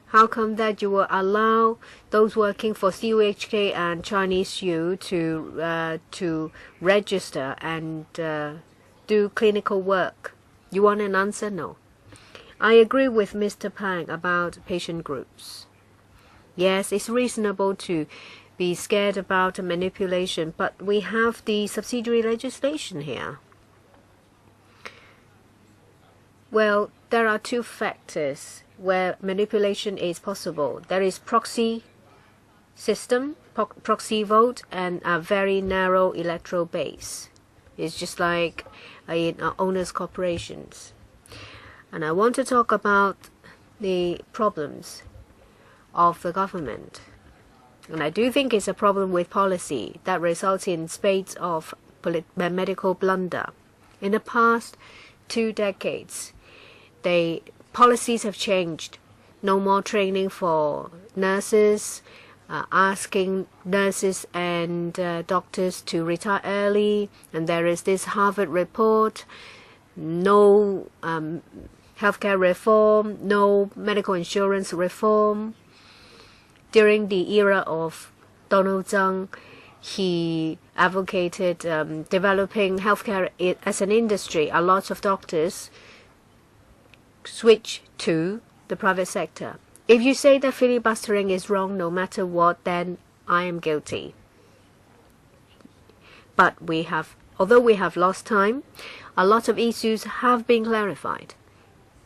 How come that you will allow those working for CUHK and Chinese U to register and do clinical work? You want an answer? No. I agree with Mr. Pang about patient groups. Yes, it's reasonable to be scared about manipulation, but we have the subsidiary legislation here. Well, there are two factors where manipulation is possible. There is proxy system, proxy vote, and a very narrow electoral base. It's just like in owners' corporations. And I want to talk about the problems of the government. And I do think it's a problem with policy that results in spades of medical blunder. In the past 2 decades, the policies have changed. No more training for nurses, asking nurses and doctors to retire early. And there is this Harvard report, no healthcare reform, no medical insurance reform. During the era of Donald Tsang, he advocated developing healthcare as an industry. A lot of doctors switch to the private sector. If you say that filibustering is wrong no matter what, then I am guilty. But although we have lost time, a lot of issues have been clarified.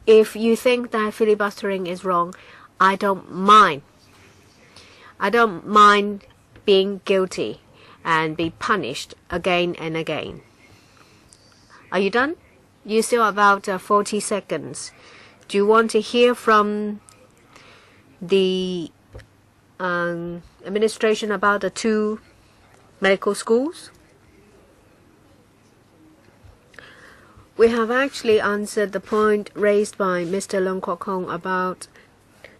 If you think that filibustering is wrong, I don't mind. I don't mind being guilty and be punished again and again. Are you done? You still have about 40 seconds. Do you want to hear from the administration about the 2 medical schools? We have actually answered the point raised by Mr. Leung Kwok Hong about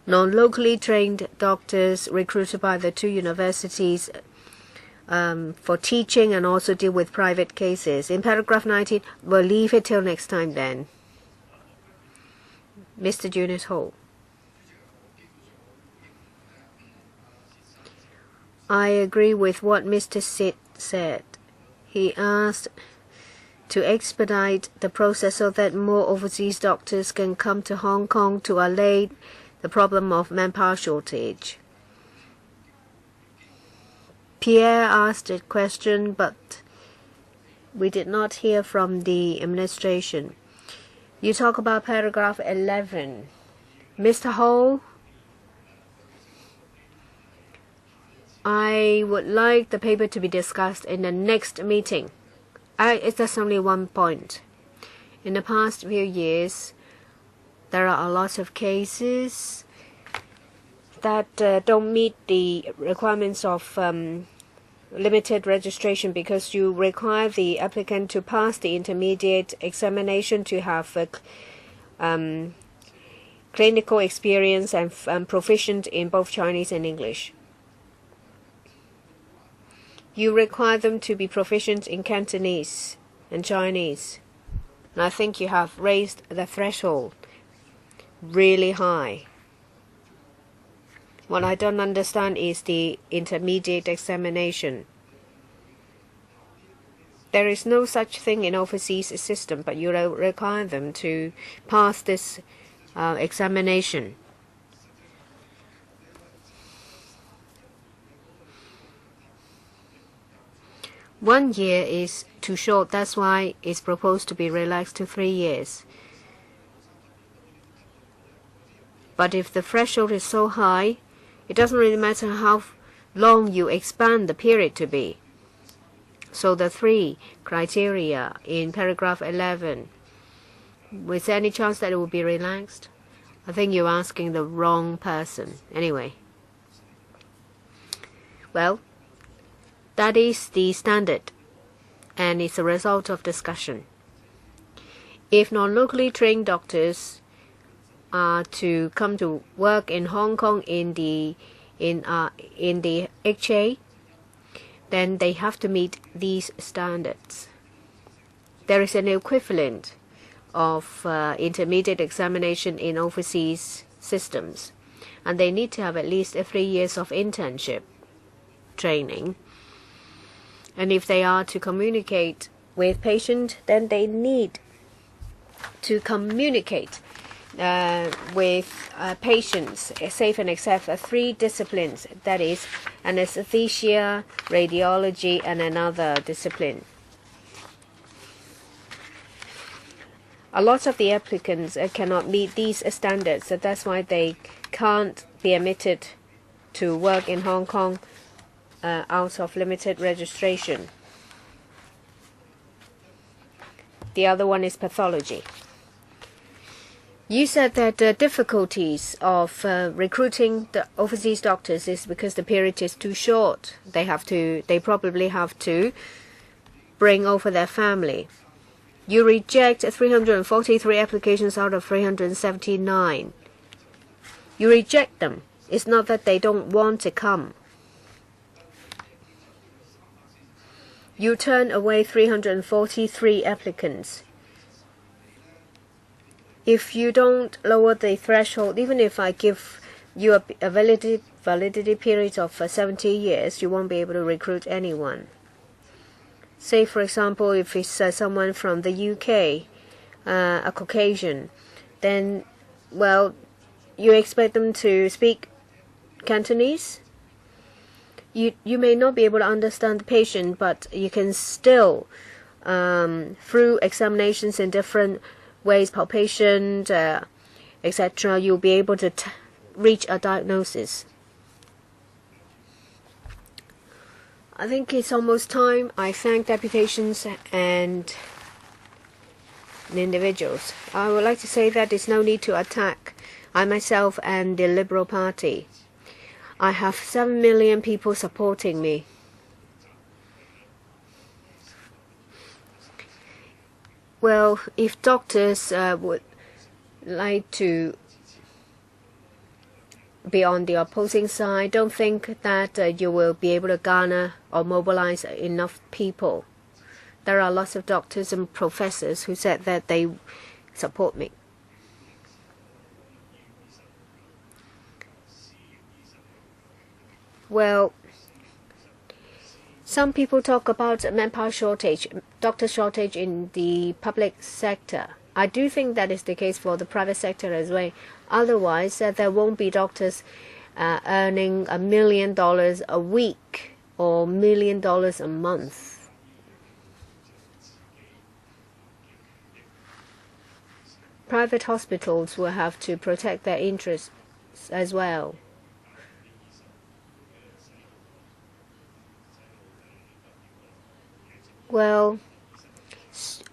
non-locally trained doctors recruited by the 2 universities for teaching and also deal with private cases. In paragraph 19, we'll leave it till next time then. Mr. Junius Ho. I agree with what Mr. Sid said. He asked to expedite the process so that more overseas doctors can come to Hong Kong to allay the problem of manpower shortage. Pierre asked a question, but we did not hear from the administration. You talk about paragraph 11. Mr. Ho, I would like the paper to be discussed in the next meeting. It's just only one point. In the past few years, there are a lot of cases that don't meet the requirements of limited registration because you require the applicant to pass the intermediate examination to have clinical experience and proficient in both Chinese and English. You require them to be proficient in Cantonese and Chinese. And I think you have raised the threshold really high. What I don't understand is the intermediate examination. There is no such thing in overseas system, but you require them to pass this examination. One year is too short. That's why it's proposed to be relaxed to 3 years. But if the threshold is so high, it doesn't really matter how long you expand the period to be. So the 3 criteria in paragraph 11, with any chance that it will be relaxed? I think you're asking the wrong person. Anyway. Well, that is the standard, and it's a result of discussion. If non-locally trained doctors are to come to work in Hong Kong in the HA, then they have to meet these standards. There is an equivalent of intermediate examination in overseas systems, and they need to have at least 3 years of internship training. And if they are to communicate with patients, then they need to communicate with patients, safe and except 3 disciplines, that is anesthesia, radiology, and another discipline. A lot of the applicants cannot meet these standards, so that's why they can't be admitted to work in Hong Kong out of limited registration. The other one is pathology. You said that the difficulties of recruiting the overseas doctors is because the period is too short. They probably have to bring over their family. You reject 343 applications out of 379. You reject them. It's not that they don't want to come. You turn away 343 applicants. If you don't lower the threshold, even if I give you a validity period of 70 years, you won't be able to recruit anyone. Say, for example, if it's someone from the UK, a Caucasian, then, well, you expect them to speak Cantonese? You may not be able to understand the patient, but you can still, through examinations in different ways, palpation, etc., you'll be able to reach a diagnosis. I think it's almost time. I thank deputations and individuals. I would like to say that there's no need to attack I myself and the Liberal Party. I have 7 million people supporting me. Well, if doctors would like to be on the opposing side, don't think that you will be able to garner or mobilize enough people. There are lots of doctors and professors who said that they support me. Well, some people talk about manpower shortage, doctor shortage in the public sector. I do think that is the case for the private sector as well. Otherwise, there won't be doctors earning $1 million a week or $1 million a month. private hospitals will have to protect their interests as well. Well,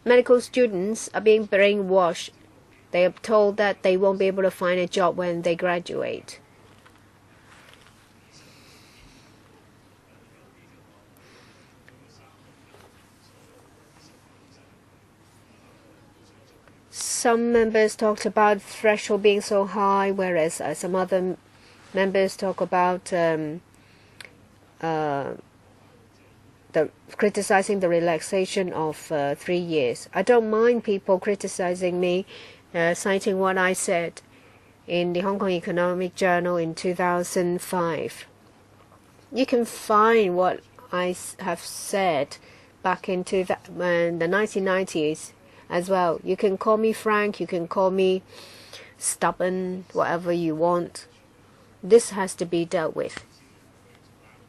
medical students are being brainwashed. They are told that they won't be able to find a job when they graduate. Some members talked about threshold being so high, whereas some other members talk about criticizing the relaxation of 3 years. I don't mind people criticizing me, citing what I said in the Hong Kong Economic Journal in 2005. You can find what I have said back in the 1990s as well. You can call me frank, you can call me stubborn, whatever you want. This has to be dealt with.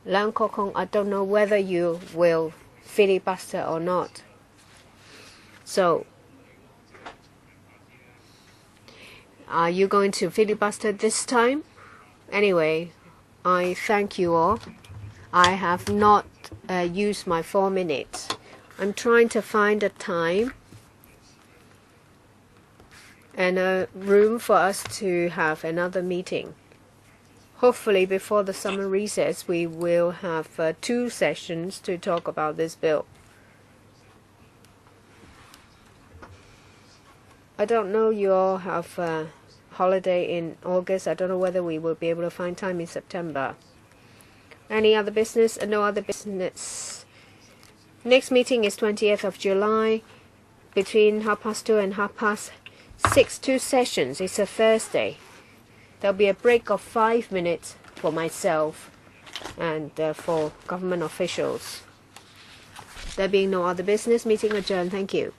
Leung Kok Kong, I don't know whether you will filibuster or not. So, are you going to filibuster this time? Anyway, I thank you all. I have not used my 4 minutes. I'm trying to find a time and a room for us to have another meeting. Hopefully before the summer recess we will have 2 sessions to talk about this bill. I don't know, you all have a holiday in August. I don't know whether we will be able to find time in September. Any other business? No other business. Next meeting is 20th of July between 2:30 and 6:30. 2 sessions. It's a Thursday. There'll be a break of 5 minutes for myself and for government officials. There being no other business, meeting adjourned. Thank you.